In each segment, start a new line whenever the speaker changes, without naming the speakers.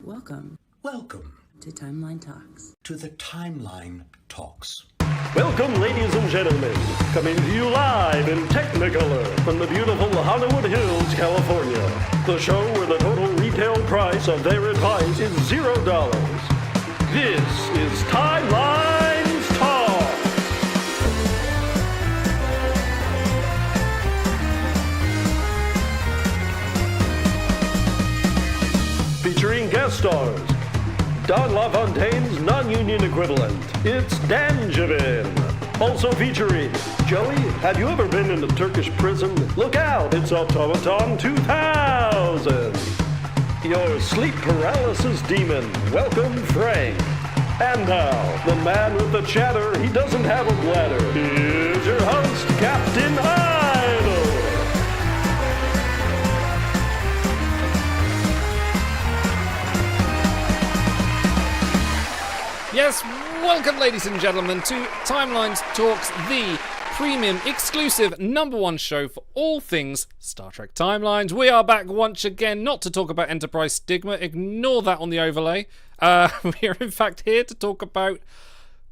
Welcome
Welcome
to Timeline Talks.
to the Timeline Talks.
Welcome, ladies and gentlemen, coming to you live in Technicolor from the beautiful Hollywood Hills, California. The show where the total retail price of their advice is $0. This is Timelines Talk. Featuring guest stars, Don LaFontaine's non-union equivalent, it's Danjevin. Also featuring Joey, have you ever been in a Turkish prison? Look out, it's Automaton 2000. Your sleep paralysis demon, welcome Frank. And now, the man with the chatter, he doesn't have a bladder. Here's your host, Captain Idol.
Yes, welcome ladies and gentlemen to Timelines Talks, the premium exclusive #1 show for all things Star Trek Timelines. We are back once again, not to talk about Enterprise Stigma, ignore that on the overlay. We are in fact here to talk about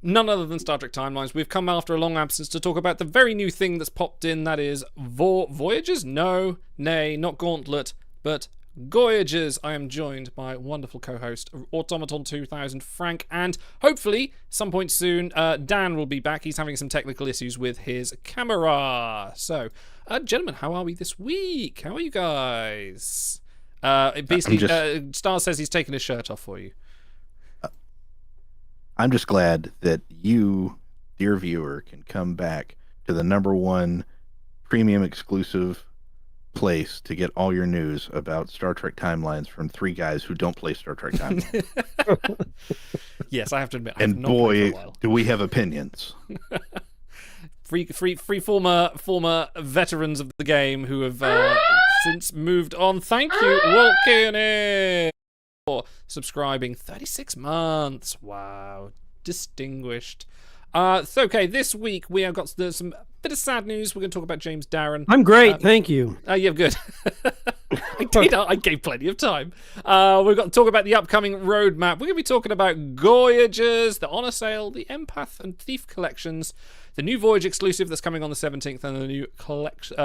none other than Star Trek Timelines. We've come after a long absence to talk about the very new thing that's popped in, that is Voyages? No, nay, not Gauntlet, but Goyages. I am joined by wonderful co-host Automaton 2000 Frank, and hopefully some point soon Dan will be back. He's having some technical issues with his camera. So gentlemen, how are we this week? How are you guys? Basically Star says he's taken his shirt off for you.
I'm just glad that you, dear viewer, can come back to the #1 premium exclusive place to get all your news about Star Trek Timelines from three guys who don't play Star Trek Timelines.
Yes, I have to admit.
And boy, do we have opinions.
Free former veterans of the game who have since moved on. Thank you, Walt Kearney, for subscribing. 36 months. Wow. Distinguished. So, okay, this week we have got some bit of sad news. We're going to talk about James Darren.
I'm great, thank you.
Yeah, good. I gave plenty of time. We've got to talk about the upcoming roadmap. We're going to be talking about Goyages, the Honor Sale, the Empath and Thief collections, the new Voyage exclusive that's coming on the 17th, and the new collection.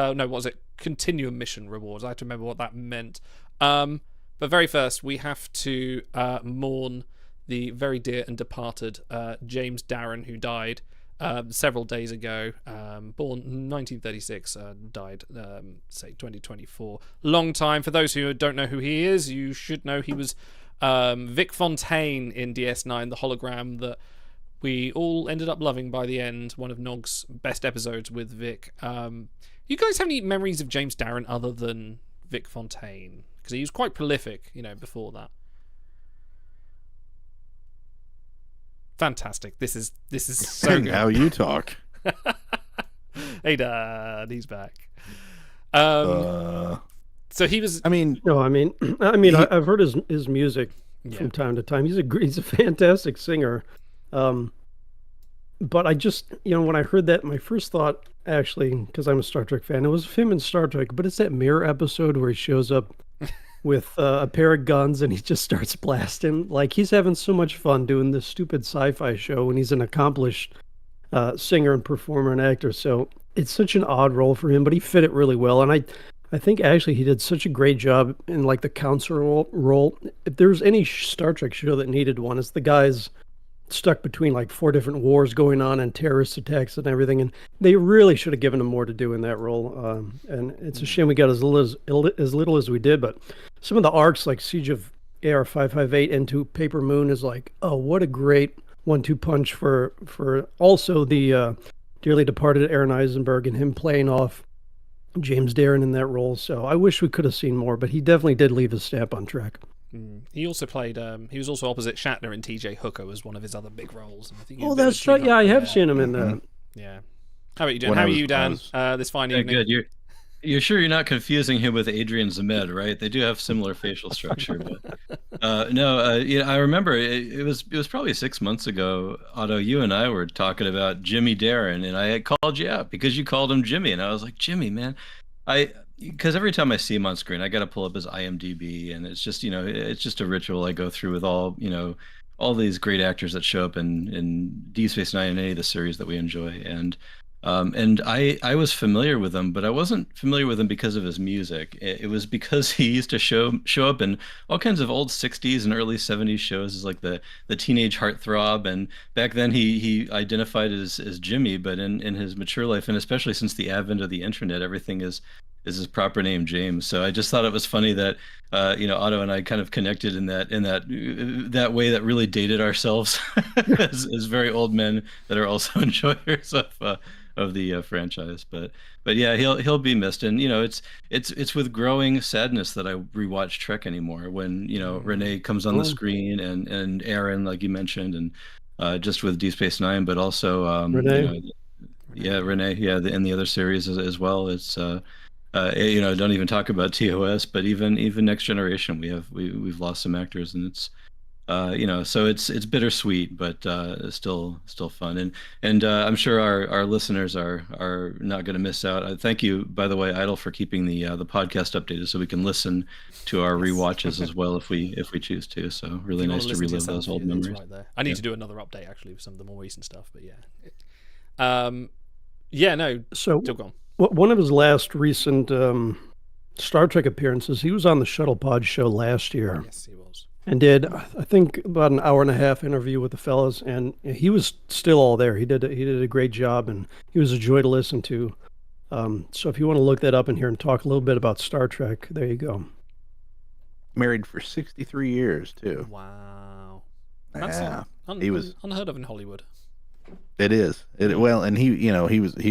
Continuum mission rewards. I have to remember what that meant. But very first, we have to mourn the very dear and departed James Darren, who died several days ago. Born 1936, died, say, 2024. Long time. For those who don't know who he is, you should know he was Vic Fontaine in DS9, the hologram that we all ended up loving by the end. One of Nog's best episodes with Vic. You guys have any memories of James Darren other than Vic Fontaine? Because he was quite prolific, before that. Fantastic. This is so good.
Now you talk.
Hey Dad, he's back. So he was.
I've heard his music from time to time. He's a fantastic singer. But I just, when I heard that, my first thought, actually, because I'm a Star Trek fan, it was him in Star Trek, but it's that Mirror episode where he shows up with a pair of guns and he just starts blasting. Like, he's having so much fun doing this stupid sci-fi show, and he's an accomplished singer and performer and actor. So it's such an odd role for him, but he fit it really well. And I think actually he did such a great job in like the counselor role. If there's any Star Trek show that needed one, it's the guys stuck between like 4 different wars going on and terrorist attacks and everything, and they really should have given him more to do in that role. And it's a shame we got as little as we did. But some of the arcs, like Siege of AR-558 into Paper Moon, is like, oh, what a great 1-2 punch for also the dearly departed Aaron Eisenberg and him playing off James Darren in that role. So I wish we could have seen more, but he definitely did leave his stamp on Trek.
He also played. He was also opposite Shatner in T.J. Hooker as one of his other big roles. And I think
that's right. Yeah, I have seen him in that.
Yeah. How about you, Dan? How are you, Dan? This fine evening.
Good. You're sure you're not confusing him with Adrian Zemed, right? They do have similar facial structure, but no. I remember it was probably 6 months ago. Otto, you and I were talking about Jimmy Darren, and I had called you out because you called him Jimmy, and I was like, Jimmy, man, because every time I see him on screen, I got to pull up his IMDb, and it's just it's just a ritual I go through with all these great actors that show up in Deep Space Nine and any of the series that we enjoy, and I was familiar with him, but I wasn't familiar with him because of his music. It was because he used to show up in all kinds of old '60s and early '70s shows as like the teenage heartthrob, and back then he identified as Jimmy, but in his mature life, and especially since the advent of the internet, everything is his proper name, James. So I just thought it was funny that Otto and I kind of connected in that way that really dated ourselves as very old men that are also enjoyers of the franchise. But yeah, he'll be missed, and it's with growing sadness that I rewatch Trek anymore. When Renee comes on the screen, and Aaron, like you mentioned, and just with Deep Space Nine, but also
Renee.
Renee, and the other series as well. It's don't even talk about TOS, but even Next Generation, we've lost some actors, and it's so it's bittersweet, but still fun, and I'm sure our listeners are not going to miss out. Thank you, by the way, Idle, for keeping the podcast updated so we can listen to our rewatches as well if we choose to. So really nice to relive those old memories.
Right there. I need to do another update actually with some of the more recent stuff, but yeah.
So
still gone.
One of his last recent Star Trek appearances, he was on the Shuttle Pod show last year.
Yes, he was.
And did, I think, about an hour and a half interview with the fellas, and he was still all there. He did a great job, and he was a joy to listen to. So if you want to look that up in here and talk a little bit about Star Trek, there you go.
Married for 63 years too.
Wow.
That's
he was unheard of in Hollywood.
It is. Well, and he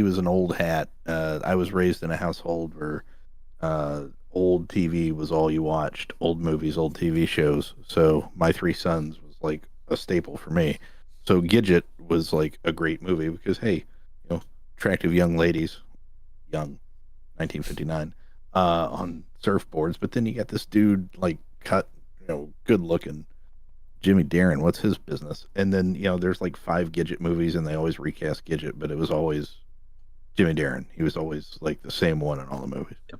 was an old hat. I was raised in a household where old TV was all you watched, old movies, old TV shows. So My Three Sons was like a staple for me. So Gidget was like a great movie because, hey, attractive young ladies, 1959, on surfboards. But then you got this dude like cut, good looking, Jimmy Darren, what's his business? And then, there's like 5 Gidget movies and they always recast Gidget, but it was always Jimmy Darren. He was always like the same one in all the movies.
Yep.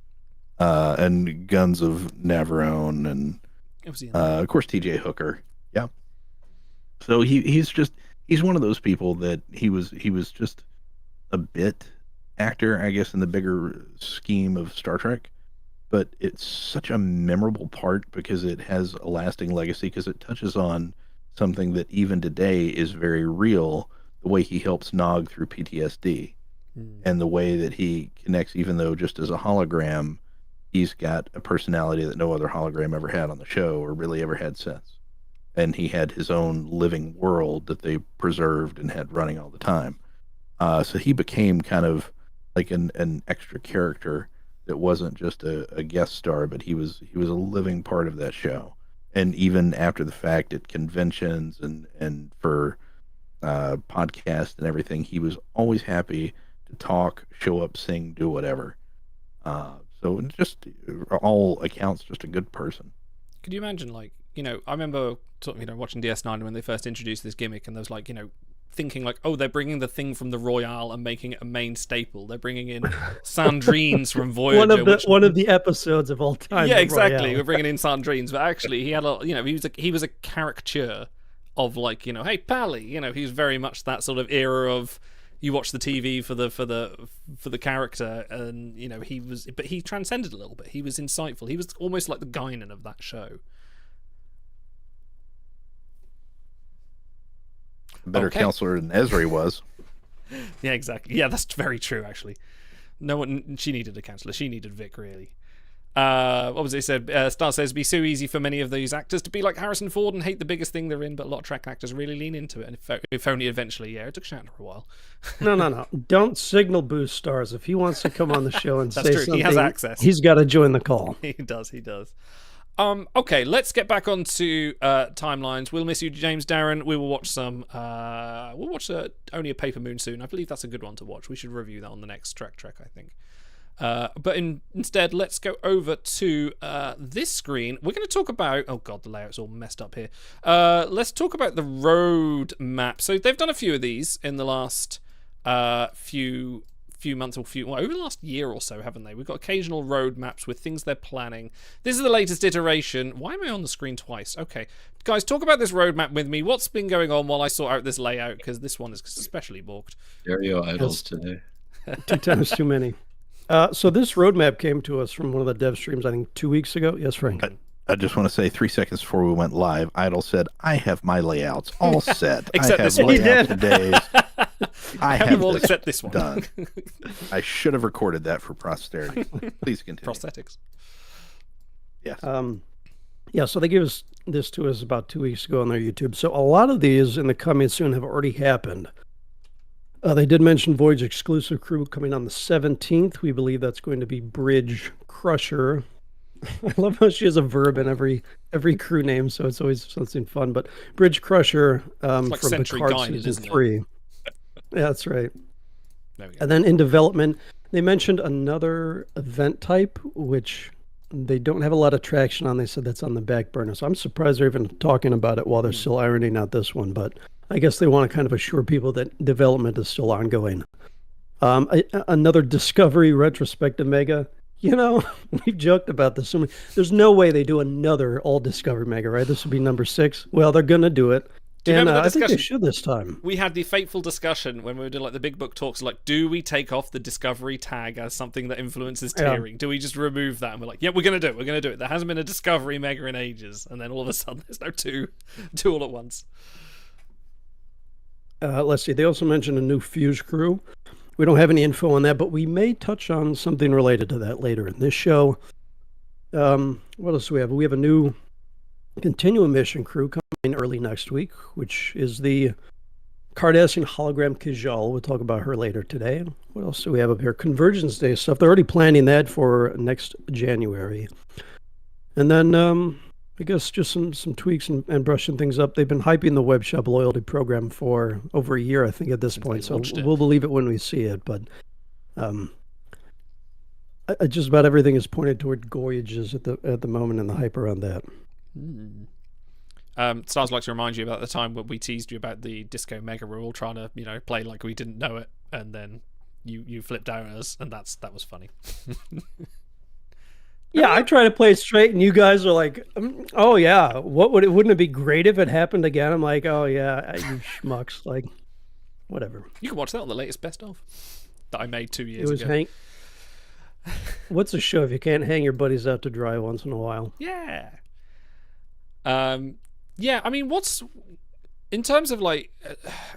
And Guns of Navarone, and of course TJ Hooker. Yeah. So he's one of those people that he was just a bit actor, I guess, in the bigger scheme of Star Trek. But it's such a memorable part because it has a lasting legacy, because it touches on something that even today is very real, the way he helps Nog through PTSD, and the way that he connects, even though just as a hologram, he's got a personality that no other hologram ever had on the show or really ever had since. And he had his own living world that they preserved and had running all the time. So he became kind of like an extra character that wasn't just a guest star, but he was a living part of that show. And even after the fact at conventions and for podcasts and everything, he was always happy to talk, show up, sing, do whatever. So just all accounts, just a good person.
Could you imagine, like, I remember watching DS9 when they first introduced this gimmick, and there was like, thinking like, oh, they're bringing the thing from the Royale and making it a main staple. They're bringing in Sandrines from Voyager.
One of the episodes of all time.
Yeah, exactly. Royale. We're bringing in Sandrines, but actually he had he was a caricature of like, hey, Pally. He was very much that sort of era of, you watch the TV for the character, and but he transcended a little bit. He was insightful. He was almost like the Guinan of that show.
A better counselor than Esri was.
Yeah, exactly. Yeah, that's very true. Actually, she needed a counselor. She needed Vic, really. What was it said? Star says, it'd be so easy for many of these actors to be like Harrison Ford and hate the biggest thing they're in, but a lot of Trek actors really lean into it. And if only eventually, it took Shatner a while.
No. Don't signal boost Stars. If he wants to come on the show and say
true.
something,
he has access.
He's got to join the call.
He does. Okay, let's get back onto timelines. We'll miss you, James Darren. We will watch some. We'll watch Only a Paper Moon soon. I believe that's a good one to watch. We should review that on the next Trek, I think. But instead, let's go over to this screen. We're going to talk about... Oh, God, the layout's all messed up here. Let's talk about the road map. So they've done a few of these in the last few few months or over the last year or so, haven't they? We've got occasional roadmaps with things they're planning. This is the latest iteration. Why am I on the screen twice? Okay. Guys, talk about this roadmap with me. What's been going on while I sort out this layout? Because this one is especially balked.
Stereo idols today.
2 times too many. So this roadmap came to us from one of the dev streams, I think 2 weeks ago. Yes, Frank?
I just want to say 3 seconds before we went live, Idle said, I have my layouts all set.
Except
I have
this one.
layouts for days. I have
all
this
except this one.
done. I should have recorded that for posterity. Please continue.
Prosthetics.
Yes.
Yeah, so they gave us this to us about 2 weeks ago on their YouTube. So a lot of these in the coming soon have already happened. They did mention Voyage exclusive crew coming on the 17th. We believe that's going to be Bridge Crusher. I love how she has a verb in every crew name, so it's always something fun. But Bridge Crusher from Picard Season 3. Yeah, that's right.
There we go.
And then in development, they mentioned another event type, which they don't have a lot of traction on. They said that's on the back burner. So I'm surprised they're even talking about it while they're still ironing out this one. But I guess they want to kind of assure people that development is still ongoing. Another Discovery retrospective mega. You know, we've joked about this. There's no way they do another all Discovery mega, right? This would be number 6. Well, they're going to do it. And I think they should this time.
We had the fateful discussion when we were doing like the big book talks, like, do we take off the Discovery tag as something that influences tiering? Do we just remove that? And we're like, yeah, we're going to do it. There hasn't been a Discovery mega in ages. And then all of a sudden there's now two all at once.
Let's see. They also mentioned a new Fuse crew. We don't have any info on that, but we may touch on something related to that later in this show. What else do we have? We have a new Continuum mission crew coming early next week, which is the Cardassian hologram Kajal. We'll talk about her later today. What else do we have up here? Convergence Day stuff. They're already planning that for next January. And then I guess just some tweaks and brushing things up. They've been hyping the web shop loyalty program for over a year, I think, at this point. So we'll believe it when we see it. But just about everything is pointed toward Goyages at the moment and the hype around that.
Stars like to remind you about the time when we teased you about the Disco Mega rule, trying to play like we didn't know it, and then you flipped out at us, and that was funny.
Yeah, I try to play it straight, and you guys are like, "Oh yeah, wouldn't it be great if it happened again?" I'm like, "Oh yeah, you schmucks!" Like, whatever.
You can watch that on the latest best of that I made 2 years ago.
It was What's a show if you can't hang your buddies out to dry once in a while?
Yeah. Yeah, I mean, what's in terms of like,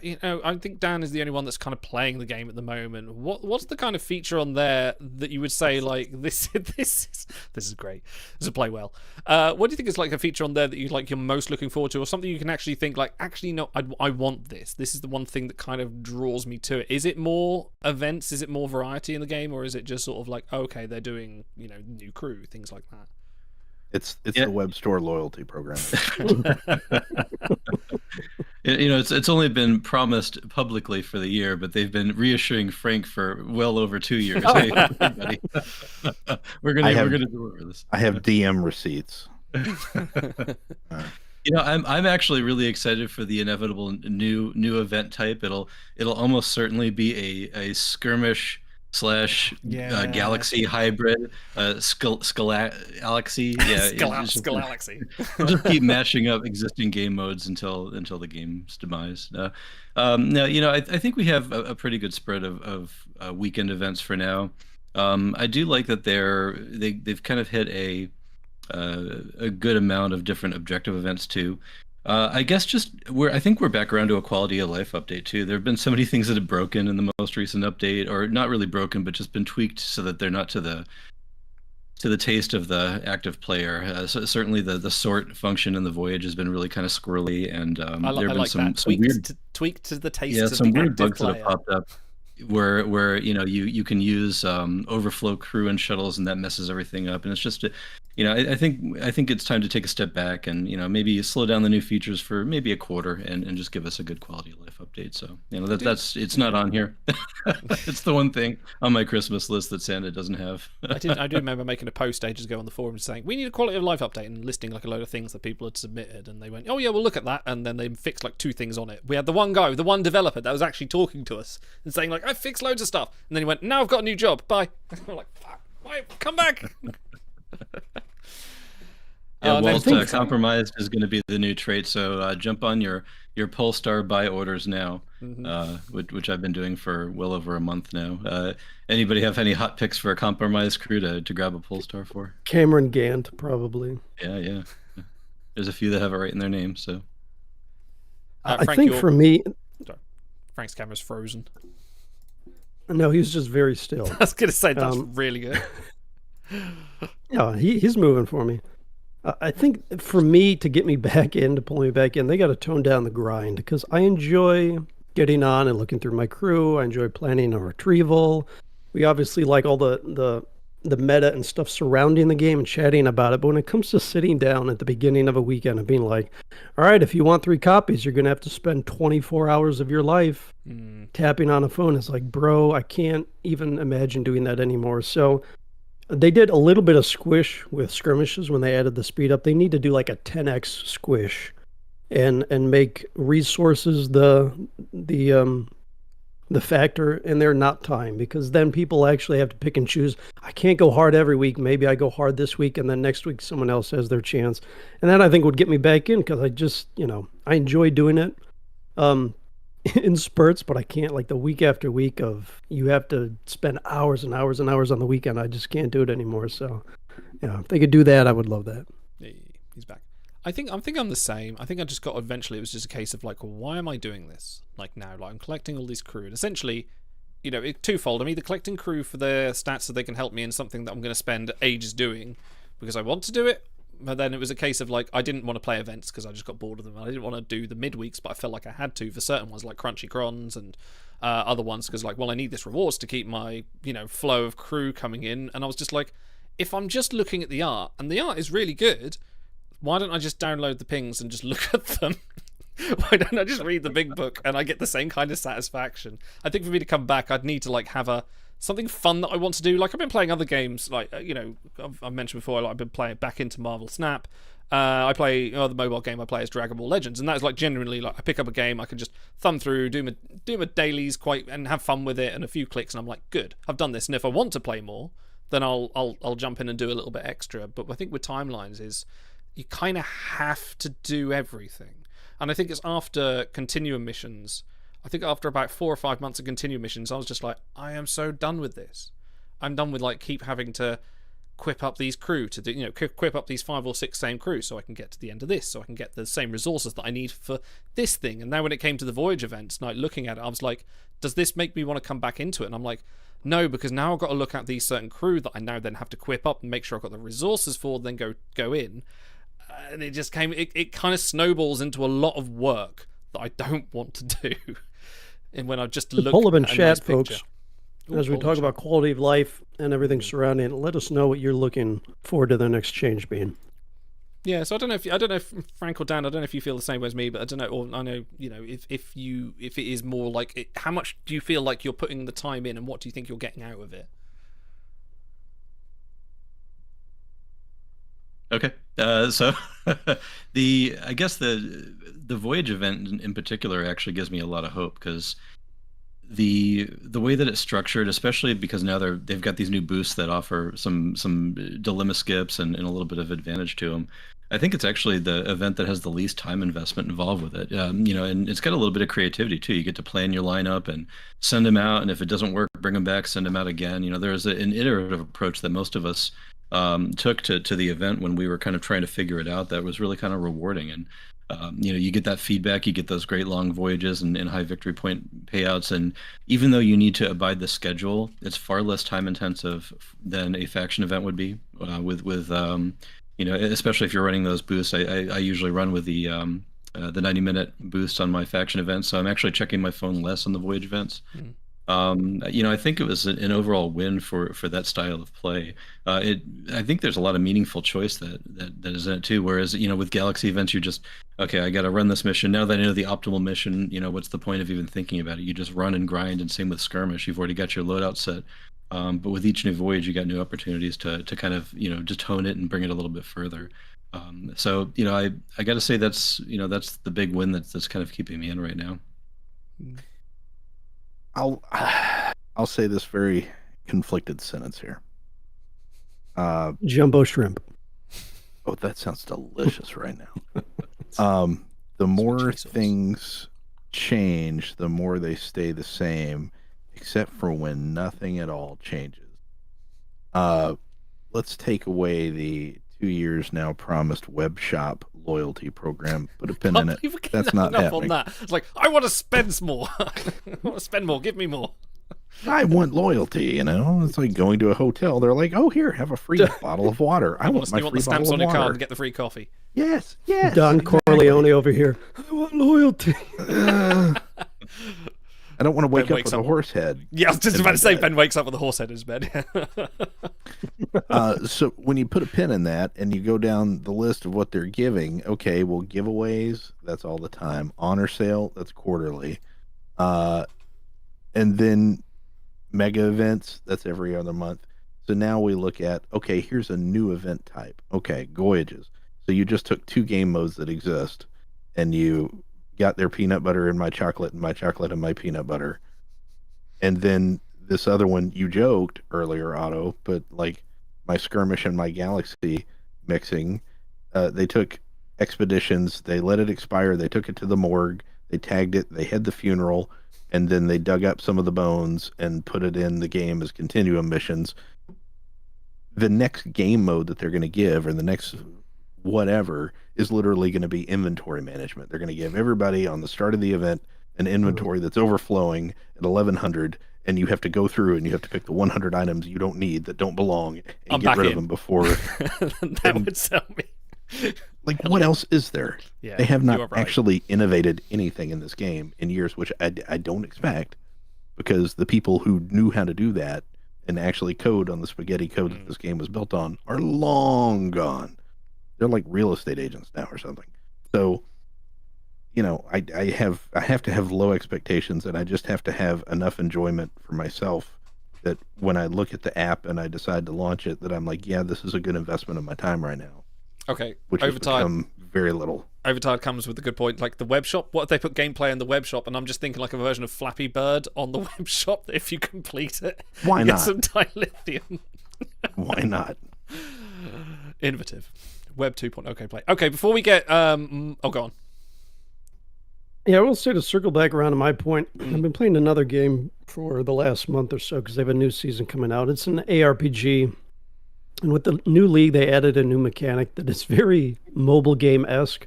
I think Dan is the only one that's kind of playing the game at the moment. What's the kind of feature on there that you would say like this is great. This will play well. What do you think is like a feature on there that you're most looking forward to, or something you can actually think like, actually no, I want this. This is the one thing that kind of draws me to it. Is it more events? Is it more variety in the game, or is it just sort of like, okay, they're doing new crew, things like that?
It's the web store loyalty program.
It's only been promised publicly for the year, but they've been reassuring Frank for well over 2 years. Hey, everybody, we're gonna deliver this.
I have DM receipts.
I'm actually really excited for the inevitable new event type. It'll almost certainly be a skirmish / galaxy hybrid, Galaxy. Yeah,
Galaxy.
We'll just keep mashing up existing game modes until the game's demise. Now, I think we have a pretty good spread of weekend events for now. I do like that they've kind of hit a good amount of different objective events too. I guess I think we're back around to a quality of life update too. There have been so many things that have broken in the most recent update, or not really broken, but just been tweaked so that they're not to the taste of the active player. So certainly the sort function in the Voyage has been really kind of squirrely, and there have been some weird
tweaked to the taste of
some
the
weird
active
bugs
player.
that have popped up. Where you can use overflow crew and shuttles, and that messes everything up. And it's just I think it's time to take a step back and maybe slow down the new features for maybe a quarter and just give us a good quality of life update. update. So that's it's not on here. It's the one thing on my Christmas list that Santa doesn't have.
I do remember making a post ages ago on the forum saying we need a quality of life update and listing like a load of things that people had submitted, and they went, oh yeah, we'll look at that, and then they fixed like 2 things on it. We had the one developer that was actually talking to us and saying like, I fixed loads of stuff, and then he went, now I've got a new job, bye. I'm like, fuck, why, come back.
Yeah, Walt, compromised is going to be the new trait. So jump on your Polestar buy orders now, which I've been doing for well over a month now. Anybody have any hot picks for a compromised crew to grab a Polestar for?
Cameron Gant, probably.
Yeah. There's a few that have it right in their name. So
I think for me,
sorry. Frank's camera's frozen.
No, he's just very still.
I was going to say that's really good.
Yeah, he's moving for me. I think for me to get me back in, to pull me back in, they got to tone down the grind, because I enjoy getting on and looking through my crew. I enjoy planning a retrieval. We obviously like all the meta and stuff surrounding the game and chatting about it. But when it comes to sitting down at the beginning of a weekend and being like, all right, if you want 3 copies, you're going to have to spend 24 hours of your life tapping on a phone. It's like, bro, I can't even imagine doing that anymore. So they did a little bit of squish with skirmishes when they added the speed up. They need to do like a 10x squish and make resources the factor in there, not time, because then people actually have to pick and choose. I can't go hard every week. Maybe I go hard this week, and then next week someone else has their chance. And that I think would get me back in, because I just, I enjoy doing it in spurts, but I can't, like the week after week of you have to spend hours and hours and hours on the weekend. I just can't do it anymore. So, if they could do that, I would love that.
Yeah, he's back. I think I'm the same. I think I just got, eventually it was just a case of like, well, why am I doing this? Like now, like I'm collecting all these crew, and essentially, it's twofold. I'm either collecting crew for their stats so they can help me in something that I'm going to spend ages doing because I want to do it. But then it was a case of like, I didn't want to play events because I just got bored of them. I didn't want to do the midweeks, but I felt like I had to for certain ones like Crunchy Crons and other ones, because like, well, I need this rewards to keep my, flow of crew coming in. And I was just like, if I'm just looking at the art, and the art is really good, why don't I just download the pings and just look at them? Why don't I just read the big book and I get the same kind of satisfaction? I think for me to come back, I'd need to like have something fun that I want to do. Like I've been playing other games, like I've mentioned before, like I've been playing back into Marvel Snap. I play the mobile game I play is Dragon Ball Legends, and that's like genuinely like I pick up a game, I can just thumb through, do my dailies and have fun with it, and a few clicks, and I'm like, good, I've done this. And if I want to play more, then I'll jump in and do a little bit extra. But I think with timelines is you kind of have to do everything. And I think it's after continuum missions. I think after about 4 or 5 months of continuum missions, I was just like, I am so done with this. I'm done with like keep having to quip up these crew to do, quip up these 5 or 6 same crew so I can get to the end of this, so I can get the same resources that I need for this thing. And now when it came to the Voyage events, like looking at it, I was like, does this make me want to come back into it? And I'm like, no, because now I've got to look at these certain crew that I now then have to quip up and make sure I've got the resources for, then go in. And it just it kind of snowballs into a lot of work that I don't want to do. And when I just look
pull them in
at a
chat,
nice
folks.
picture.
As we talk about quality of life and everything surrounding it, let us know what you're looking forward to the next change being.
Yeah, so I don't know if Frank or Dan, I don't know if you feel the same way as me, but I don't know, or I know, if it is more like how much do you feel like you're putting the time in, and what do you think you're getting out of it?
Okay, so I guess the Voyage event in particular actually gives me a lot of hope, because the way that it's structured, especially because now they've got these new boosts that offer some dilemma skips and a little bit of advantage to them. I think it's actually the event that has the least time investment involved with it. And it's got a little bit of creativity too. You get to plan your lineup and send them out, and if it doesn't work, bring them back, send them out again. There's an iterative approach that most of us took to the event when we were kind of trying to figure it out, that was really kind of rewarding. And you get that feedback, you get those great long voyages and high victory point payouts, and even though you need to abide the schedule, it's far less time intensive than a faction event would be, especially if you're running those boosts. I usually run with the 90-minute boost on my faction events, so I'm actually checking my phone less on the Voyage events. I think it was an overall win for that style of play. I think there's a lot of meaningful choice that is in it too. Whereas, with Galaxy events, you're just, okay, I got to run this mission. Now that I know the optimal mission, what's the point of even thinking about it? You just run and grind, and same with skirmish. You've already got your loadout set. But with each new voyage, you got new opportunities to kind of, just hone it and bring it a little bit further. So, I got to say that's the big win that's kind of keeping me in right now.
I'll say this very conflicted sentence here.
Jumbo shrimp.
Oh, that sounds delicious right now. The more things change, the more they stay the same, except for when nothing at all changes. Let's take away the 2 years now promised web shop loyalty program. Put a pin in it. That's not happening.
On that. It's like, I want to spend more. I want to spend more. Give me more.
I want loyalty, It's like going to a hotel. They're like, oh, here, have a free bottle of water. I want my free
the stamps
bottle
on
of
your card
water.
and get the free coffee.
Yes.
Don Corleone over here. I want loyalty.
I don't want to wake up with a horse head.
Yeah, I was just about to say, Ben wakes up with a horse head in his bed.
So when you put a pin in that and you go down the list of what they're giving, okay, well, giveaways, that's all the time. Honor sale, that's quarterly. And then mega events, that's every other month. So now we look at, okay, here's a new event type. Okay, Goyages. So you just took 2 game modes that exist and you got their peanut butter and my chocolate and my peanut butter. And then this other one, you joked earlier, Otto, but like my skirmish and my galaxy mixing, they took expeditions, they let it expire, they took it to the morgue, they tagged it, they had the funeral, and then they dug up some of the bones and put it in the game as continuum missions. The next game mode that they're going to give, or the next whatever, is literally going to be inventory management. They're going to give everybody on the start of the event an inventory that's overflowing at 1100, and you have to go through and you have to pick the 100 items you don't need, that don't belong, and get rid of them before.
That would sell me.
Like, what else is there?
Yeah,
they have not actually innovated anything in this game in years, which I don't expect, because the people who knew how to do that and actually code on the spaghetti code that this game was built on are long gone. They're like real estate agents now or something. So, I have to have low expectations, and I just have to have enough enjoyment for myself that when I look at the app and I decide to launch it, that I'm like, yeah, this is a good investment of my time right now.
Okay.
Which has become very little.
Overtide comes with a good point. Like the web shop, what if they put gameplay in the web shop? And I'm just thinking like a version of Flappy Bird on the web shop that if you complete it,
why
you
not?
Get some dilithium.
Why not?
Innovative. Web 2.0 okay play. Okay, before we get go on.
Yeah, I will say, to circle back around to my point, I've been playing another game for the last month or so because they have a new season coming out. It's an ARPG, and with the new league, they added a new mechanic that is very mobile game-esque,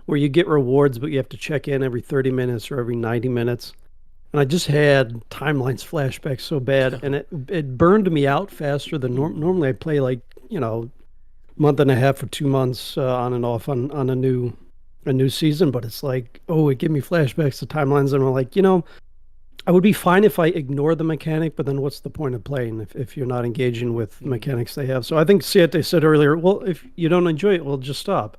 where you get rewards, but you have to check in every 30 minutes or every 90 minutes. And I just had timelines flashbacks so bad, and it burned me out faster than normally. I play like, month and a half or 2 months on and off on a new season, but it's like, it gave me flashbacks to timelines, and I'm like, I would be fine if I ignore the mechanic, but then what's the point of playing if you're not engaging with mechanics they have? So I think Siete said earlier, well, if you don't enjoy it, well, just stop.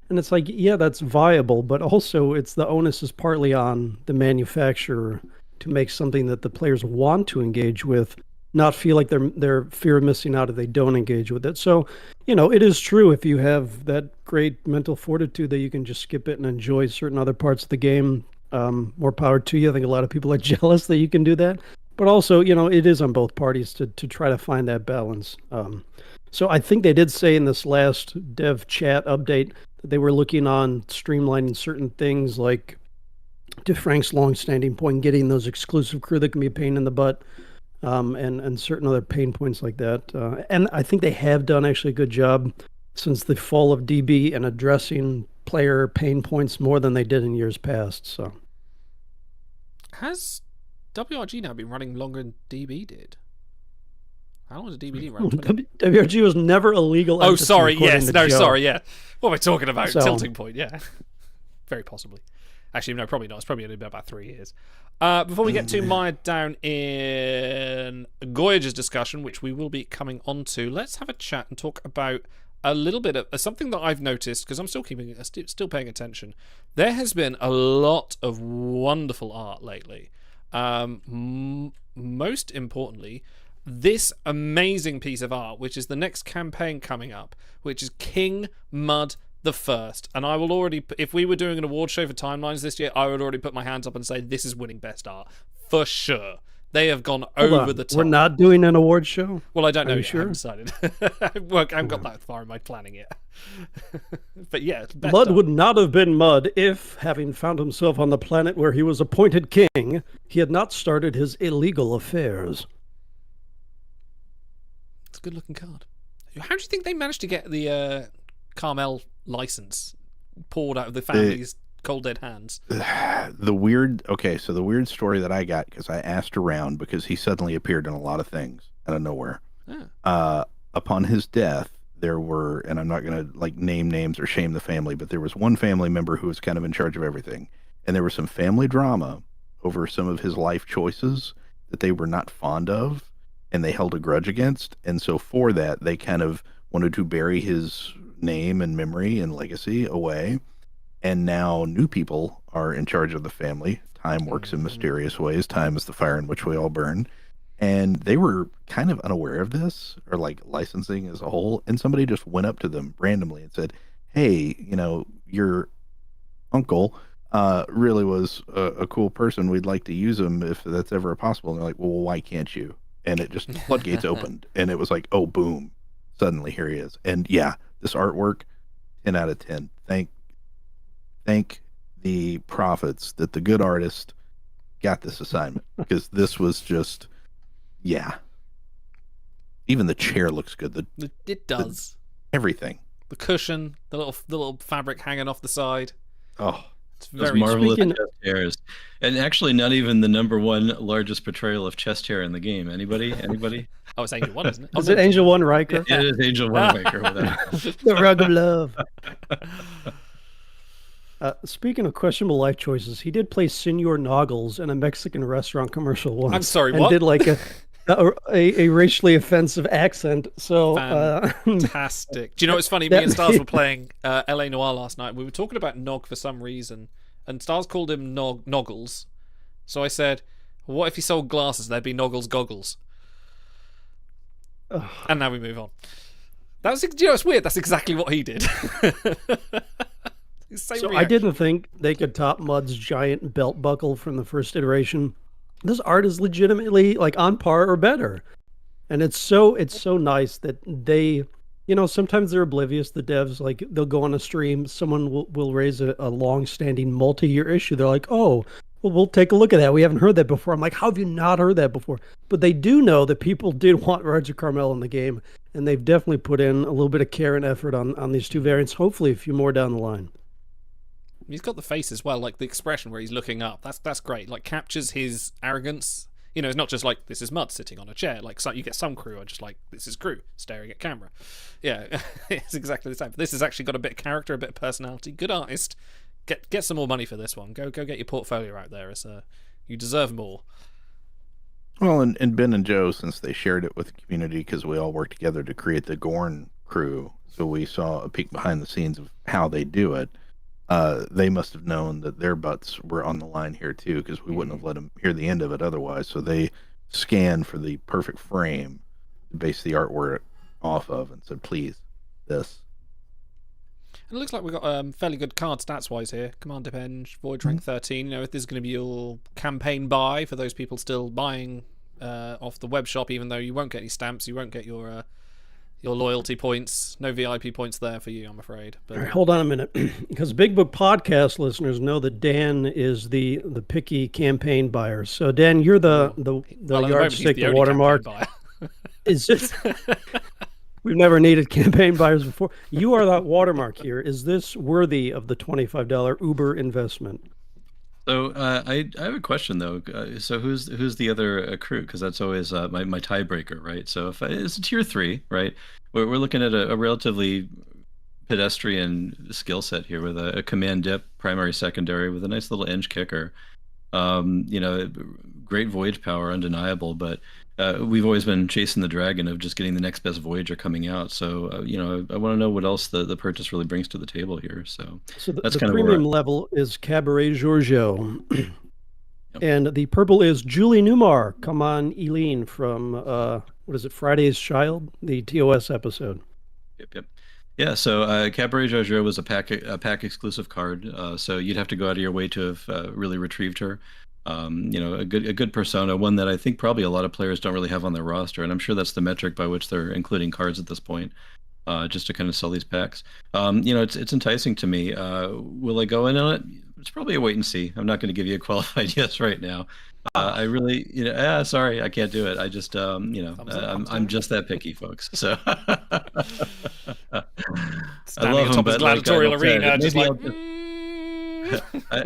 And it's like, yeah, that's viable, but also it's the onus is partly on the manufacturer to make something that the players want to engage with, not feel like they're fear of missing out if they don't engage with it. So, it is true, if you have that great mental fortitude that you can just skip it and enjoy certain other parts of the game, more power to you. I think a lot of people are jealous that you can do that. But also, it is on both parties to try to find that balance. So I think they did say in this last dev chat update that they were looking on streamlining certain things, like, to Frank's long-standing point, getting those exclusive crew that can be a pain in the butt, and certain other pain points like that. And I think they have done actually a good job since the fall of DB in addressing player pain points more than they did in years past. So,
has WRG now been running longer than DB did? How long has DB run?
WRG was never illegal.
Oh, sorry. Yes. No,
Joe.
sorry. Yeah. What am I talking about? Tilting point. Yeah. Very possibly. Actually, no, probably not. It's probably only been about 3 years. Before we get too mired down in Goyages discussion, which we will be coming on to, let's have a chat and talk about a little bit of something that I've noticed, because I'm still paying attention. There has been a lot of wonderful art lately. Most importantly, this amazing piece of art, which is the next campaign coming up, which is King Mud the First. And I will already, if we were doing an award show for timelines this year, I would already put my hands up and say this is winning best art for sure. They have gone over the top.
We're not doing an award show?
Well, I don't know yet.
Sure?
I haven't decided. I haven't got that far in my planning yet. But yeah,
Mud would not have been Mud if, having found himself on the planet where he was appointed king, he had not started his illegal affairs.
It's a good looking card. How do you think they managed to get the Carmel license poured out of the family's cold dead hands?
The weird story that I got, because I asked around, because he suddenly appeared in a lot of things out of nowhere. Upon his death, there were, and I'm not going to name names or shame the family, but there was one family member who was kind of in charge of everything, and there was some family drama over some of his life choices that they were not fond of, and they held a grudge against, and so for that, they kind of wanted to bury his name and memory and legacy away. And now new people are in charge of the family. Time works in mysterious ways. Time is the fire in which we all burn. And they were kind of unaware of this, or licensing as a whole. And somebody just went up to them randomly and said, hey, your uncle really was a cool person. We'd like to use him if that's ever possible. And they're like, well, why can't you? And it just, floodgates opened. And it was like, oh, boom. Suddenly here he is. And yeah, this artwork, 10 out of 10. Thank the prophets that the good artist got this assignment, because this was just, yeah. Even the chair looks good.
It does.
Everything.
The cushion, the little fabric hanging off the side.
Oh,
it's
those
very
marvelous
Speaking-
chest hairs, and actually not even the number one largest portrayal of chest hair in the game. Anybody?
Oh, it's Angel 1, isn't it?
Is it Angel One Riker?
It is Angel One Maker.
The rug of love. Speaking of questionable life choices, he did play Senor Noggles in a Mexican restaurant commercial once.
I'm sorry,
and
what?
did a racially offensive accent. So
Fantastic. Do you know what's funny? Me and Stars were playing LA Noir last night. We were talking about Nog for some reason, and Stars called him Noggles. So I said, what if he sold glasses? There'd be Noggles goggles. And now we move on. That was, it's weird. That's exactly what he did.
So I didn't think they could top Mud's giant belt buckle from the first iteration. This art is legitimately on par or better. And it's so nice that they, sometimes they're oblivious, the devs, they'll go on a stream, someone will raise a long-standing multi-year issue. They're like, oh, well, we'll take a look at that. We haven't heard that before. I'm like, how have you not heard that before? But they do know that people did want Roger Carmel in the game, and they've definitely put in a little bit of care and effort on these two variants, hopefully a few more down the line.
He's got the face as well, the expression where he's looking up. That's great. Captures his arrogance. It's not just this is Mud sitting on a chair. You get some crew are just this is crew staring at camera. Yeah, it's exactly the same. But this has actually got a bit of character, a bit of personality. Good artist. Get some more money for this one. Go get your portfolio out there. You deserve more.
Well, and Ben and Joe, since they shared it with the community, because we all worked together to create the Gorn crew, so we saw a peek behind the scenes of how they do it. They must have known that their butts were on the line here too, because we wouldn't have let them hear the end of it otherwise. So they scanned for the perfect frame to base the artwork off of, and said, "Please, this."
And it looks like we've got fairly good card stats wise here. Commander Penge, Voyage rank 13. If this is going to be your campaign buy for those people still buying off the web shop, even though you won't get any stamps, you won't get your loyalty points. No VIP points there for you, I'm afraid. But
All right, hold on a minute, because Big Book podcast listeners know that Dan is the picky campaign buyer. So Dan, you're the yardstick, the watermark. Is it? We've never needed campaign buyers before. You are that watermark here. Is this worthy of the $25 Uber investment?
So I have a question though. So who's the other crew? Because that's always my tiebreaker, right? So if it's a tier 3, right, we're looking at a relatively pedestrian skill set here with a command dip, primary, secondary, with a nice little edge kicker. You know, great voyage power, undeniable, but we've always been chasing the dragon of just getting the next best Voyager coming out. So, you know, I want to know what else the purchase really brings to the table here. So that's
the
kind of
premium level is Cabaret Giorgio. And the purple is Julie Newmar. Come on, Eileen from, what is it, Friday's Child? The TOS episode.
Yep. Yeah, so Cabaret Giorgio was a pack exclusive card, so you'd have to go out of your way to have really retrieved her. You know, a good persona, one that I think probably a lot of players don't really have on their roster, and I'm sure that's the metric by which they're including cards at this point, just to kind of sell these packs. You know, it's enticing to me. Will I go in on it? It's probably a wait and see. I'm not going to give you a qualified yes right now. I really, you know, sorry, I can't do it. I just, you know, I'm just that picky, folks. So I love him, but
gladiatorial arena, just like.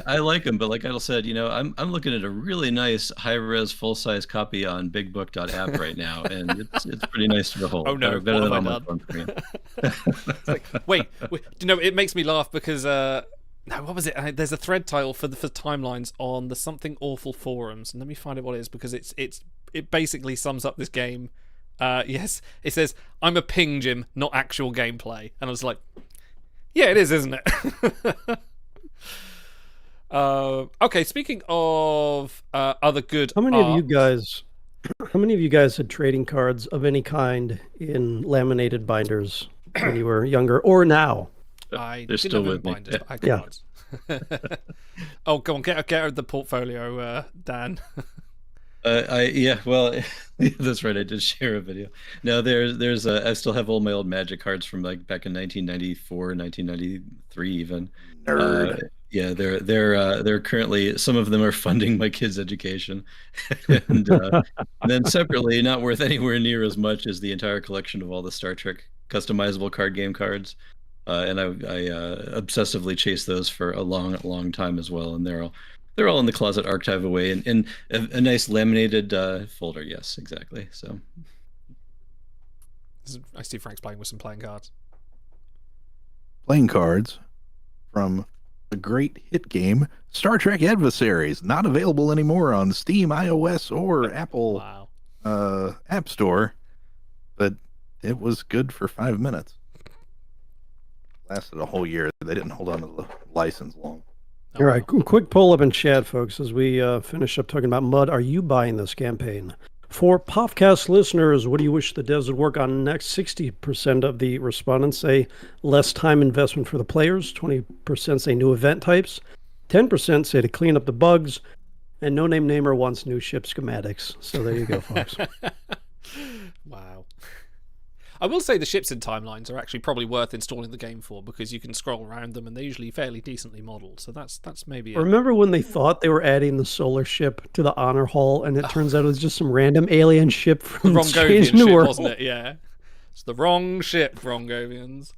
I like him, but like Idle said, you know, I'm looking at a really nice high-res full-size copy on BigBook.app right now, and it's pretty nice to behold.
Oh no,
better
what
than
have
on
I
my
done?
phone screen.
Like, wait, you know, it makes me laugh because no, what was it? There's a thread title for timelines on the Something Awful forums, and let me find out what it is because it basically sums up this game. Yes, it says I'm a ping Jim, not actual gameplay, and I was like, yeah, it is, isn't it? Okay, speaking of other good
How many
art,
of you guys had trading cards of any kind in laminated binders when you were younger or now?
I
They're
didn't
still
have
with me.
binders, but I had
Yeah.
cards. Oh, go on, get out of the portfolio, Dan.
Yeah, well, that's right. I did share a video. No, there's I still have all my old Magic cards from like back in 1994, 1993 even.
Nerd.
Yeah, they're currently, some of them are funding my kids' education, and then separately, not worth anywhere near as much as the entire collection of all the Star Trek customizable card game cards. And I obsessively chased those for a long time as well, and they're all in the closet, archive away in a nice laminated folder. Yes, exactly. So
I see Frank's playing with some playing cards.
Playing cards from the great hit game Star Trek Adversaries, not available anymore on Steam, iOS, or Apple App Store, but it was good for 5 minutes. Lasted a whole year. They didn't hold on to the license long.
All right, quick poll up in chat, folks, as we finish up talking about Mud. Are you buying this campaign? For podcast listeners, what do you wish the devs would work on next? 60% of the respondents say less time investment for the players. 20% say new event types. 10% say to clean up the bugs. And No Name Namer wants new ship schematics. So there you go, folks.
Wow. I will say the ships in timelines are actually probably worth installing the game for because you can scroll around them and they're usually fairly decently modeled. So that's maybe it.
Remember when they thought they were adding the solar ship to the honor hall and it turns out it was just some random alien ship from
The Rongovian
Strange New
ship,
World?
wasn't it? Yeah. It's the wrong ship, Rongovians.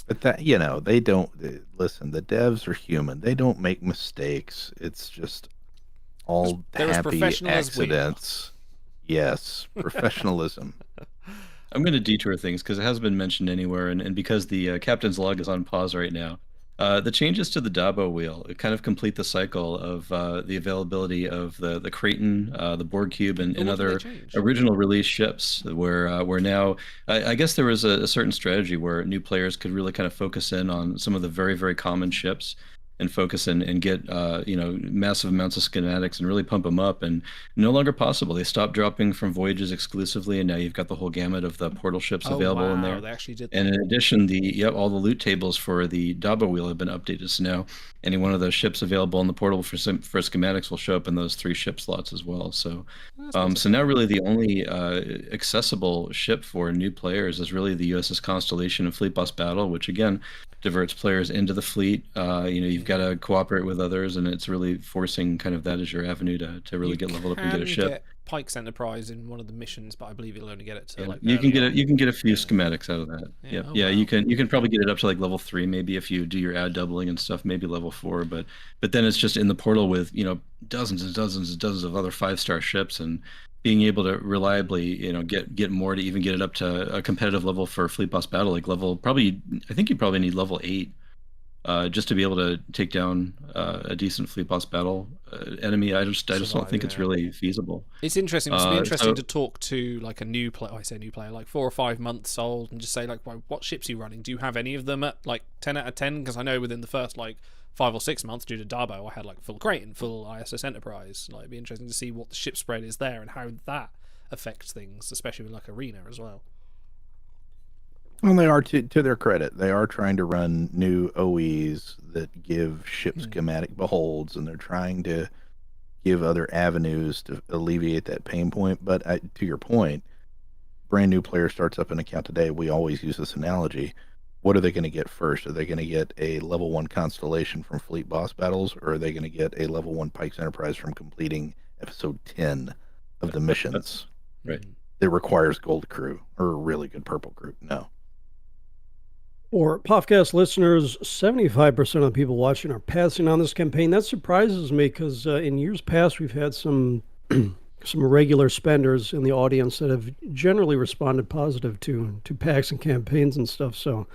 But that, you know, they don't listen. The devs are human. They don't make mistakes. It's just all
They're as
happy
professional as we are.
accidents. Yes, professionalism.
I'm going to detour things because it hasn't been mentioned anywhere, and because the captain's log is on pause right now. The changes to the Dabo wheel kind of complete the cycle of the availability of the Creighton, the Borg Cube, and
what did
other
they change?
original release ships. Where now, I guess there was a certain strategy where new players could really kind of focus in on some of the very common ships and focus and get you know, massive amounts of schematics and really pump them up, and no longer possible. They stopped dropping from Voyages exclusively, and now you've got the whole gamut of the portal ships available in there.
They actually did that.
And in addition, all the loot tables for the Dabo wheel have been updated. So now any one of those ships available in the portal for schematics will show up in those 3 ship slots as well. So so now really the only accessible ship for new players is really the USS Constellation and Fleet Boss Battle, which again diverts players into the fleet. You know, you've got to cooperate with others, and it's really forcing kind of that as your avenue to really get leveled up and get a ship.
Pike's Enterprise in one of the missions, but I believe you'll only get it to
You can get a few schematics out of that.
Yeah,
Yeah,
oh,
you
wow.
can probably get it up to like level 3, maybe if you do your ad doubling and stuff, maybe level 4. But then it's just in the portal with dozens and dozens and dozens of other 5-star ships, and being able to reliably get more to even get it up to a competitive level for Fleet Boss Battle, like I think you probably need level 8. Just to be able to take down a decent Fleet Boss Battle enemy. I just don't think it's really feasible.
It's interesting. It's be interesting
so-
to talk to like a new player. I say new player, like 4 or 5 months old, and just say like, well, what ships are you running? Do you have any of them at like 10 out of 10? Because I know within the first like 5 or 6 months due to Dabo, I had like full Crate and full ISS Enterprise. Like, it'd be interesting to see what the ship spread is there and how that affects things, especially with like Arena as well.
Well, they are, to their credit, they are trying to run new OEs that give ship schematic beholds, and they're trying to give other avenues to alleviate that pain point. But to your point, brand new player starts up an account today. We always use this analogy. What are they going to get first? Are they going to get a level 1 Constellation from Fleet Boss Battles, or are they going to get a level 1 Pike's Enterprise from completing episode 10 of the missions?
Right.
That requires gold crew or a really good purple crew? No.
For Podcast listeners, 75% of the people watching are passing on this campaign. That surprises me because in years past, we've had some regular spenders in the audience that have generally responded positive to packs and campaigns and stuff. So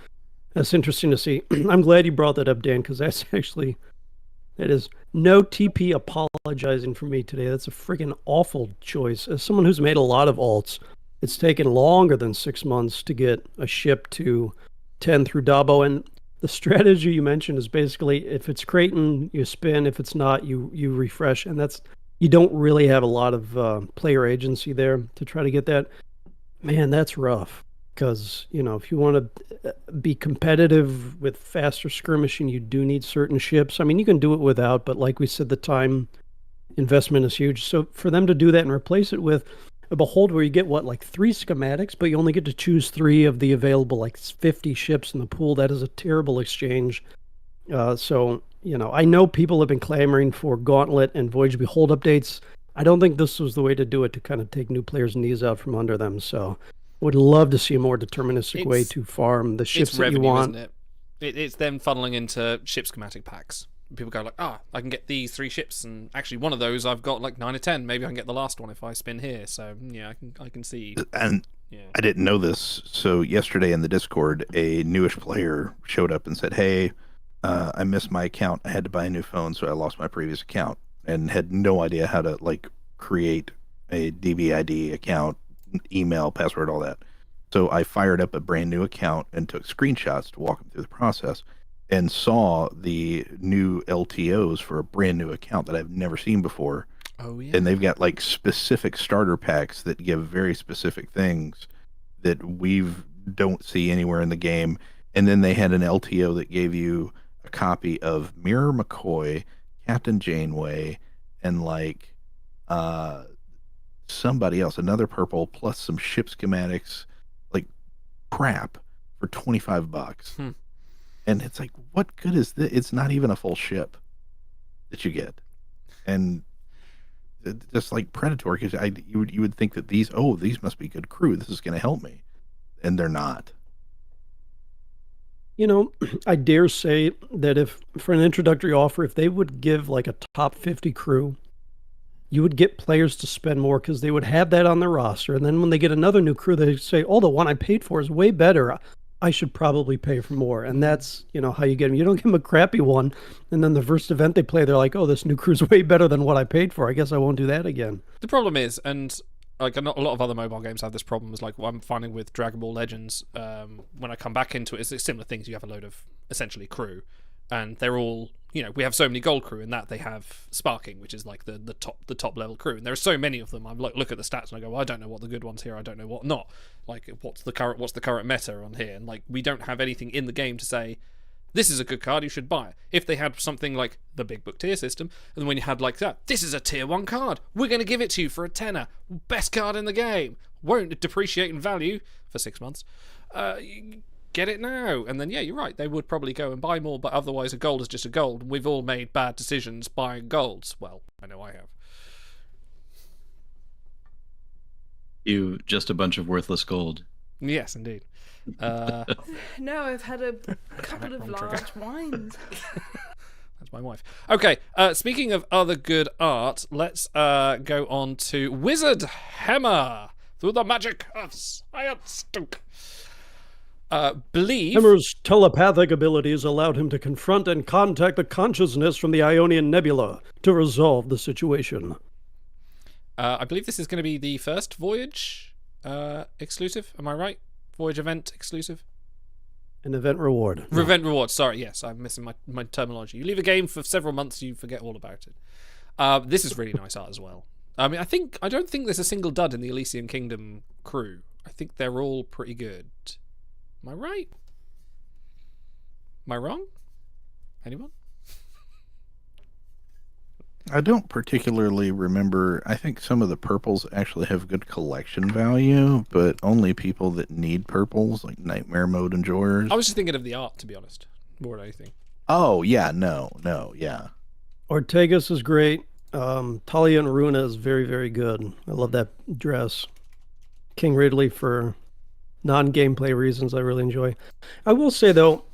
that's interesting to see. I'm glad you brought that up, Dan, because that is no TP apologizing for me today. That's a freaking awful choice. As someone who's made a lot of alts, it's taken longer than 6 months to get a ship to 10 through Dabo, and the strategy you mentioned is basically if it's Creighton, you spin. If it's not, you refresh, and you don't really have a lot of player agency there to try to get that. Man, that's rough because if you want to be competitive with faster skirmishing, you do need certain ships. I mean, you can do it without, but like we said, the time investment is huge. So for them to do that and replace it with a behold where you get like 3 schematics, but you only get to choose 3 of the available like 50 ships in the pool. That is a terrible exchange. So I know people have been clamoring for Gauntlet and Voyage Behold updates. I don't think this was the way to do it, to kind of take new players' knees out from under them. So would love to see a more deterministic way to farm the ships that
revenue,
you want.
isn't it? It's them funneling into ship schematic packs. People go like, I can get these 3 ships, and actually one of those I've got like 9 or 10. Maybe I can get the last one if I spin here. So yeah, I can see.
And
yeah.
I didn't know this. So yesterday in the Discord, a newish player showed up and said, "Hey, I missed my account. I had to buy a new phone, so I lost my previous account and had no idea how to like create a DBID account, email, password, all that." So I fired up a brand new account and took screenshots to walk him through the process, and saw the new LTOs for a brand new account that I've never seen before.
Oh yeah.
And they've got like specific starter packs that give very specific things that don't see anywhere in the game. And then they had an LTO that gave you a copy of Mirror McCoy, Captain Janeway, and like somebody else, another purple, plus some ship schematics, like crap, for $25. And it's like, what good is this? It's not even a full ship that you get. And just like Predator, because you would think that these must be good crew. This is going to help me. And they're not.
I dare say that if for an introductory offer, if they would give like a top 50 crew, you would get players to spend more because they would have that on their roster. And then when they get another new crew, they say, oh, the one I paid for is way better. I should probably pay for more. And that's, how you get them. You don't give them a crappy one. And then the first event they play, they're like, oh, this new crew's way better than what I paid for. I guess I won't do that again.
The problem is, and like a lot of other mobile games have this problem, is like what I'm finding with Dragon Ball Legends, when I come back into it, it's similar things. You have a load of essentially crew, and they're all, we have so many gold crew in that they have sparking, which is like the top level crew, and there are so many of them. I look at the stats and I go, well, I don't know what the good ones here, I don't know what not. Like what's the current meta on here, and like we don't have anything in the game to say this is a good card, you should buy it. If they had something like the Big Book tier system, and when you had like that, this is a tier 1 card, we're going to give it to you for a tenner, best card in the game, won't depreciate in value for 6 months, get it now. And then, yeah, you're right, they would probably go and buy more, but otherwise a gold is just a gold. We've all made bad decisions buying golds. Well, I know I have.
You just a bunch of worthless gold.
Yes, indeed.
No, I've had a couple of
wrong trigger.
large wines.
That's my wife. Okay, speaking of other good art, let's go on to Wizard Hammer through the magic of science. Believe.
Hammer's telepathic abilities allowed him to confront and contact the consciousness from the Ionian Nebula to resolve the situation.
I believe this is going to be the first Voyage exclusive. Am I right? Voyage event exclusive.
An event reward.
Event reward. Sorry, yes, I'm missing my terminology. You leave a game for several months, you forget all about it. This is really nice art as well. I mean, I don't think there's a single dud in the Elysian Kingdom crew. I think they're all pretty good. Am I right? Am I wrong? Anyone?
I don't particularly remember. I think some of the purples actually have good collection value, but only people that need purples, like Nightmare Mode enjoyers.
I was just thinking of the art, to be honest, more than anything.
Oh, yeah, no, yeah.
Ortegas is great. Talia and Runa is very, very good. I love that dress. King Ridley, for non-gameplay reasons, I really enjoy. I will say, though,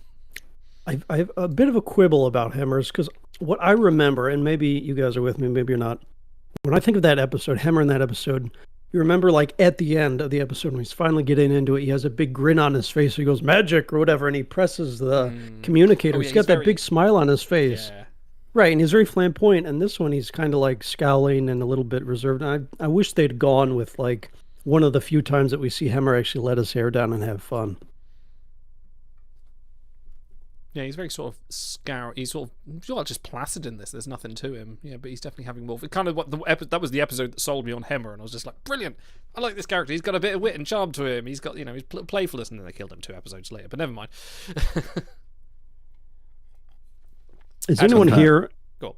I have a bit of a quibble about Hemmers, because what I remember, and maybe you guys are with me, maybe you're not, when I think of that episode, Hemmer in that episode, you remember, like, at the end of the episode, when he's finally getting into it, he has a big grin on his face, he goes, magic, or whatever, and he presses the communicator. He's got that big smile on his face.
Yeah.
Right, and he's very flamboyant, and this one he's kind of, like, scowling and a little bit reserved. And I wish they'd gone with, like, one of the few times that we see Hemmer actually let his hair down and have fun.
Yeah, he's very sort of he's sort of just placid in this. There's nothing to him. Yeah, but he's definitely having more. Kind of that was the episode that sold me on Hemmer, and I was just like, brilliant. I like this character. He's got a bit of wit and charm to him. He's got, his playfulness, and then they killed him 2 episodes later. But never mind.
Is anyone here?
Go on.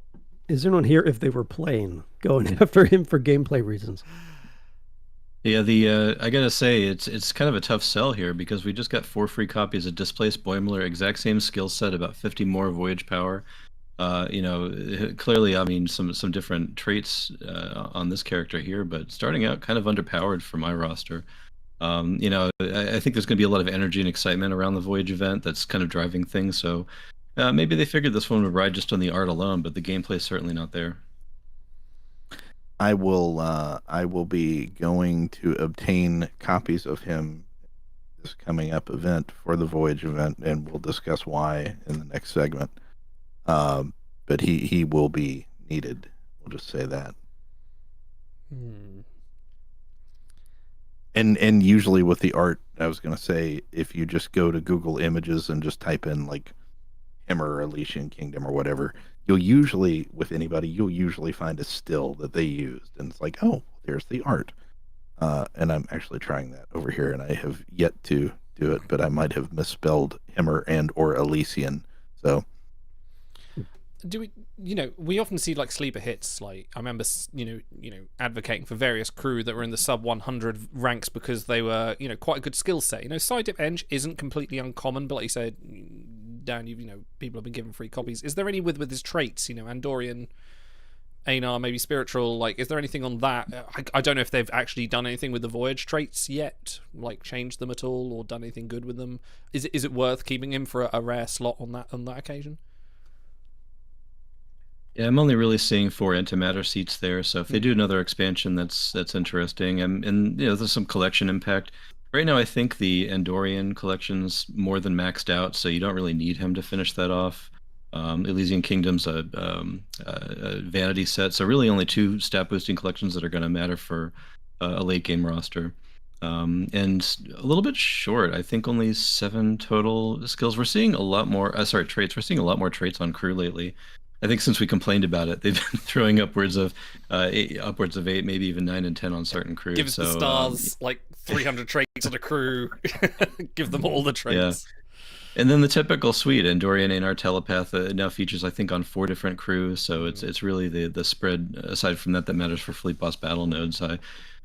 Is anyone here, if they were playing, going after him for gameplay reasons?
Yeah, I gotta say it's kind of a tough sell here because we just got 4 free copies of Displaced Boimler, exact same skill set, about 50 more Voyage power. Clearly, I mean, some different traits on this character here, but starting out kind of underpowered for my roster. I think there's going to be a lot of energy and excitement around the Voyage event that's kind of driving things. So maybe they figured this one would ride just on the art alone, but the gameplay is certainly not there.
I will be going to obtain copies of him this coming up event for the Voyage event, and we'll discuss why in the next segment. But he will be needed. We'll just say that. And usually with the art, I was going to say, if you just go to Google Images and just type in like Hemmer or Elysian Kingdom or whatever, you'll usually find a still that they used, and it's like, oh, there's the art. And I'm actually trying that over here, and I have yet to do it, but I might have misspelled Hemmer and or Elysian. So
do we often see like sleeper hits. Like I remember advocating for various crew that were in the sub 100 ranks because they were quite a good skill set. Side dip eng isn't completely uncommon, but like you said, Dan, people have been given free copies. Is there any with his traits? Andorian, Einar, maybe spiritual. Like, is there anything on that? I don't know if they've actually done anything with the Voyage traits yet, like changed them at all or done anything good with them. Is it worth keeping him for a rare slot on that occasion?
Yeah, I'm only really seeing 4 antimatter seats there. So if they do another expansion, that's interesting. And there's some collection impact. Right now, I think the Andorian collection's more than maxed out, so you don't really need him to finish that off. Elysian Kingdom's a vanity set, so really only 2 stat boosting collections that are going to matter for a late game roster. And a little bit short. I think only 7 total skills. We're seeing a lot more. Traits. We're seeing a lot more traits on crew lately. I think since we complained about it, they've been throwing upwards of 8, maybe even 9 and 10 on certain crews.
Give us the stars, like 300 traits on a crew. Give them all the traits.
Yeah. And then the typical suite, Andorian, Einar, Telepath, now features, I think, on 4 different crews. So it's really the spread, aside from that matters for Fleet Boss battle nodes.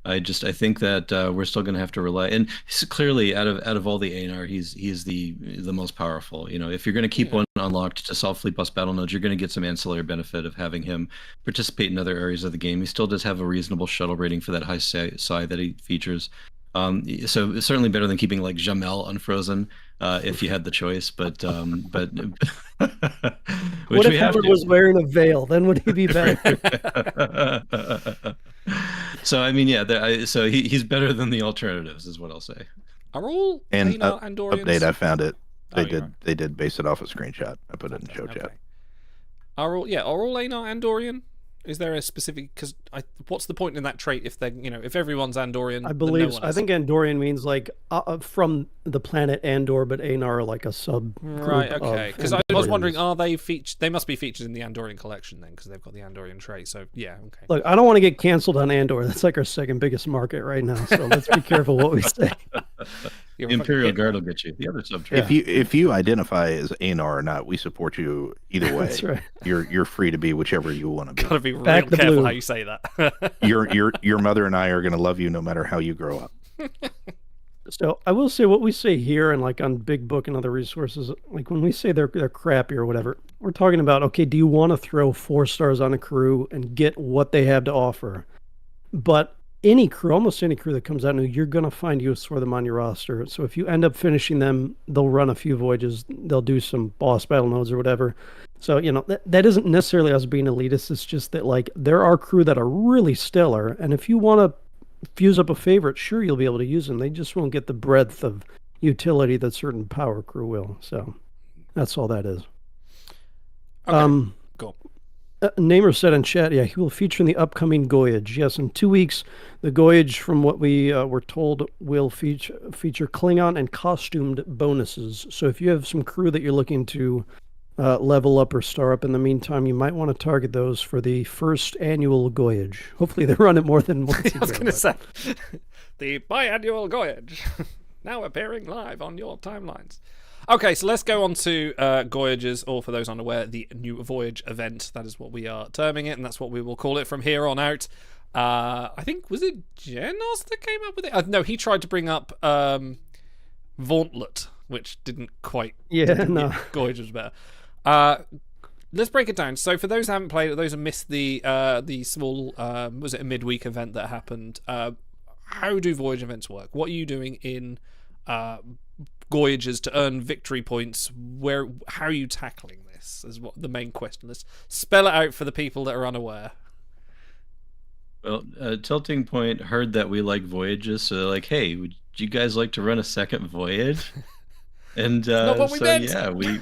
I think that we're still going to have to rely, and clearly out of all the ANR, he's the most powerful. If you're going to keep one unlocked to solve fleet bus battle nodes, you're going to get some ancillary benefit of having him participate in other areas of the game. He still does have a reasonable shuttle rating for that high psi that he features. So certainly better than keeping like Jamel unfrozen if you had the choice. But what
if Howard was wearing a veil? Then would he be better?
So I mean, yeah. So he's better than the alternatives, is what I'll say.
Are all
and
Andorians?
Update, I found it. They did base it off a screenshot. I put it in show chat.
Are all Anar Andorian? Is there a specific? Because what's the point in that trait if they're if everyone's Andorian?
I believe. I think Andorian means like from the planet Andor, but Anar like a sub.
Right. Okay. Because I was wondering, are they featured? They must be featured in the Andorian collection then, because they've got the Andorian trait. So yeah. Okay.
Look, I don't want to get canceled on Andor. That's like our second biggest market right now. So let's be careful what we say.
The Imperial Guard will get you. The other sub.
Yeah. If you identify as Anar or not, we support you either way.
That's right.
You're free to be whichever you want to be.
Gotta be real careful how you say that.
Your mother and I are going to love you no matter how you grow up.
So I will say what we say here and like on Big Book and other resources, like when we say they're crappy or whatever, we're talking about, okay, do you want to throw 4 stars on a crew and get what they have to offer? But any crew, almost any crew that comes out new, you're going to find use for them on your roster. So if you end up finishing them, they'll run a few voyages, they'll do some boss battle nodes or whatever. So, that isn't necessarily us being elitist. It's just that, like, there are crew that are really stellar. And if you want to fuse up a favorite, sure, you'll be able to use them. They just won't get the breadth of utility that certain power crew will. So that's all that is.
Okay. Cool.
Namer said in chat, he will feature in the upcoming Goyage. Yes, in 2 weeks, the Goyage, from what we were told, will feature Klingon and costumed bonuses. So if you have some crew that you're looking to level up or star up in the meantime, you might want to target those for the first annual Goyage. Hopefully they run it more than once.
I was going to say, the biannual Goyage, now appearing live on your timelines. Okay, so let's go on to Goyages, or for those unaware, the new Voyage event. That is what we are terming it, and that's what we will call it from here on out. I think, was it Genos that came up with it? No, he tried to bring up Vauntlet, which didn't quite...
no.
Goyage was better. Let's break it down. So for those who haven't played it, those who missed the small, was it a midweek event that happened, how do Voyage events work? What are you doing in... Goyages to earn victory points? How are you tackling this is what the main question is. Spell it out for the people that are unaware.
Well, Tilting Point heard that we like Voyages, so they're like, hey, would you guys like to run a second voyage? And
not what we meant.
Yeah, we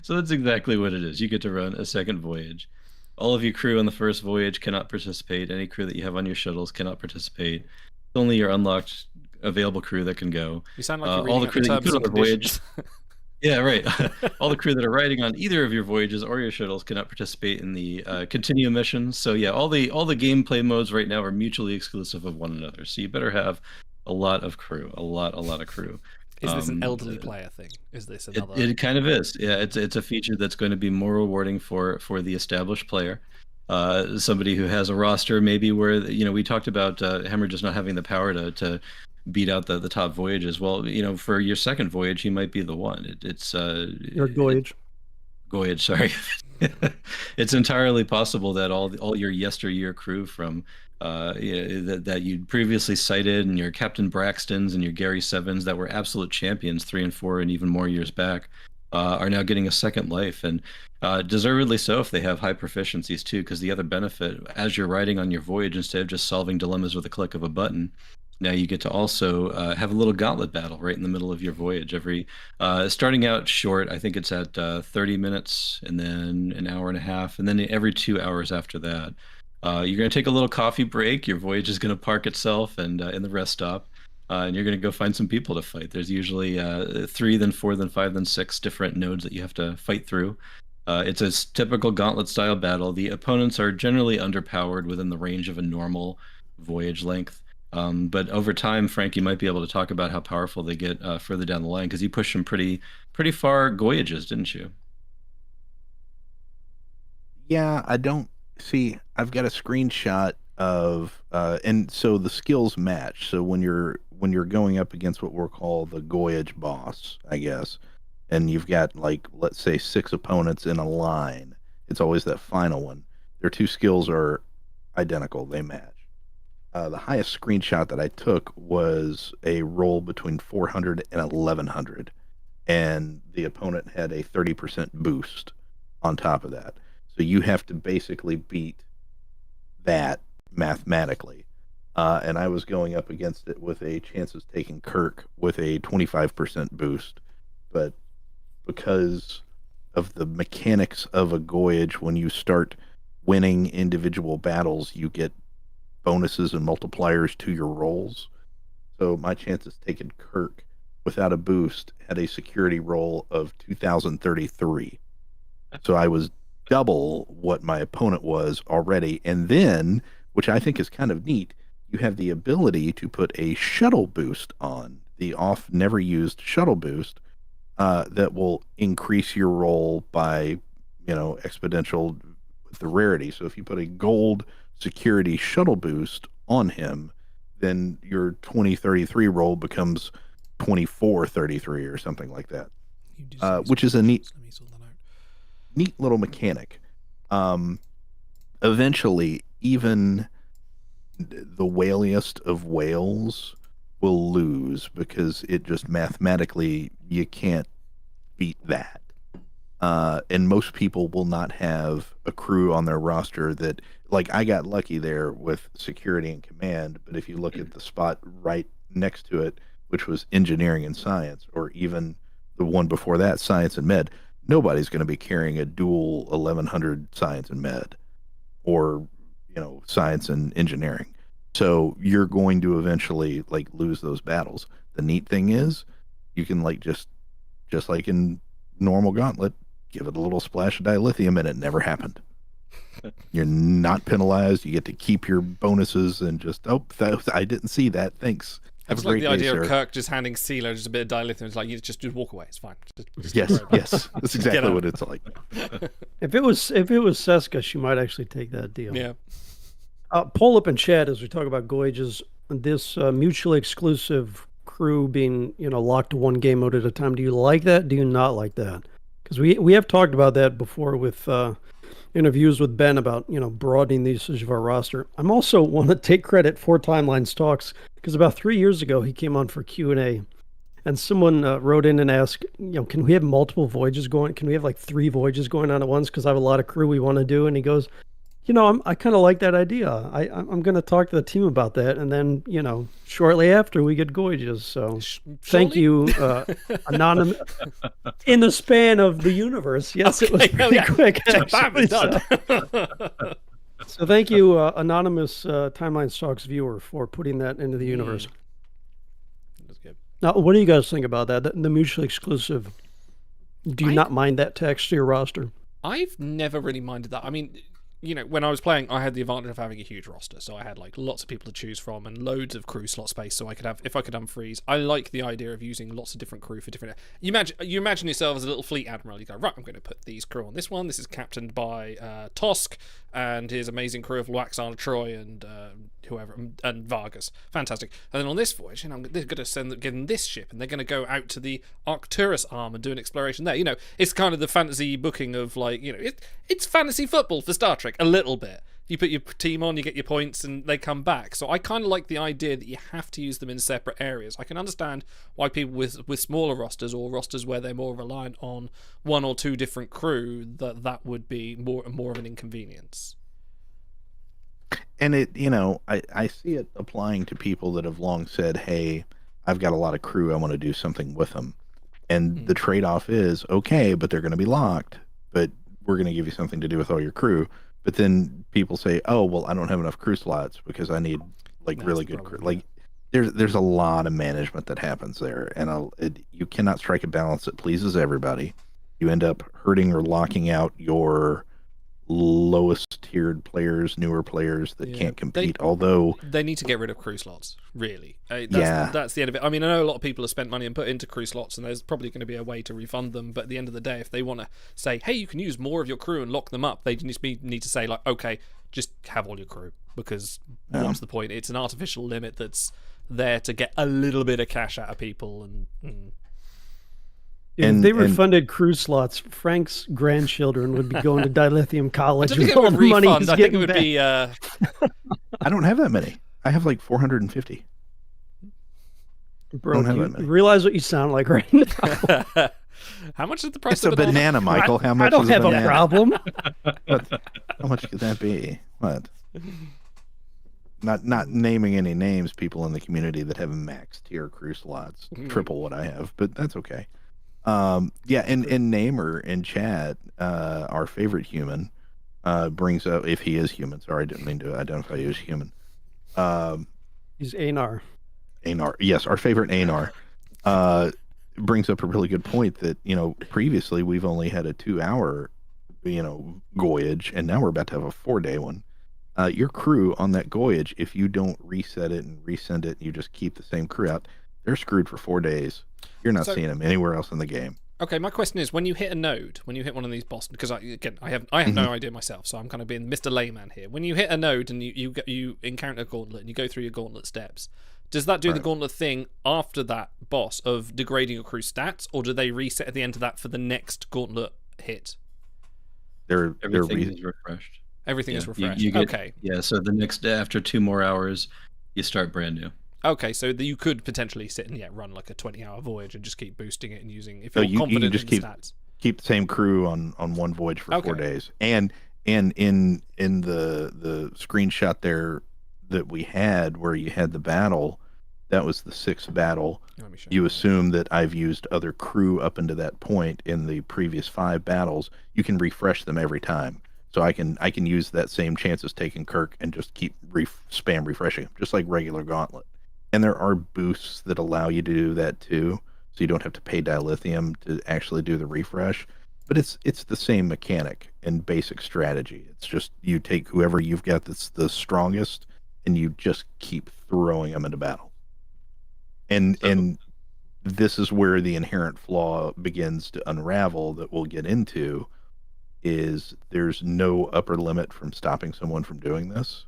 so that's exactly what it is. You get to run a second voyage. All of your crew on the first voyage cannot participate. Any crew that you have on your shuttles cannot participate. It's only your unlocked available crew that can go.
You sound like you're
all the crew that you put on the voyage. Yeah, right. All the crew that are riding on either of your voyages or your shuttles cannot participate in the continuum missions. So yeah, all the gameplay modes right now are mutually exclusive of one another. So you better have a lot of crew, a lot of crew.
Is this an elderly player thing? Is this another?
It kind of is. Yeah, it's a feature that's going to be more rewarding for the established player. Somebody who has a roster maybe where we talked about Hemmer just not having the power to beat out the top voyages. Well, for your second voyage, he might be the one. It's
your Goyage.
Goyage, sorry. It's entirely possible that all your yesteryear crew from that you'd previously cited, and your Captain Braxtons and your Gary Sevens that were absolute champions 3 and 4 and even more years back, are now getting a second life, and deservedly so if they have high proficiencies too, because the other benefit, as you're riding on your voyage, instead of just solving dilemmas with a click of a button, now you get to also have a little gauntlet battle right in the middle of your voyage. Every starting out short, I think it's at 30 minutes, and then an hour and a half, and then every 2 hours after that. You're going to take a little coffee break. Your voyage is going to park itself and in the rest stop, and you're going to go find some people to fight. There's usually 3, then 4, then 5, then 6 different nodes that you have to fight through. It's a typical gauntlet-style battle. The opponents are generally underpowered within the range of a normal voyage length. But over time, Frank, you might be able to talk about how powerful they get further down the line, because you pushed them pretty far Goyages, didn't you?
Yeah, I don't see. I've got a screenshot of and so the skills match. So when you're going up against what we'll call the Goyage boss, I guess, and you've got like let's say 6 opponents in a line, it's always that final one. Their 2 skills are identical; they match. The highest screenshot that I took was a roll between 400 and 1100, and the opponent had a 30% boost on top of that. So you have to basically beat that mathematically. And I was going up against it with a chances taking Kirk with a 25% boost. But because of the mechanics of a Goyage, when you start winning individual battles, you get bonuses and multipliers to your rolls. So my chances taking Kirk without a boost had a security roll of 2033. So I was double what my opponent was already. And then, which I think is kind of neat, you have the ability to put a shuttle boost on, the off never used shuttle boost, that will increase your roll by, exponential with the rarity. So if you put a gold security shuttle boost on him, then your 2033 roll becomes 2433 or something like that, which is a neat little mechanic. Eventually, even the whaliest of whales will lose because it just mathematically you can't beat that. And most people will not have a crew on their roster that, like, I got lucky there with security and command, but if you look at the spot right next to it, which was engineering and science, or even the one before that, science and med, nobody's going to be carrying a dual 1100 science and med, or science and engineering. So you're going to eventually like lose those battles. The neat thing is you can like just like in normal Gauntlet, give it a little splash of dilithium and it never happened. You're not penalized. You get to keep your bonuses and just I didn't see that. Thanks. Have
It's
a
like
great
the
day,
idea
sir.
of Kirk just handing CeeLo just a bit of dilithium. It's like, you just walk away. It's fine. Just
Yes,
don't worry about
yes. That's exactly what it's like.
If it was Seska, she might actually take that deal.
it. Yeah.
Poll up in chat as we talk about Goyages, this mutually exclusive crew being locked to one game mode at a time. Do you like that? Do you not like that? Because we have talked about that before with interviews with Ben about broadening the usage of our roster. I'm also want to take credit for Timelines Talks because about 3 years ago he came on for Q&A, and someone wrote in and asked, can we have multiple voyages going? Can we have like 3 voyages going on at once? Because I have a lot of crew we want to do. And he goes, I kind of like that idea. I'm going to talk to the team about that. And then, shortly after we get Goyages. So thank you, Anonymous. In the span of the universe. Yes, it was pretty quick. Actually,
Done.
so thank you, Anonymous Timeline Talks viewer, for putting that into the universe.
That's good.
Now, what do you guys think about that? The mutually exclusive. Do you not mind that text to your roster?
I've never really minded that. I mean, when I was playing, I had the advantage of having a huge roster, so I had like lots of people to choose from and loads of crew slot space. So I could have, if I could unfreeze, I like the idea of using lots of different crew for different. You imagine yourself as a little fleet admiral. You go, right, I'm going to put these crew on this one. This is captained by Tosk and his amazing crew of Waxana Troy and whoever, and Vargas. Fantastic. And then on this voyage, they're going to give them this ship, and they're going to go out to the Arcturus arm and do an exploration there. It's kind of the fantasy booking of like, it's fantasy football for Star Trek a little bit. You put your team on, you get your points, and they come back. So I kind of like the idea that you have to use them in separate areas. I can understand why people with smaller rosters or rosters where they're more reliant on 1 or 2 different crew, that would be more of an inconvenience.
And I see it applying to people that have long said, hey, I've got a lot of crew, I want to do something with them. And the trade-off is, okay, but they're going to be locked, but we're going to give you something to do with all your crew. But then people say, oh, well, I don't have enough crew slots because I need really good crew. Like there's a lot of management that happens there, and you cannot strike a balance that pleases everybody. You end up hurting or locking out your lowest tiered players, newer players that can't compete. Although
they need to get rid of crew slots, really. That's the end of it. I mean, I know a lot of people have spent money and put into crew slots, and there's probably going to be a way to refund them. But at the end of the day, if they want to say, hey, you can use more of your crew and lock them up, they just need to say, like, okay, just have all your crew. because what's the point? It's an artificial limit that's there to get a little bit of cash out of people. And
if they refunded crew slots, Frank's grandchildren would be going to dilithium college
I don't think
with
it
all
would
the money
refund.
he's
I think it
getting
would
back.
be.
I don't have that many. I have like 450.
Bro,
don't have
do
that
you
many.
realize what you sound like right now?
How much is the price
It's
of
a banana, Michael. How much
I don't
is a
have
banana?
a problem.
How much could that be? What? Not naming any names, people in the community that have max tier crew slots, triple what I have, but that's okay. Yeah, and Namer in chat, our favorite human, brings up, if he is human, sorry, I didn't mean to identify you as human.
He's Anar.
Anar, yes, our favorite Anar, brings up a really good point that, previously we've only had a 2-hour, voyage, and now we're about to have a 4-day one. Your crew on that voyage, if you don't reset it and resend it, and you just keep the same crew out, they're screwed for 4 days. You're not seeing them anywhere else in the game.
Okay, my question is, when you hit a node, when you hit one of these bosses, because I have no idea myself, so I'm kind of being Mr. Layman here. When you hit a node and you encounter a gauntlet and you go through your gauntlet steps, does that do the gauntlet thing after that boss of degrading your crew stats, or do they reset at the end of that for the next gauntlet hit?
Everything is refreshed.
Everything is refreshed.
You get,
okay.
Yeah, so the next after 2 more hours, you start brand new.
Okay, so you could potentially sit and run like a 20-hour voyage and just keep boosting it and using, if you're
you
confident
can just
in the stats.
Keep the same crew on one voyage for 4 days. And in the screenshot there that we had where you had the battle, that was the 6th battle. You assume that I've used other crew up into that point in the previous 5 battles. You can refresh them every time. So I can use that same chances taken Kirk and just keep spam refreshing them, just like regular Gauntlet. And there are boosts that allow you to do that too, so you don't have to pay dilithium to actually do the refresh. But it's the same mechanic and basic strategy. It's just you take whoever you've got that's the strongest, and you just keep throwing them into battle. And this is where the inherent flaw begins to unravel that we'll get into. Is there's no upper limit from stopping someone from doing this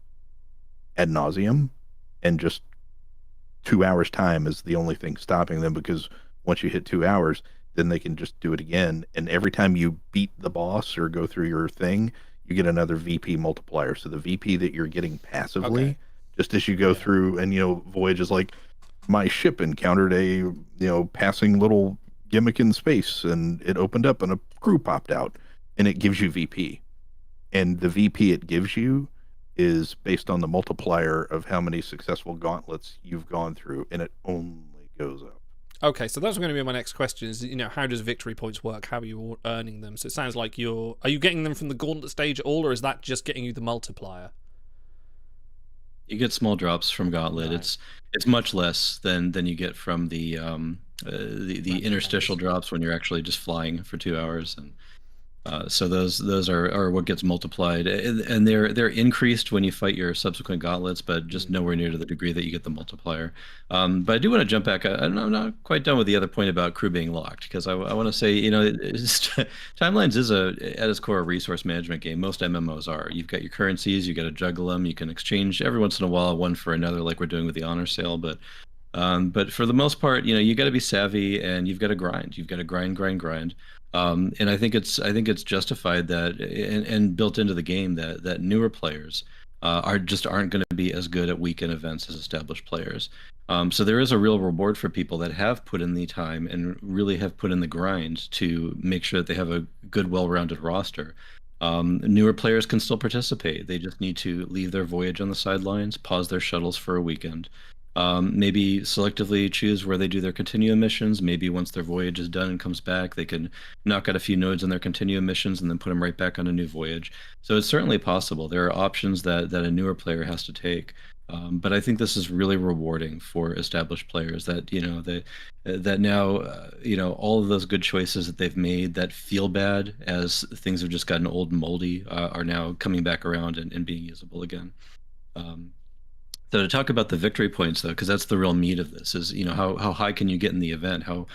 ad nauseum, and just 2 hours time is the only thing stopping them, because once you hit 2 hours, then they can just do it again. And every time you beat the boss or go through your thing, you get another VP multiplier. So the VP that you're getting passively, just as you go through, and Voyage is like, my ship encountered a passing little gimmick in space, and it opened up and a crew popped out. And it gives you VP. And the VP it gives you is based on the multiplier of how many successful gauntlets you've gone through, and it only goes up.
Okay, so that's going to be my next question is, how does victory points work? How are you earning them? So it sounds like are you getting them from the gauntlet stage at all, or is that just getting you the multiplier?
You get small drops from Gauntlet.
Right.
It's much less than you get from the interstitial drops when you're actually just flying for 2 hours. And so those are what gets multiplied, and they're increased when you fight your subsequent gauntlets, but just nowhere near to the degree that you get the multiplier. But I do want to jump back. I'm not quite done with the other point about crew being locked, because I want to say, Timelines is at its core a resource management game. Most MMOs are. You've got your currencies, you got to juggle them. You can exchange every once in a while one for another, like we're doing with the honor sale, but for the most part, you got to be savvy, and you've got to grind. You've got to grind. And I think it's justified that and built into the game that newer players aren't going to be as good at weekend events as established players. So there is a real reward for people that have put in the time and really have put in the grind to make sure that they have a good, well-rounded roster. Newer players can still participate. They just need to leave their voyage on the sidelines, pause their shuttles for a weekend. Maybe selectively choose where they do their continuum missions. Maybe once their voyage is done and comes back, they can knock out a few nodes in their continuum missions and then put them right back on a new voyage. So it's certainly possible. There are options that a newer player has to take. But I think this is really rewarding for established players that, that now, all of those good choices that they've made that feel bad as things have just gotten old and moldy are now coming back around and being usable again. So to talk about the victory points, though, because that's the real meat of this, is how high can you get in the event? How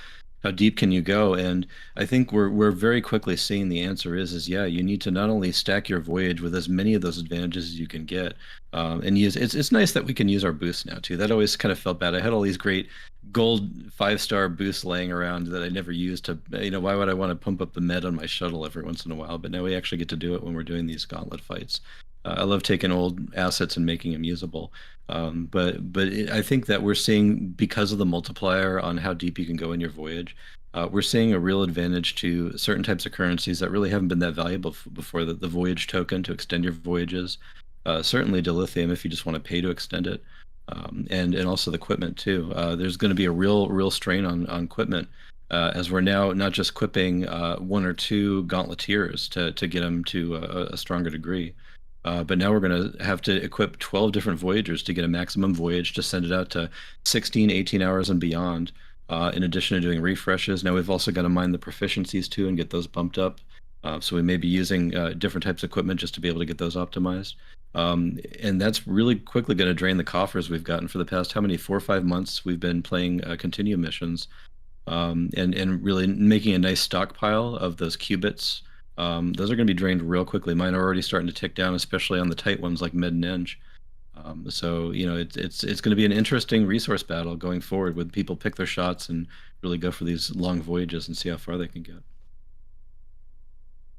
how deep can you go? And I think we're very quickly seeing the answer is yeah, you need to not only stack your voyage with as many of those advantages as you can get, and use it's nice that we can use our boosts now too. That always kind of felt bad. I had all these great gold 5-star boosts laying around that I never used to, why would I want to pump up the med on my shuttle every once in a while? But now we actually get to do it when we're doing these gauntlet fights. I love taking old assets and making them usable. I think that we're seeing, because of the multiplier on how deep you can go in your voyage, we're seeing a real advantage to certain types of currencies that really haven't been that valuable before. The voyage token to extend your voyages, certainly dilithium if you just want to pay to extend it, and also the equipment too. There's going to be a real strain on equipment, as we're now not just equipping 1 or 2 gauntleteers to get them to a stronger degree. But now we're going to have to equip 12 different Voyagers to get a maximum voyage to send it out to 16, 18 hours and beyond, in addition to doing refreshes. Now we've also got to mine the proficiencies too and get those bumped up. So we may be using different types of equipment just to be able to get those optimized. And that's really quickly going to drain the coffers we've gotten for the past, 4 or 5 months we've been playing continuum missions, and really making a nice stockpile of those qubits. Those are going to be drained real quickly. Mine are already starting to tick down, especially on the tight ones like Med and Eng. So it's going to be an interesting resource battle going forward, with people pick their shots and really go for these long voyages and see how far they can get.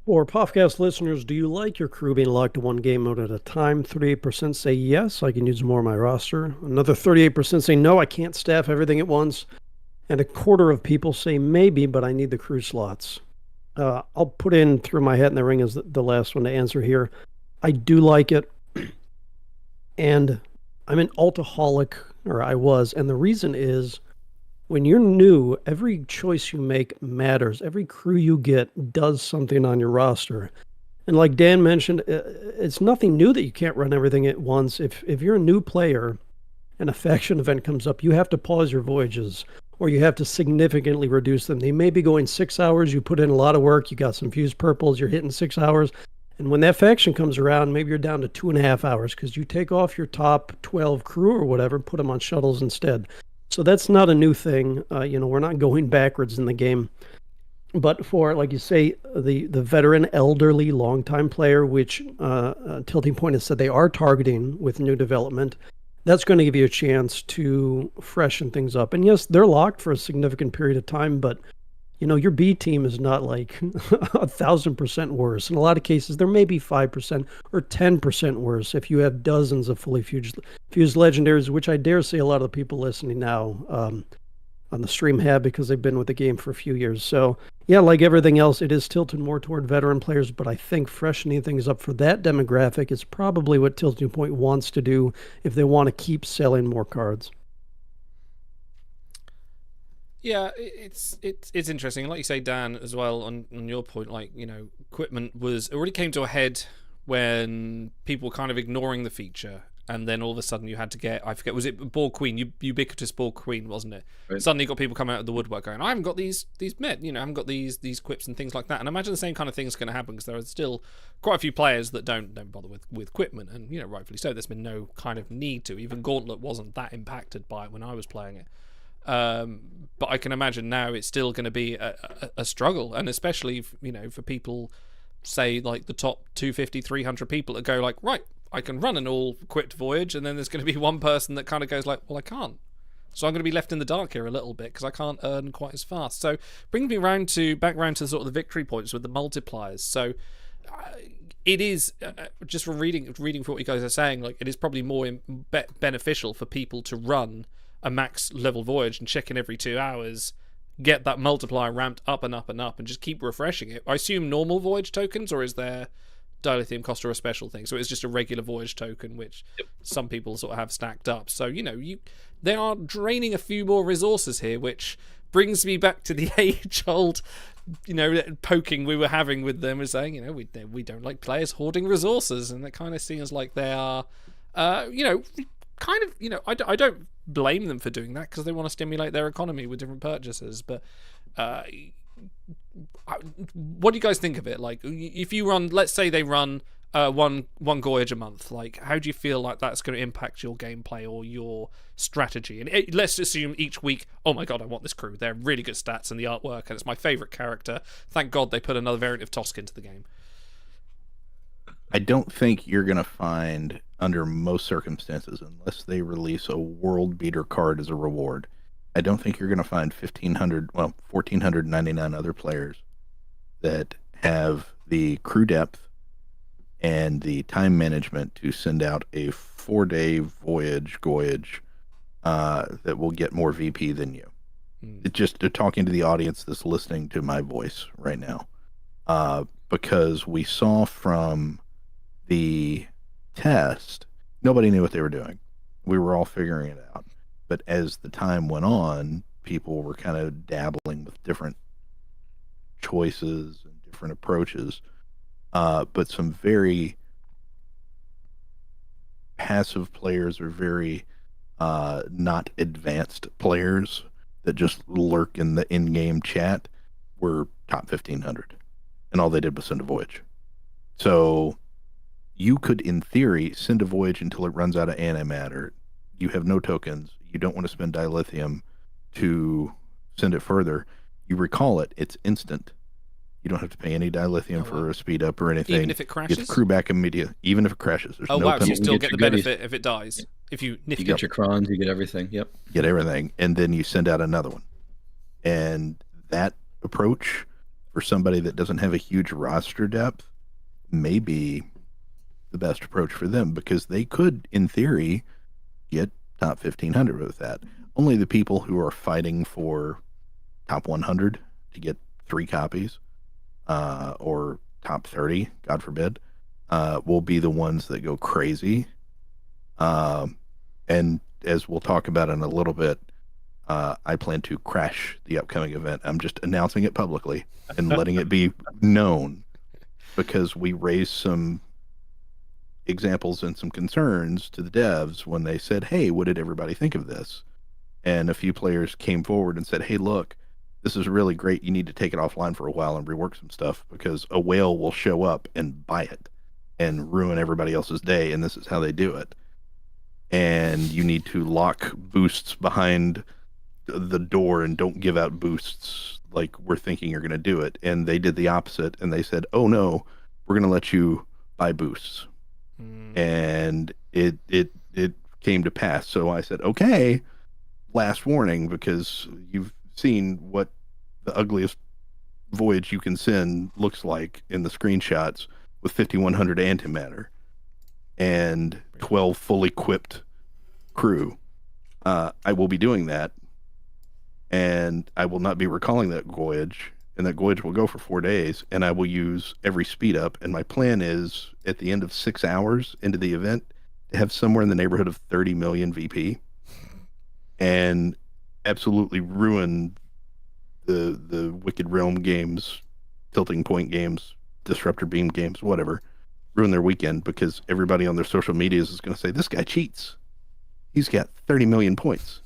For podcast listeners, do you like your crew being locked to one game mode at a time? 38% say yes, I can use more of my roster. Another 38% say no, I can't staff everything at once. And a quarter of people say maybe, but I need the crew slots. I'll put in through my hat in the ring as the last one to answer here. I do like it. And I'm an altaholic, or I was. And the reason is, when you're new, every choice you make matters. Every crew you get does something on your roster. And like Dan mentioned, it's nothing new that you can't run everything at once. If you're a new player and a faction event comes up, you have to pause your voyages, or you have to significantly reduce them. They may be going 6 hours, you put in a lot of work, you got some fused purples, you're hitting 6 hours, and when that faction comes around, maybe you're down to 2.5 hours because you take off your top 12 crew or whatever, put them on shuttles instead. So that's not a new thing. We're not going backwards in the game. But for, like you say, the veteran, elderly, longtime player, which Tilting Point has said they are targeting with new development, that's going to give you a chance to freshen things up. And yes, they're locked for a significant period of time, but your B team is not like 1,000% worse. In a lot of cases, there may be 5% or 10% worse if you have dozens of fully fused legendaries, which I dare say a lot of the people listening now on the stream have, because they've been with the game for a few years. So yeah, like everything else, it is tilted more toward veteran players, but I think freshening things up for that demographic is probably what Tilting Point wants to do if they want to keep selling more cards.
Yeah, it's interesting. Like you say, Dan, as well, on your point, equipment already came to a head when people were kind of ignoring the feature, and then all of a sudden you had to get, I forget, was it Borg Queen, ubiquitous Borg Queen, wasn't it? Right. Suddenly you got people coming out of the woodwork going, I haven't got these met, I haven't got these quips and things like that. And I imagine the same kind of thing's going to happen, because there are still quite a few players that don't bother with equipment, and rightfully so. There's been no kind of need to. Even Gauntlet wasn't that impacted by it when I was playing it. But I can imagine now it's still going to be a struggle, and especially for people, say like the top 250, 300 people that go like, right, I can run an all-equipped voyage, and then there's going to be one person that kind of goes like, well, I can't. So I'm going to be left in the dark here a little bit because I can't earn quite as fast. So brings me back round to sort of the victory points with the multipliers. So it is, just from reading for what you guys are saying, like it is probably more beneficial for people to run a max level voyage and check in every 2 hours, get that multiplier ramped up and up and up, and just keep refreshing it. I assume normal voyage tokens, or is there dilithium cost or a special thing? So it's just a regular voyage token, which some people sort of have stacked up. So they are draining a few more resources here, which brings me back to the age-old poking we were having with them, and saying we don't like players hoarding resources, and it kind of seems like they are kind of I don't blame them for doing that, because they want to stimulate their economy with different purchases. But what do you guys think of it? Like, if you run, let's say they run one Voyage a month, like how do you feel like that's going to impact your gameplay or your strategy? And let's assume each week, oh my god, I want this crew. They're really good stats and the artwork, and it's my favorite character. Thank God they put another variant of Tosk into the game.
I don't think you're going to find, under most circumstances, unless they release a world beater card as a reward, I don't think you're going to find 1,499 other players that have the crew depth and the time management to send out a 4-day Goyage that will get more VP than you. It's just talking to the audience that's listening to my voice right now. Because we saw from the test, nobody knew what they were doing. We were all figuring it out. But as the time went on, people were kind of dabbling with different choices and different approaches. But some very passive players or very not advanced players that just lurk in the in-game chat were top 1,500. And all they did was send a Voyage. So you could, in theory, send a Voyage until it runs out of antimatter. You have no tokens. You don't want to spend dilithium to send it further. You recall it. It's instant. You don't have to pay any dilithium for a speed up or anything.
Even if it crashes?
Get the crew back immediately. Even if it crashes. There's no
wow, so you
penalty.
still get the
goodies.
benefit if it dies. If you nifty
You get your crons, you get everything. Yep.
Get everything. And then you send out another one. And that approach, for somebody that doesn't have a huge roster depth, may be the best approach for them, because they could, in theory, get top 1,500 with that. Only the people who are fighting for top 100 to get 3 copies, or top 30, God forbid, will be the ones that go crazy. And as we'll talk about in a little bit, I plan to crash the upcoming event. I'm just announcing it publicly and letting it be known, because we raised some examples and some concerns to the devs when they said, hey, what did everybody think of this? And a few players came forward and said, hey, look, this is really great. You need to take it offline for a while and rework some stuff, because a whale will show up and buy it and ruin everybody else's day. And this is how they do it. And you need to lock boosts behind the door and don't give out boosts like we're thinking you're going to do it. And they did the opposite, and they said, oh no, we're going to let you buy boosts. And it came to pass. So I said, okay, last warning, because you've seen what the ugliest Voyage you can send looks like in the screenshots, with 5,100 antimatter and 12 fully equipped crew. I will be doing that, and I will not be recalling that Voyage, and that Voyage will go for 4 days, and I will use every speed up. And my plan is, at the end of 6 hours into the event, to have somewhere in the neighborhood of 30 million VP, and absolutely ruin the Wicked Realm games, Tilting Point games, Disruptor Beam games, whatever. Ruin their weekend, because everybody on their social medias is going to say, this guy cheats. He's got 30 million points.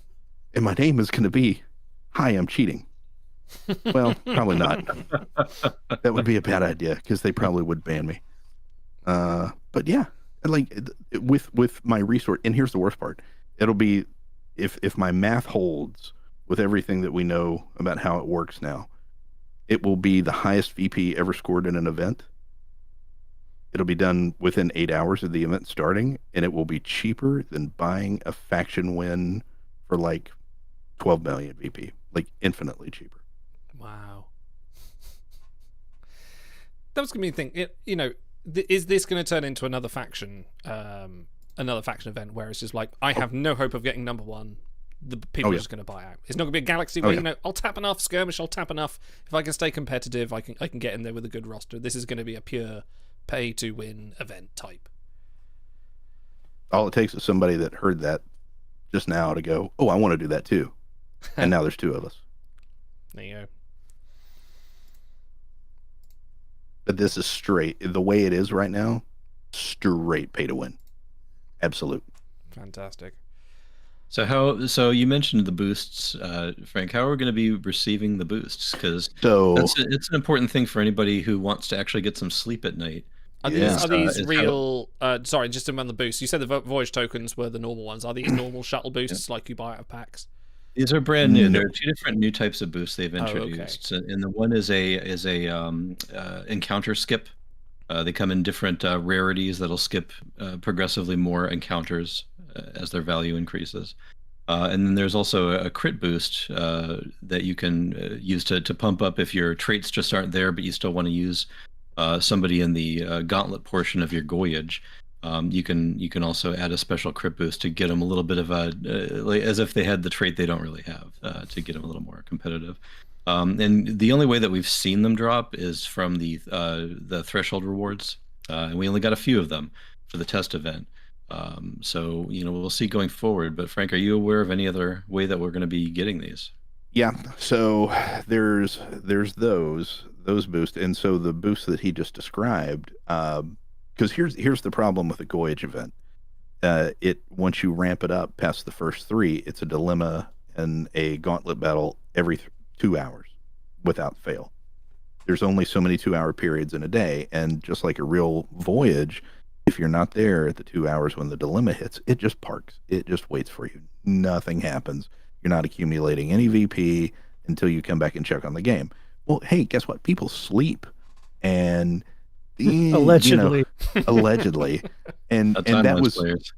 And my name is going to be, hi, I'm cheating. Well, probably not. That would be a bad idea, because they probably would ban me. But yeah, like with my resource, and here's the worst part. It'll be, if my math holds with everything that we know about how it works now, it will be the highest VP ever scored in an event. It'll be done within 8 hours of the event starting, and it will be cheaper than buying a faction win for like 12 million VP, like infinitely cheaper.
Wow. That was going to be the thing. Is this going to turn into another faction event where it's just like, I have no hope of getting number one. The people are just going to buy out. It's not going to be a galaxy where, I'll tap enough skirmish, I'll tap enough. If I can stay competitive, I can get in there with a good roster. This is going to be a pure pay to win event type.
All it takes is somebody that heard that just now to go, oh, I want to do that too. And now there's 2 of us.
There you go.
But this is straight, the way it is right now, straight pay to win. Absolute.
Fantastic.
So you mentioned the boosts, Frank. How are we going to be receiving the boosts? Because it's an important thing for anybody who wants to actually get some sleep at night.
Are
Yeah.
these
It's
real? Sorry, just on the boosts. You said the Voyage tokens were the normal ones. Are these normal shuttle boosts like you buy out of packs?
These are brand new.
No.
There are two different new types of boosts they've
okay.
introduced, and the one is a encounter skip. They come in different rarities that'll skip progressively more encounters as their value increases. And then there's also a crit boost that you can use to pump up if your traits just aren't there, but you still want to use somebody in the gauntlet portion of your Goyage. You can also add a special crit boost to get them a little bit of a like, as if they had the trait they don't really have to get them a little more competitive. And the only way that we've seen them drop is from the threshold rewards, and we only got a few of them for the test event. So we'll see going forward. But Frank, are you aware of any other way that we're going to be getting these?
Yeah, so there's those boosts, and so the boosts that he just described. Because here's the problem with the Goyage event. Once you ramp it up past the first 3, it's a dilemma and a gauntlet battle every 2 hours without fail. There's only so many 2-hour periods in a day, and just like a real Voyage, if you're not there at the 2 hours when the dilemma hits, it just parks. It just waits for you. Nothing happens. You're not accumulating any VP until you come back and check on the game. Well, hey, guess what? People sleep, and
Allegedly.
Allegedly, and
Players.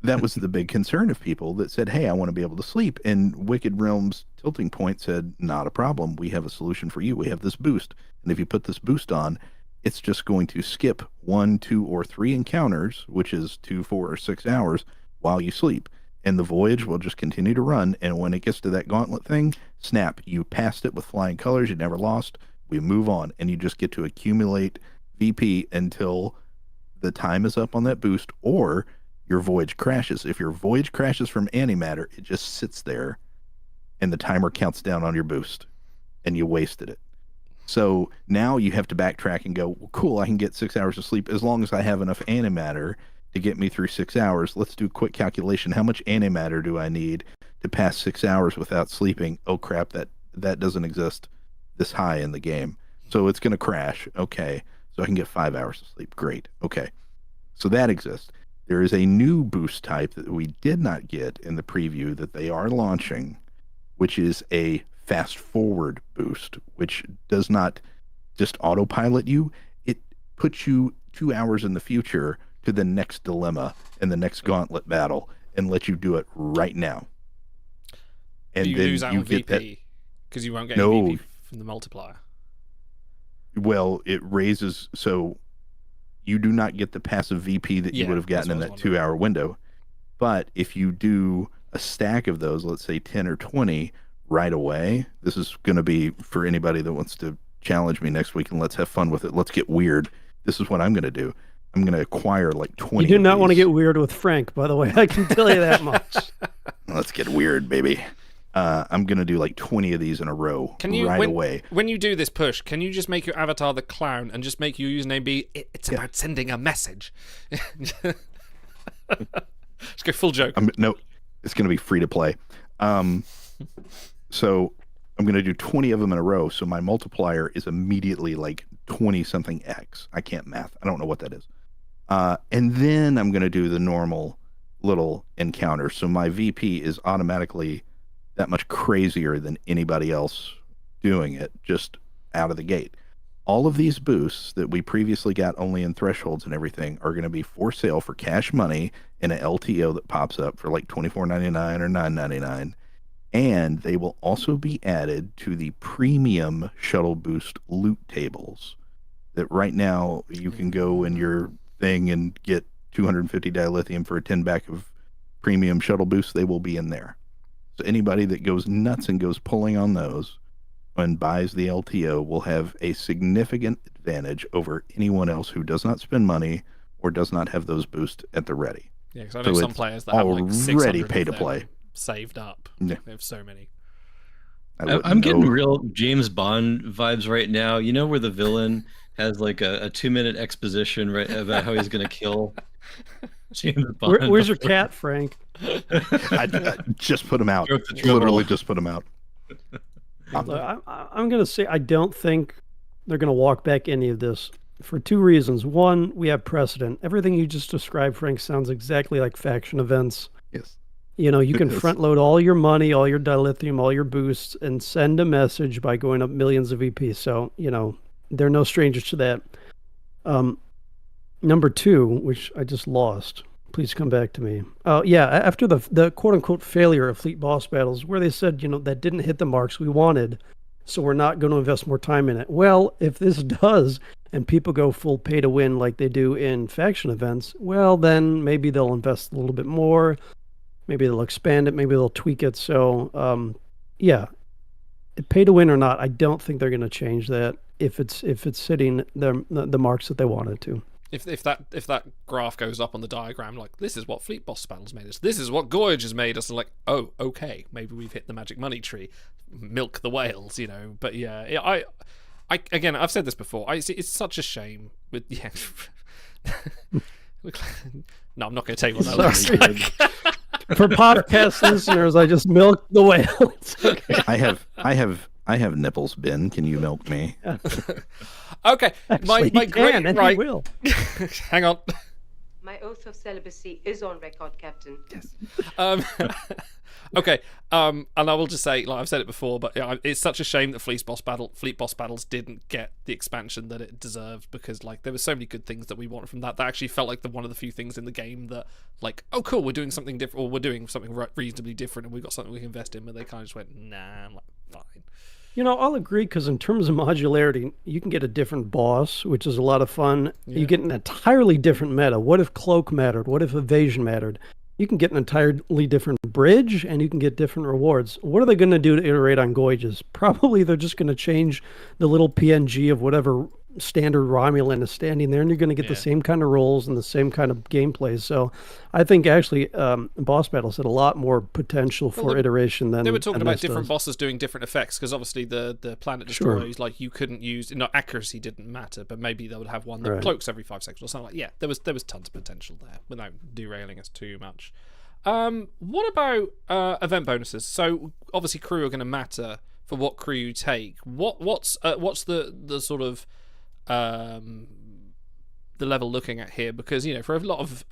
that was the big concern of people that said, hey, I want to be able to sleep. And Wicked Realm's Tilting Point said, not a problem. We have a solution for you. We have this boost. And if you put this boost on, it's just going to skip 1, 2, or 3 encounters, which is 2, 4, or 6 hours while you sleep. And the Voyage will just continue to run. And when it gets to that gauntlet thing, snap, you passed it with flying colors. You never lost. We move on. And you just get to accumulate VP until the time is up on that boost, or your Voyage crashes. If your Voyage crashes from antimatter, it just sits there and the timer counts down on your boost and you wasted it. So now you have to backtrack and go, well, cool, I can get 6 hours of sleep as long as I have enough antimatter to get me through 6 hours. Let's do a quick calculation. How much antimatter do I need to pass 6 hours without sleeping? Oh crap, that doesn't exist this high in the game. So it's going to crash. Okay. So I can get 5 hours of sleep. Great. Okay. So that exists. There is a new boost type that we did not get in the preview that they are launching, which is a fast forward boost, which does not just autopilot you. It puts you 2 hours in the future to the next dilemma and the next gauntlet battle and lets you do it right now. And
you
then
lose out
you
on
get
VP because you won't get
No.
VP from the multiplier.
Well, it raises, so you do not get the passive VP that you
Yeah,
would have gotten in
that's
that
what I was
2 hour window. But if you do a stack of those, let's say 10 or 20 right away, this is going to be for anybody that wants to challenge me next week and let's have fun with it. Let's get weird. This is what I'm going to do. I'm going to acquire like 20.
You do
of
not want to
these.
get weird with Frank, by the way. I can tell you that much.
Let's get weird, baby. I'm going to do like 20 of these in a row away.
When you do this push, can you just make your avatar the clown and just make your username be, it's about sending a message? Just go full joke.
No, it's going to be free to play. So I'm going to do 20 of them in a row. So my multiplier is immediately like 20 something X. I can't math. I don't know what that is. And then I'm going to do the normal little encounter. So my VP is automatically that much crazier than anybody else doing it just out of the gate. All of these boosts that we previously got only in thresholds and everything are going to be for sale for cash money in an LTO that pops up for like $24.99 or $9.99. And they will also be added to the premium shuttle boost loot tables that right now you can go in your thing and get 250 dilithium for a 10 back of premium shuttle boosts. They will be in there. So anybody that goes nuts and goes pulling on those and buys the LTO will have a significant advantage over anyone else who does not spend money or does not have those boosts at the ready.
Yeah, because I know some players that have like
already
600
pay to
of them
play
saved up.
Yeah.
They have so many.
I'm getting real James Bond vibes right now. You know where the villain has like a 2-minute exposition right about how he's going to kill James Bond.
Where's your cat, Frank?
I just put him out.
Broke the trouble.
Literally just put him out.
I'm going to say I don't think they're going to walk back any of this. for two reasons. One, we have precedent. Everything you just described, Frank, sounds exactly like faction events.
Yes.
You know, you can
Yes.
front load all your money, all your dilithium, all your boosts, and send a message by going up millions of VP. So, you know, they're no strangers to that. Number two, which I just lost. Please come back to me. Oh, yeah, after the quote unquote failure of fleet boss battles, where they said, you know, that didn't hit the marks we wanted, so we're not going to invest more time in it. Well, if this does, and people go full pay to win like they do in faction events, well, then maybe they'll invest a little bit more. Maybe they'll expand it. Maybe they'll tweak it. So, yeah, pay to win or not, I don't think they're going to change that if it's hitting the marks that they wanted to.
If that graph goes up on the diagram, like, this is what Fleet Boss Battles made us, this is what Goyage has made us, and like, oh, okay, maybe we've hit the magic money tree, milk the whales, you know. But yeah, I again, I've said this before. It's such a shame. With yeah, no, I'm not going to tell you what that looks like.
For podcast listeners, I just milked the whale. It's okay.
I have nipples, Ben. Can you milk me?
Okay,
Actually,
my
he
great
can, and
right.
he will.
Hang on.
My oath of celibacy is on record, Captain.
Yes. Okay. And I will just say, like I've said it before, but yeah, it's such a shame that Fleet Boss Battles didn't get the expansion that it deserved, because like there were so many good things that we wanted from that. That actually felt like one of the few things in the game that, like, oh cool, we're doing something different, or we're doing something reasonably different, and we've got something we can invest in. But they kind of just went, nah. I'm like, fine.
You know, I'll agree, because in terms of modularity, you can get a different boss, which is a lot of fun.
Yeah.
You get an entirely different meta. What if cloak mattered? What if evasion mattered? You can get an entirely different bridge, and you can get different rewards. What are they going to do to iterate on Goyages? Probably they're just going to change the little PNG of whatever standard Romulan is standing there, and you're going to get the same kind of rolls and the same kind of gameplay. So I think actually boss battles had a lot more potential for iteration than
they were talking about different
does.
bosses doing different effects, because obviously the planet destroyers, like, you couldn't use, no, accuracy didn't matter, but maybe they would have one that cloaks every 5 seconds or something. Like, yeah, there was tons of potential there without derailing us too much. What about event bonuses? So obviously crew are going to matter for what crew you take. What's the sort of the level looking at here? Because, you know, for a lot of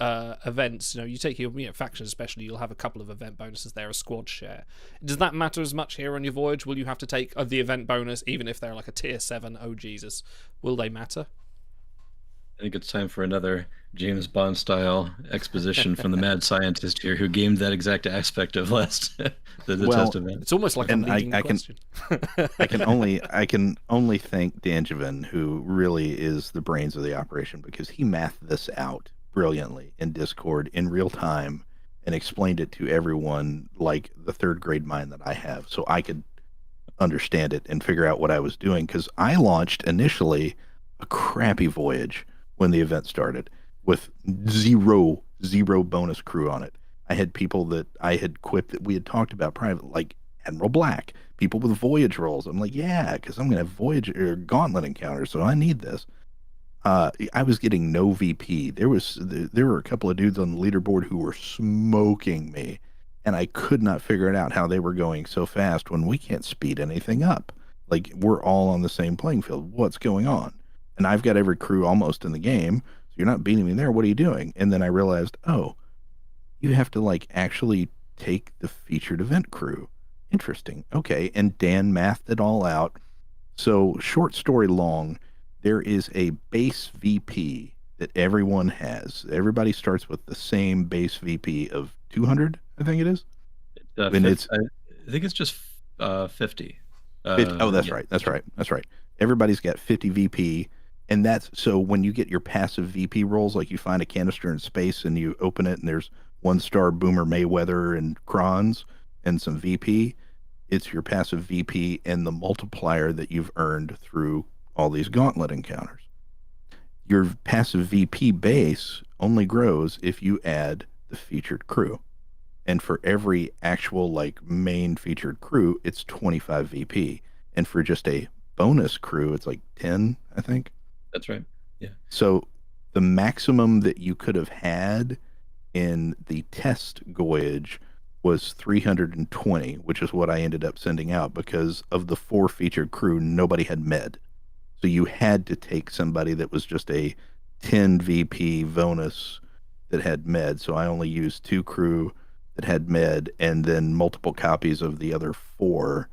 events, you know, you take your, you know, factions especially, you'll have a couple of event bonuses there, a squad share. Does that matter as much here on your voyage? Will you have to take the event bonus even if they're like a tier 7? Oh Jesus, will they matter?
I think it's time for another James Bond style exposition from the mad scientist here who gamed that exact aspect of last the test event.
It's almost like
And
I'm leading the question.
I can only thank Danjevin, who really is the brains of the operation, because he mathed this out brilliantly in Discord in real time and explained it to everyone like the third grade mind that I have, so I could understand it and figure out what I was doing. Because I launched initially a crappy voyage when the event started, with zero bonus crew on it. I had people that I had equipped that we had talked about private, like Admiral Black, people with voyage rolls. I'm like, yeah, because I'm going to have voyage or gauntlet encounters, so I need this. I was getting no VP. There were a couple of dudes on the leaderboard who were smoking me, and I could not figure it out how they were going so fast when we can't speed anything up. Like, we're all on the same playing field. What's going on? And I've got every crew almost in the game, so you're not beating me there. What are you doing? And then I realized, oh, you have to, like, actually take the featured event crew. Interesting. Okay. And Dan mathed it all out. So, short story long, there is a base VP that everyone has. Everybody starts with the same base VP of 200, I think it is.
I think it's just 50.
That's right. That's right. Everybody's got 50 VP. And that's so when you get your passive VP rolls, like you find a canister in space and you open it and there's 1-star Boomer Mayweather and Krons and some VP, it's your passive VP and the multiplier that you've earned through all these gauntlet encounters. Your passive VP base only grows if you add the featured crew. And for every actual, like, main featured crew, it's 25 VP. And for just a bonus crew, it's like 10, I think.
That's right. Yeah.
So the maximum that you could have had in the test Goyage was 320, which is what I ended up sending out, because of the 4 featured crew, nobody had med. So you had to take somebody that was just a 10 VP Vonus that had med. So I only used 2 crew that had med, and then multiple copies of the other 4,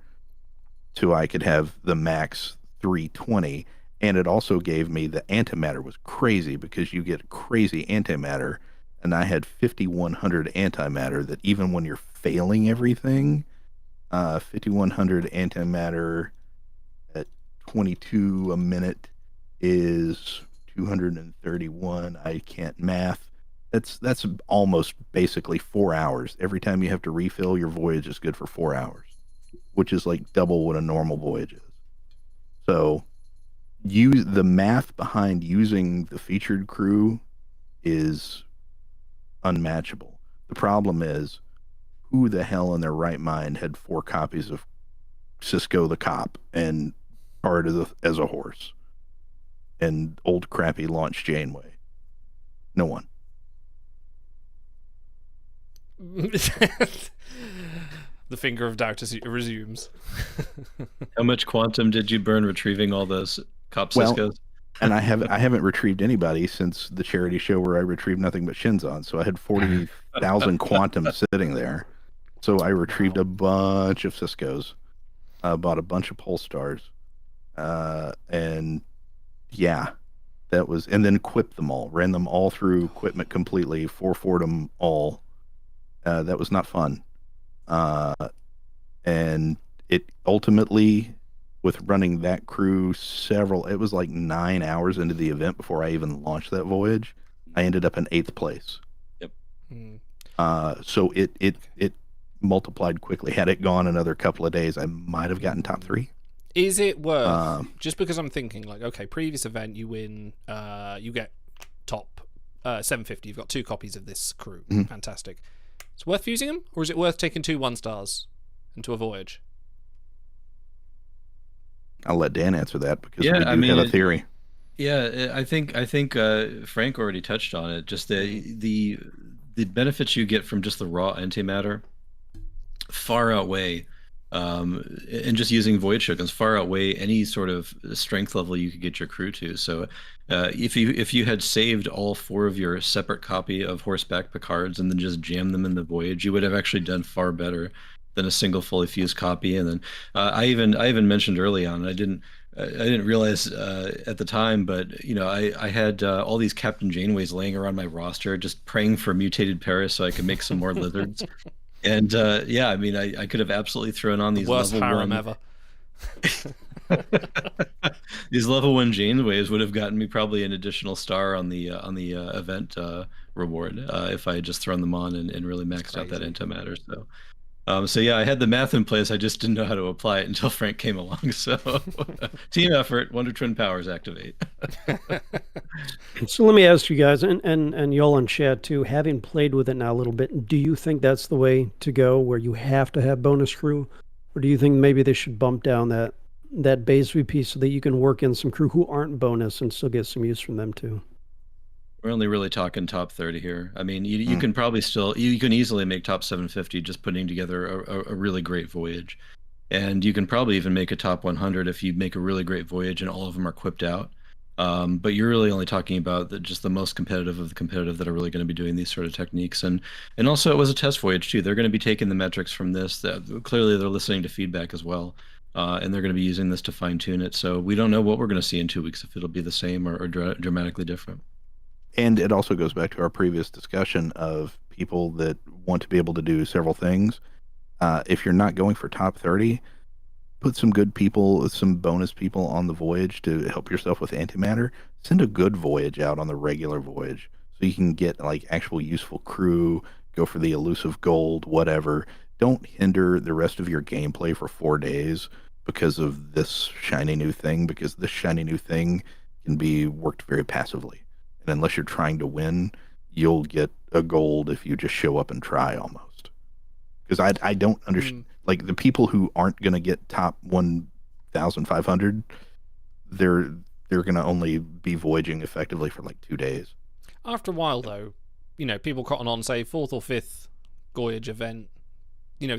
so I could have the max 320. And it also gave me the antimatter was crazy because you get crazy antimatter, and I had 5100 antimatter that even when you're failing everything, 5100 antimatter at 22 a minute is 231. I can't math. That's almost basically 4 hours. Every time you have to refill, your voyage is good for 4 hours, which is like double what a normal voyage is. So the math behind using the featured crew is unmatchable. The problem is, who the hell in their right mind had 4 copies of Cisco the Cop and Hard as a Horse and old crappy Launch Janeway? No one.
The finger of doubt resumes.
How much quantum did you burn retrieving all those Cop Ciscos?
Well, and I haven't retrieved anybody since the charity show where I retrieved nothing but Shinzon. So I had 40,000 quantum sitting there. So I retrieved a bunch of Ciscos, bought a bunch of Polestars, and yeah, that was, and then equipped them all, ran them all through equipment completely, 4-4'd them all. That was not fun. And it ultimately, with running that crew it was like 9 hours into the event before I even launched that voyage, I ended up in 8th place.
Yep.
So it multiplied quickly. Had it gone another couple of days, I might have gotten top 3.
Is it worth, just because I'm thinking like, okay, previous event you win, you get top 750, you've got 2 copies of this crew.
Mm-hmm.
Fantastic. It's worth using them, or is it worth taking 2 1-stars into a voyage?
I'll let Dan answer that because
Yeah,
we
I
do
mean,
have a theory.
Yeah, I think Frank already touched on it. Just the benefits you get from just the raw antimatter far outweigh, and just using void tokens far outweigh any sort of strength level you could get your crew to. So, if you had saved all 4 of your separate copy of horseback Picards and then just jammed them in the voyage, you would have actually done far better than a single fully fused copy. And then I even mentioned early on, I didn't realize at the time, but I had all these Captain Janeways laying around my roster, just praying for mutated Paris so I could make some more lizards. And yeah, I mean, I could have absolutely thrown on these
Worst
level
harem
1
ever.
These level 1 Janeways would have gotten me probably an additional star on the event reward if I had just thrown them on and really maxed out that antimatter. So yeah, I had the math in place. I just didn't know how to apply it until Frank came along. So team effort, Wonder Twin powers activate.
So let me ask you guys, and y'all in chat too, having played with it now a little bit, do you think that's the way to go, where you have to have bonus crew? Or do you think maybe they should bump down that base VP so that you can work in some crew who aren't bonus and still get some use from them too?
We're only really talking top 30 here. I mean, you can probably you can easily make top 750 just putting together a really great voyage. And you can probably even make a top 100 if you make a really great voyage and all of them are equipped out. But you're really only talking about just the most competitive of the competitive that are really going to be doing these sort of techniques. And also it was a test voyage too. They're going to be taking the metrics from this. Clearly they're listening to feedback as well. And they're going to be using this to fine tune it. So we don't know what we're going to see in 2 weeks, if it'll be the same or dramatically different.
And it also goes back to our previous discussion of people that want to be able to do several things. If you're not going for top 30, put some good people, some bonus people on the voyage to help yourself with antimatter. Send a good voyage out on the regular voyage so you can get like actual useful crew, go for the elusive gold, whatever. Don't hinder the rest of your gameplay for 4 days because of this shiny new thing, because this shiny new thing can be worked very passively. And unless you're trying to win, you'll get a gold if you just show up and try almost. Because I don't understand, like the people who aren't going to get top 1,500, they're going to only be voyaging effectively for like 2 days.
After a while, though, people cotton on, say, 4th or 5th Goyage event,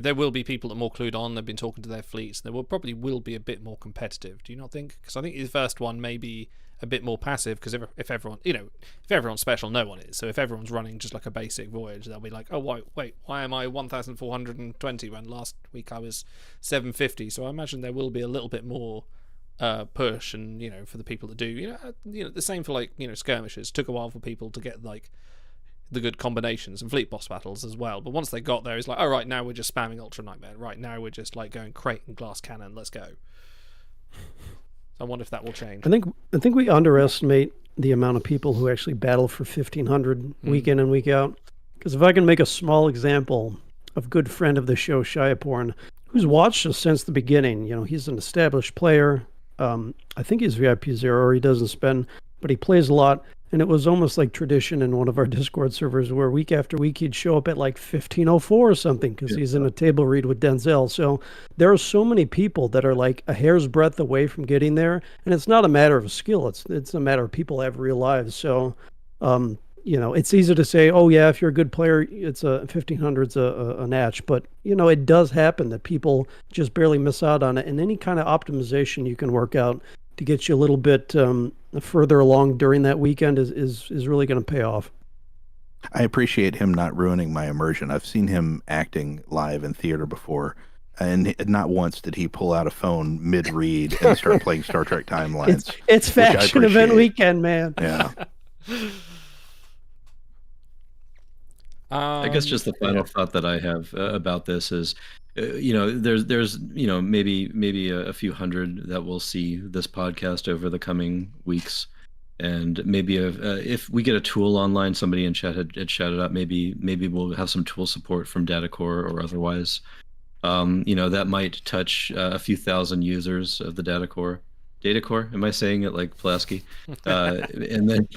there will be people that are more clued on. They've been talking to their fleets. There probably will be a bit more competitive. Do you not think? Because I think the first one may be a bit more passive. Because if everyone, if everyone's special, no one is. So if everyone's running just like a basic Voyage, they'll be like, oh wait, why am I 1,420 when last week I was 750? So I imagine there will be a little bit more push, and for the people that do, the same for like skirmishes. Took a while for people to get like the good combinations and fleet boss battles as well, but once they got there, it's like, all right, now we're just spamming Ultra Nightmare. Right now we're just like going crate and glass cannon. Let's go. So I wonder if that will change.
I think we underestimate the amount of people who actually battle for 1,500 week in and week out. Because if I can make a small example of good friend of the show, Shiaporn, who's watched us since the beginning. He's an established player. I think he's VIP 0, or he doesn't spend, but he plays a lot. And it was almost like tradition in one of our Discord servers where week after week he'd show up at like 15:04 or something because he's in a table read with Denzel. So there are so many people that are like a hair's breadth away from getting there. And it's not a matter of skill. It's a matter of people have real lives. So, it's easy to say, oh yeah, if you're a good player, it's a 1,500's a natch. But, it does happen that people just barely miss out on it. And any kind of optimization you can work out to get you a little bit further along during that weekend is really going to pay off.
I appreciate him not ruining my immersion. I've seen him acting live in theater before, and not once did he pull out a phone mid-read and start playing Star Trek Timelines.
It's faction event weekend, man.
Yeah.
I guess just the final thought that I have about this is, there's maybe a few hundred that will see this podcast over the coming weeks, and maybe if we get a tool online, somebody in chat had shouted out, maybe we'll have some tool support from Datacore or otherwise. That might touch a few thousand users of the Datacore. Am I saying it like Pulaski? And then.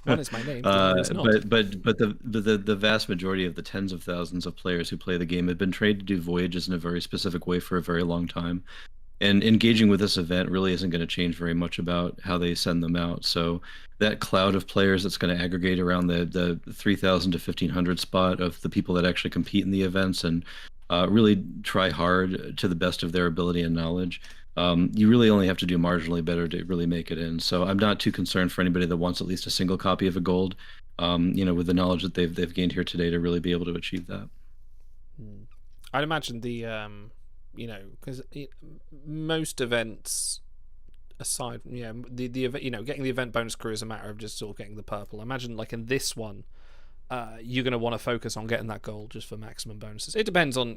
One is my name. It's not.
But the vast majority of the tens of thousands of players who play the game have been trained to do voyages in a very specific way for a very long time, and engaging with this event really isn't going to change very much about how they send them out. So that cloud of players that's going to aggregate around the 3,000 to 1,500 spot of the people that actually compete in the events and really try hard to the best of their ability and knowledge. You really only have to do marginally better to really make it in. So I'm not too concerned for anybody that wants at least a single copy of a gold, with the knowledge that they've gained here today to really be able to achieve that.
I'd imagine the, because most events, aside, the event, getting the event bonus crew is a matter of just sort of getting the purple. I imagine like in this one, you're going to want to focus on getting that gold just for maximum bonuses. It depends on,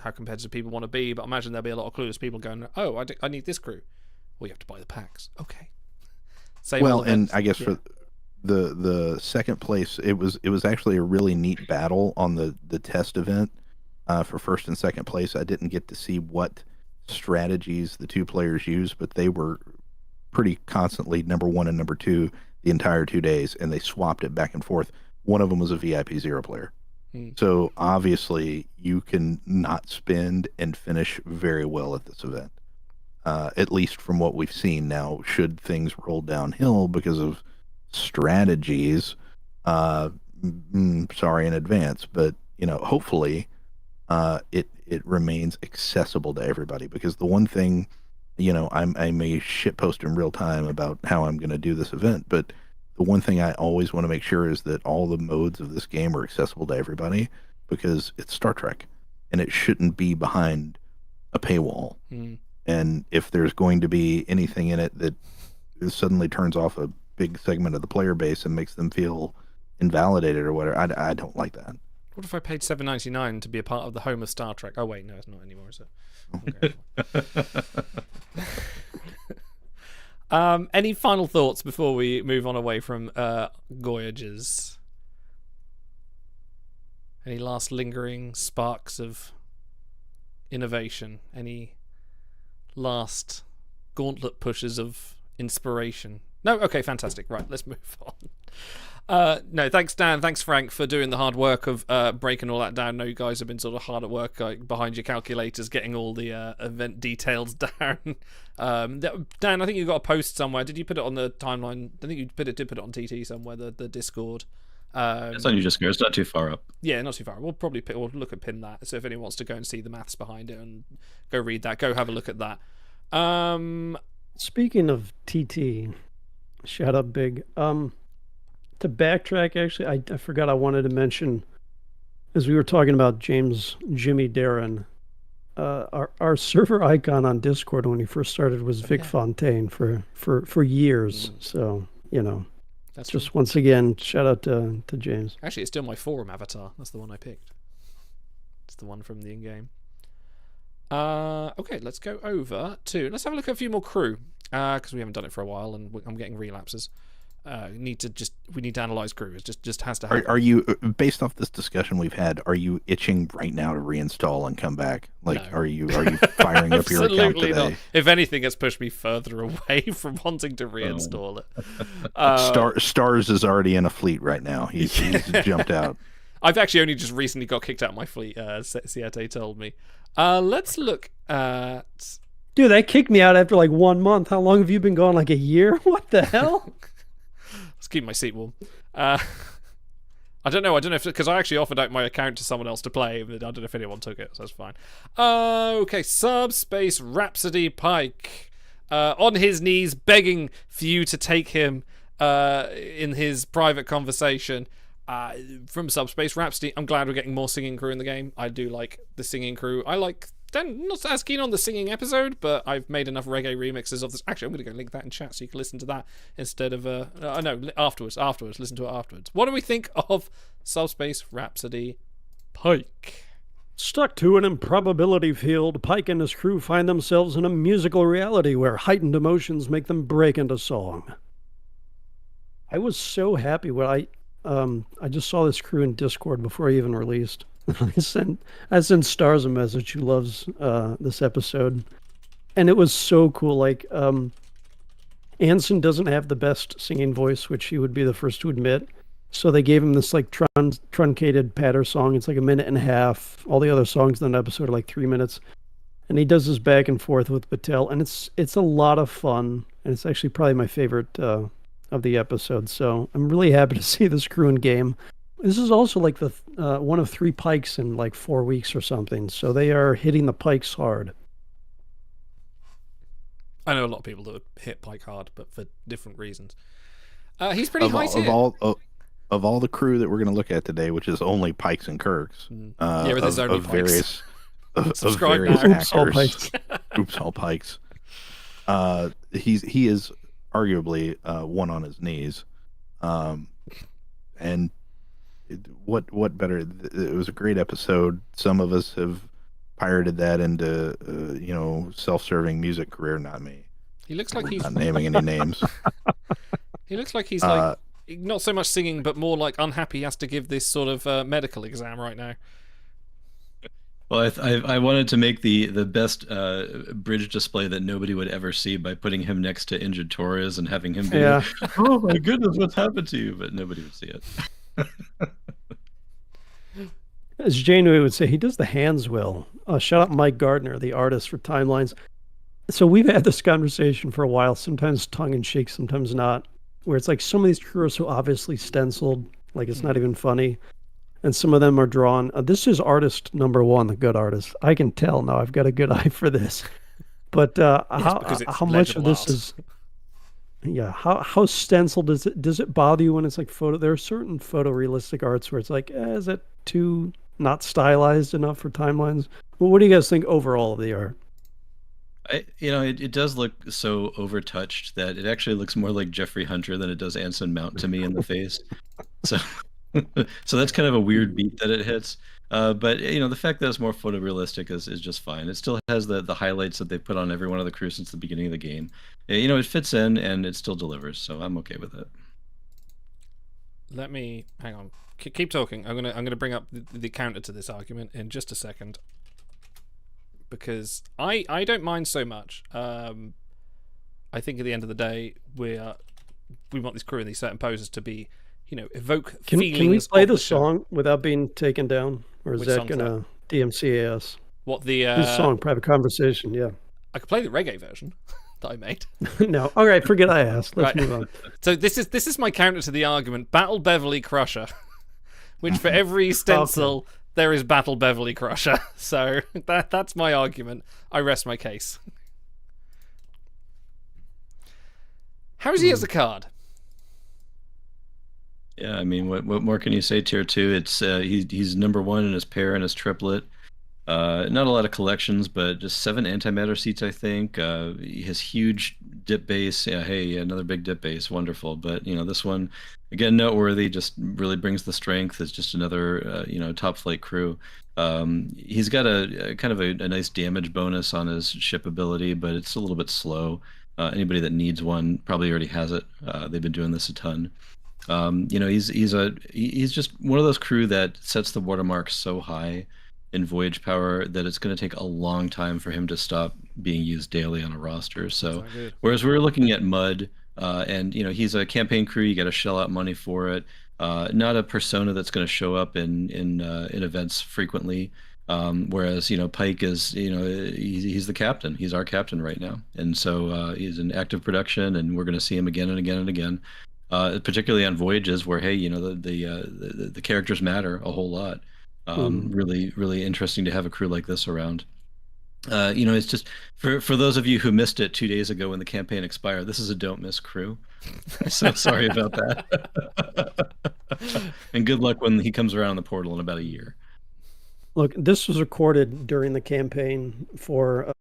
how competitive people want to be, but I imagine there'll be a lot of clueless people going, oh, I need this crew. Well, you have to buy the packs. Okay.
And I guess for the second place, it was actually a really neat battle on the test event for first and second place. I didn't get to see what strategies the two players used, but they were pretty constantly number one and number two the entire 2 days, and they swapped it back and forth. One of them was a VIP 0 player. So obviously you can not spend and finish very well at this event, at least from what we've seen. Now, should things roll downhill because of strategies, sorry in advance, but hopefully it remains accessible to everybody, because the one thing, I may shitpost in real time about how I'm going to do this event, but the one thing I always want to make sure is that all the modes of this game are accessible to everybody, because it's Star Trek and it shouldn't be behind a paywall. And if there's going to be anything in it that suddenly turns off a big segment of the player base and makes them feel invalidated or whatever, I don't like that.
What if I paid $7.99 to be a part of the home of Star Trek? Oh wait, no, it's not anymore, is it? Okay. Any final thoughts before we move on away from Goyages? Any last lingering sparks of innovation? Any last gauntlet pushes of inspiration? No? Okay, fantastic. Right, let's move on. No, thanks Dan, thanks Frank for doing the hard work of breaking all that down. I know you guys have been sort of hard at work behind your calculators getting all the event details down. Dan, I think you got a post somewhere. Did you put it on the timeline? I think you did put it on TT somewhere, the Discord.
It's on User Square. It's not too far up.
Yeah, not too far. We'll probably we'll look at pin that. So if anyone wants to go and see the maths behind it and go read that, go have a look at that.
Speaking of TT, shout out big. To backtrack, actually, I forgot I wanted to mention, as we were talking about Jimmy Darren, our server icon on Discord when he first started was Vic Fontaine for years. So, that's just once again, shout out to James.
Actually, it's still my forum avatar. That's the one I picked. It's the one from the in-game. Okay, let's go over to... Let's have a look at a few more crew, because we haven't done it for a while, and I'm getting relapses. We need to analyze crew. It just has to happen.
Are you, based off this discussion we've had, are you itching right now to reinstall and come back? Like, no. Are you firing up your account today?
Not. If anything, it's pushed me further away from wanting to reinstall it.
Stars is already in a fleet right now. He's jumped out.
I've actually only just recently got kicked out of my fleet. Siete told me. Let's look at...
Dude, that kicked me out after like 1 month. How long have you been gone? Like a year? What the hell?
Let's keep my seat warm. I don't know if because I actually offered out my account to someone else to play, but I don't know if anyone took it, so that's fine. Okay, Subspace Rhapsody Pike, on his knees begging for you to take him in his private conversation. From Subspace Rhapsody, I'm glad we're getting more singing crew in the game. I do like the singing crew. I'm not as keen on the singing episode, but I've made enough reggae remixes of this. Actually, I'm going to go link that in chat so you can listen to that instead of afterwards. Listen to it afterwards. What do we think of Subspace Rhapsody Pike?
Stuck to an improbability field, Pike and his crew find themselves in a musical reality where heightened emotions make them break into song. I was so happy when I just saw this crew in Discord before I even released. I sent Stars a message who loves this episode. And it was so cool. Like, Anson doesn't have the best singing voice, which he would be the first to admit. So they gave him this like truncated patter song. It's like 1.5 minutes. All the other songs in that episode are like 3 minutes. And he does this back and forth with Patel. And it's a lot of fun. And it's actually probably my favorite of the episode. So I'm really happy to see this crew in game. This is also like the one of 3 pikes in like 4 weeks or something. So they are hitting the pikes hard.
I know a lot of people that would hit Pike hard, but for different reasons. He's pretty high tier.
Of all the crew that we're going to look at today, which is only Pikes and Kirks,
there's only Pikes.
various
Oops, all Pikes.
Oops, all Pikes. He is arguably one on his knees, and what better? It was a great episode. Some of us have pirated that into self-serving music career. Not me.
He looks like he's
not naming any names.
He looks like he's like not so much singing, but more like unhappy he has to give this sort of medical exam right now.
Well, I wanted to make the best bridge display that nobody would ever see by putting him next to injured Torres and having him be, oh my goodness, what's happened to you? But nobody would see it.
As Janeway would say, he does the hands well. Shout out Mike Gardner, the artist for Timelines. So we've had this conversation for a while, sometimes tongue-in-cheek, sometimes not, where it's like some of these crew are so obviously stenciled, like it's not even funny. And some of them are drawn. This is artist number 1, the good artist. I can tell now. I've got a good eye for this. But how much of this is... Yeah, how stenciled is it? Does it bother you when it's like photo? There are certain photorealistic arts where it's like, is it too not stylized enough for Timelines? Well, what do you guys think overall of the art?
It does look so overtouched that it actually looks more like Jeffrey Hunter than it does Anson Mount to me in the face. So that's kind of a weird beat that it hits. But the fact that it's more photorealistic is just fine. It still has the highlights that they put on every one of the crew since the beginning of the game. It fits in and it still delivers, so I'm okay with it.
Let me hang on. Keep talking. I'm gonna bring up the counter to this argument in just a second, because I don't mind so much. I think at the end of the day we want this crew and these certain poses to be, evoke feelings.
Can we play
of
the song without being taken down, or is that gonna DMCA us?
What the
this song, Private Conversation? Yeah,
I could play the reggae version. that I made.
No. All right, forget I asked. Let's
Right.
move on.
So this is my counter to the argument: Battle Beverly Crusher, which for every stencil there is Battle Beverly Crusher. So that's my argument. I rest my case. How is he as a card?
Yeah, I mean, what more can you say? Tier 2, it's he's number 1 in his pair and his triplet. Not a lot of collections, but just 7 antimatter seats, I think. He has huge dip base. Yeah, hey, another big dip base, wonderful. But this one, again, noteworthy. Just really brings the strength. It's just another top flight crew. He's got a kind of a nice damage bonus on his ship ability, but it's a little bit slow. Anybody that needs one probably already has it. They've been doing this a ton. He's just one of those crew that sets the watermark so high in Voyage power that it's going to take a long time for him to stop being used daily on a roster. So whereas we're looking at Mud, and he's a campaign crew, you got to shell out money for it. Not a persona that's going to show up in events frequently. Whereas Pike is he's the captain. He's our captain right now, and so he's in active production, and we're going to see him again and again and again. Particularly on Voyages, where the characters matter a whole lot. Really, really interesting to have a crew like this around. It's just for those of you who missed it 2 days ago when the campaign expired. This is a don't miss crew. So sorry about that. And good luck when he comes around the portal in about a year.
Look, this was recorded during the campaign for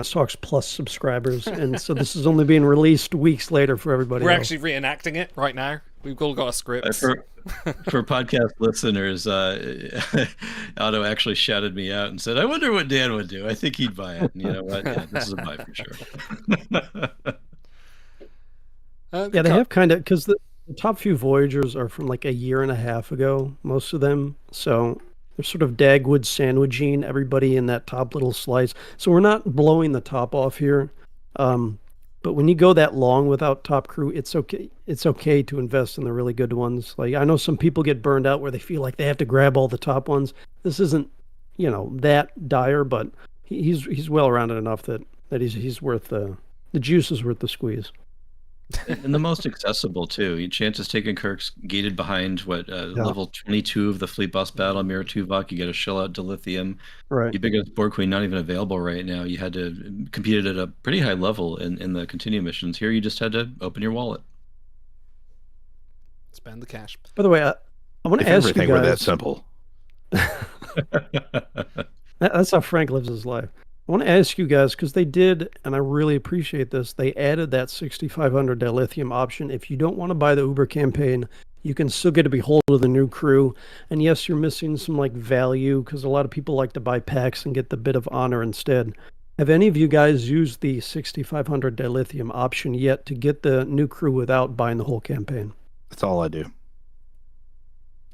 Talks Plus subscribers, and so this is only being released weeks later for everybody
We're
else.
actually reenacting it right now. We've all got a script.
For podcast listeners, Otto actually shouted me out and said, "I wonder what Dan would do. I think he'd buy it." And you know what? Yeah, this is a buy for sure.
Yeah, they have kind of, because the top few Voyagers are from like a year and a half ago, most of them. So they're sort of Dagwood sandwiching everybody in that top little slice. So we're not blowing the top off here. But when you go that long without top crew, it's okay. It's okay to invest in the really good ones. Like, I know some people get burned out where they feel like they have to grab all the top ones. This isn't, that dire, but he's well rounded enough that he's worth the juice is worth the squeeze.
And the most accessible too. Chances taken Kirk's gated behind level 22 of the Fleet Boss Battle, Mirror Tuvok. You got to shell out dilithium.
Right.
Ubiquitous Borg Queen not even available right now. You had to compete at a pretty high level in the continuum missions. Here you just had to open your wallet.
Spend the cash.
By the way, I want to ask you guys.
Everything were that simple.
That's how Frank lives his life. I want to ask you guys, because they did, and I really appreciate this, they added that 6,500 dilithium option. If you don't want to buy the Uber campaign, you can still get a behold of the new crew. And yes, you're missing some value, because a lot of people like to buy packs and get the bit of honor instead. Have any of you guys used the 6,500 dilithium option yet to get the new crew without buying the whole campaign?
That's all I do.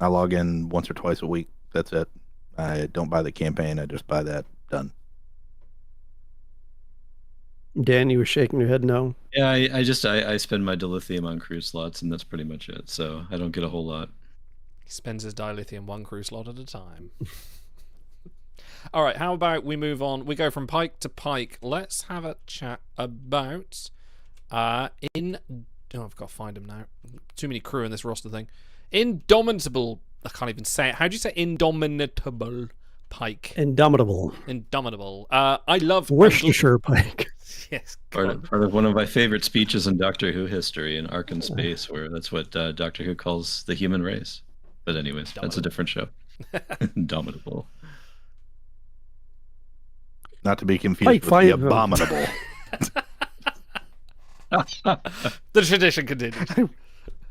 I log in once or twice a week. That's it. I don't buy the campaign. I just buy that. Done.
Dan, you were shaking your head no?
Yeah, I spend my dilithium on crew slots, and that's pretty much it. So I don't get a whole lot.
He spends his dilithium one crew slot at a time. All right, how about we move on? We go from Pike to Pike. Let's have a chat about I've got to find him now. Too many crew in this roster thing. Indomitable. I can't even say it. How do you say indomitable Pike?
Indomitable.
Indomitable. I love
Worcestershire Pike.
Yes.
Part of one of my favorite speeches in Doctor Who history in Ark in Space, where that's what Doctor Who calls the human race. But anyways, that's a different show. Indomitable.
Not to be confused
Pike
with the abominable.
The tradition continues.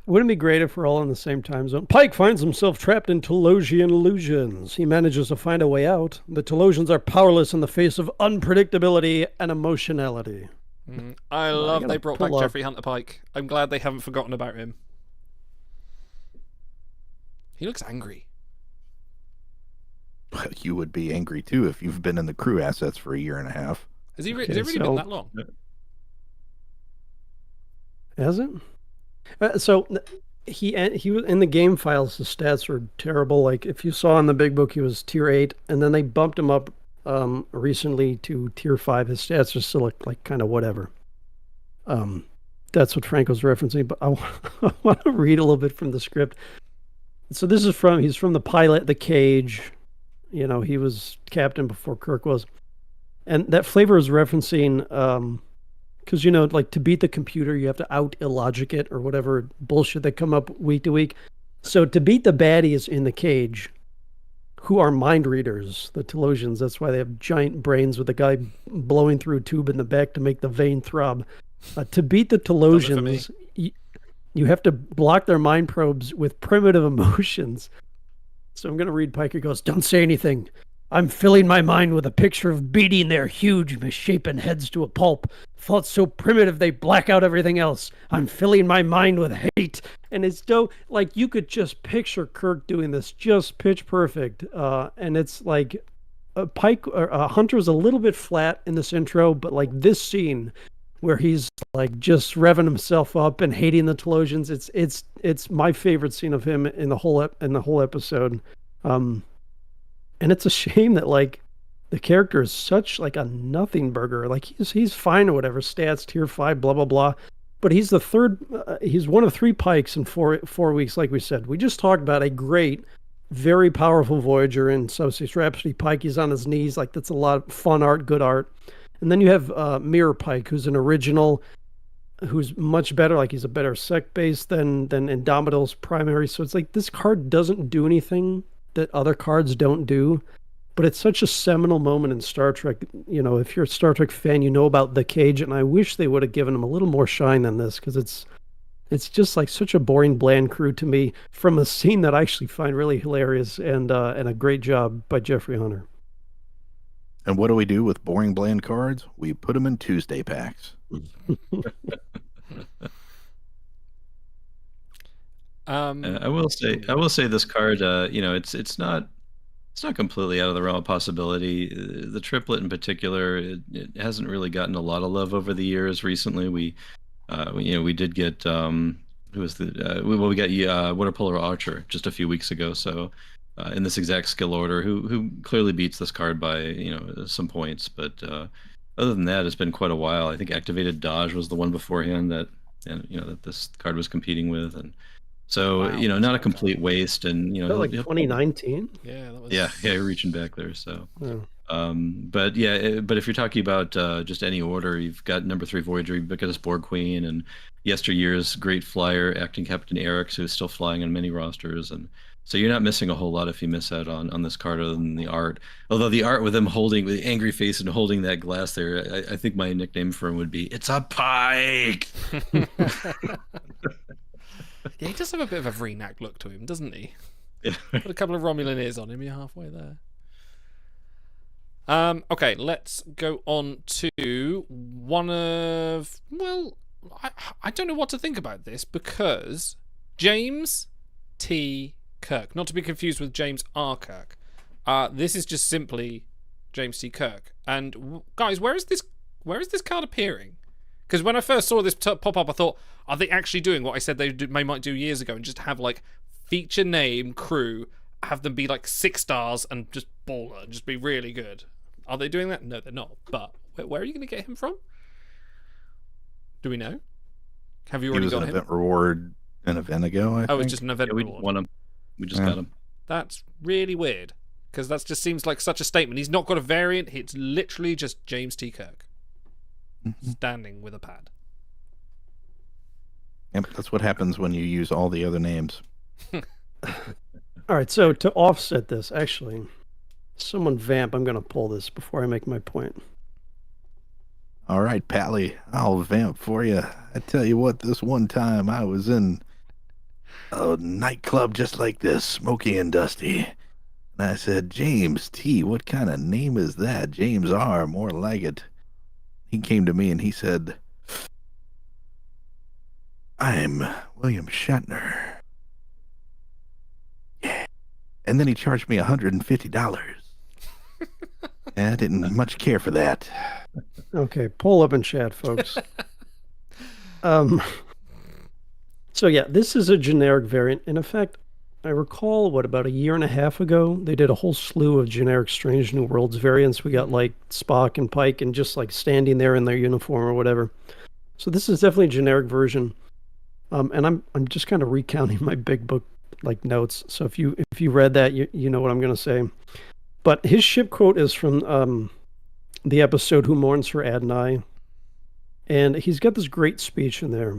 Wouldn't it be great if we're all in the same time zone? Pike finds himself trapped in Telosian illusions. He manages to find a way out. The Telosians are powerless in the face of unpredictability and emotionality.
I love they brought back Jeffrey Hunter Pike. I'm glad they haven't forgotten about him. He looks angry.
But you would be angry too if you've been in the crew assets for a year and a half.
Has it really been that long?
Has it? So he was in the game files. His stats were terrible. Like if you saw in the big book, he was tier 8, and then they bumped him up recently to tier 5. His stats are still like kind of whatever. That's what Franco's referencing, but I want to read a little bit from the script. So this is he's from the pilot, The Cage. You know, he was captain before Kirk was. And that flavor is referencing, because, you know, like to beat the computer, you have to out illogic it or whatever bullshit they come up week to week. So to beat the baddies in The Cage, who are mind readers, the Telosians, that's why they have giant brains with a guy blowing through a tube in the back to make the vein throb. To beat the Telosians, you have to block their mind probes with primitive emotions. So I'm going to read Piker goes, "Don't say anything. I'm filling my mind with a picture of beating their huge, misshapen heads to a pulp. Thoughts so primitive they black out everything else. I'm filling my mind with hate." And it's dope. Like, you could just picture Kirk doing this just pitch perfect. And it's like Hunter's a little bit flat in this intro, but like this scene where he's like just revving himself up and hating the Telosians, it's my favorite scene of him in the whole episode. And it's a shame that like the character is such like a nothing burger. Like he's fine or whatever, stats tier 5, blah blah blah. But he's the third. He's one of 3 Pikes in 4 weeks, like we said. We just talked about a great, very powerful Voyager in Subspace Rhapsody. Pike, he's on his knees. Like, that's a lot of fun art, good art. And then you have Mirror Pike, who's an original, who's much better. Like, he's a better sec base than Indomita's primary. So it's like this card doesn't do anything that other cards don't do. But it's such a seminal moment in Star Trek. You know, if you're a Star Trek fan, you know about The Cage, and I wish they would have given him a little more shine than this, because it's just like such a boring, bland crew to me from a scene that I actually find really hilarious, and a great job by Jeffrey Hunter.
And what do we do with boring, bland cards? We put them in Tuesday packs.
I will say this card. You know, it's not completely out of the realm of possibility. The triplet in particular, it hasn't really gotten a lot of love over the years. Recently, we did get we got Water Polar Archer just a few weeks ago. So in this exact skill order, who clearly beats this card by some points. But other than that, it's been quite a while. I think Activated Dodge was the one beforehand that this card was competing with, and so wow. Not a complete waste. And
like 2019.
Yeah, that was...
yeah, you're reaching back there. So.
Yeah.
But if you're talking about just any order, you've got number 3 Voyager Ubiquitous Borg Queen, and yesteryear's great flyer Acting Captain Eric, who's still flying on many rosters, and so you're not missing a whole lot if you miss out on this card other than the art. Although the art with him holding with the angry face and holding that glass there, I think my nickname for him would be "It's a Pike."
Yeah, he does have a bit of a Vreenak look to him, doesn't he?
Yeah.
Put a couple of Romulan ears on him, you're halfway there. Okay, let's go on to one of... Well, I don't know what to think about this, because James T. Kirk, not to be confused with James R. Kirk. This is just simply James T. Kirk. And guys, where is this card appearing? Because when I first saw this pop up, I thought, are they actually doing what I said they might do years ago, and just have like feature name crew, have them be like 6 stars and just baller and just be really good? Are they doing that? No, they're not. But where are you going to get him from? Do we know? Have you already got him?
He was an event reward an event ago, I think.
It's just an event reward.
We won him. We just got him.
That's really weird, because that just seems like such a statement. He's not got a variant. It's literally just James T. Kirk standing with a pad.
Yep, that's what happens when you use all the other names.
All right, so to offset this, actually, someone vamp. I'm going to pull this before I make my point.
All right, Pally, I'll vamp for you. I tell you what, this one time I was in a nightclub just like this, smoky and dusty. And I said, "James T, what kind of name is that? James R, more like it." He came to me and he said, "I'm William Shatner." Yeah. And then he charged me $150. I didn't much care for that.
Okay, pull up and chat, folks. So yeah, this is a generic variant. In effect, I recall, about a year and a half ago, they did a whole slew of generic Strange New Worlds variants. We got like Spock and Pike and just like standing there in their uniform or whatever. So this is definitely a generic version, and I'm just kind of recounting my big book like notes. So if you read that, you know what I'm going to say. But his ship quote is from the episode "Who Mourns for Adonai," and he's got this great speech in there.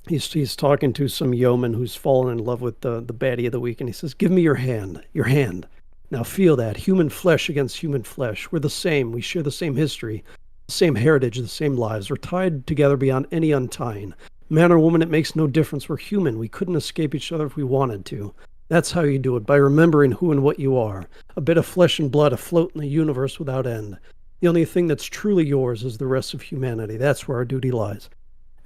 He's talking to some yeoman who's fallen in love with the baddie of the week, and he says, "Give me your hand, your hand. Now feel that, human flesh against human flesh. We're the same. We share the same history, the same heritage, the same lives. We're tied together beyond any untying. Man or woman, it makes no difference. We're human. We couldn't escape each other if we wanted to. That's how you do it, by remembering who and what you are. A bit of flesh and blood afloat in the universe without end. The only thing that's truly yours is the rest of humanity. That's where our duty lies."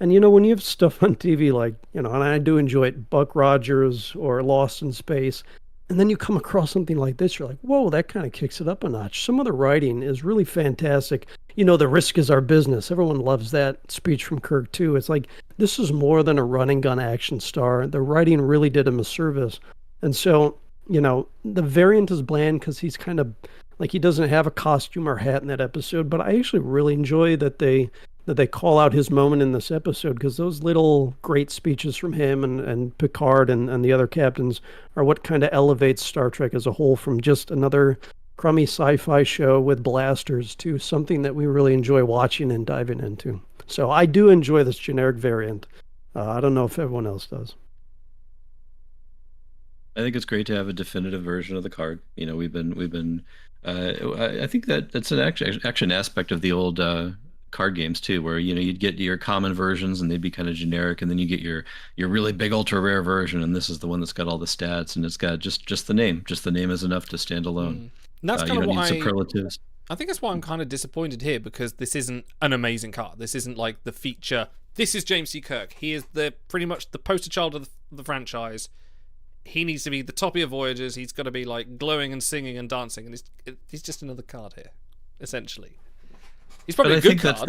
And when you have stuff on TV like, and I do enjoy it, Buck Rogers or Lost in Space, and then you come across something like this, you're like, whoa, that kind of kicks it up a notch. Some of the writing is really fantastic. The risk is our business. Everyone loves that speech from Kirk, too. It's like, this is more than a run and gun action star. The writing really did him a service. And so, the variant is bland because he's kind of, like, he doesn't have a costume or hat in that episode, but I actually really enjoy that they call out his moment in this episode, because those little great speeches from him and Picard and the other captains are what kind of elevates Star Trek as a whole from just another crummy sci-fi show with blasters to something that we really enjoy watching and diving into. So I do enjoy this generic variant. I don't know if everyone else does.
I think it's great to have a definitive version of the card. We've been. I think that's an action aspect of the old card games too, where you'd get your common versions and they'd be kind of generic, and then you get your really big ultra rare version, and this is the one that's got all the stats and it's got just the name. Just the name is enough to stand alone.
And that's kind
you
of
don't
why
need superlatives.
I think that's why I'm kind of disappointed here, because this isn't an amazing card. This isn't like the feature. This is James C. Kirk. He is pretty much the poster child of the franchise. He needs to be the top of your Voyages. He's got to be like glowing and singing and dancing, and he's just another card here, essentially. He's probably a good card,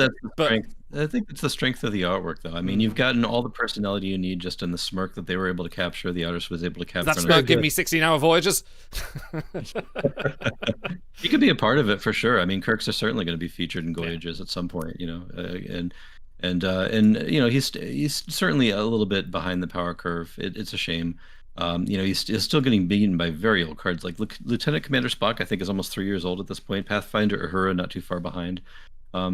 I think it's the strength of the artwork, though. I mean, you've gotten all the personality you need just in the smirk that they were able to capture. The artist was able to capture.
That smirk give me 16-hour Voyages.
You could be a part of it for sure. I mean, Kirk's are certainly going to be featured in Goyages at some point, and he's certainly a little bit behind the power curve. It's a shame. He's still getting beaten by very old cards. Like Lieutenant Commander Spock, I think, is almost 3 years old at this point. Pathfinder Uhura, not too far behind.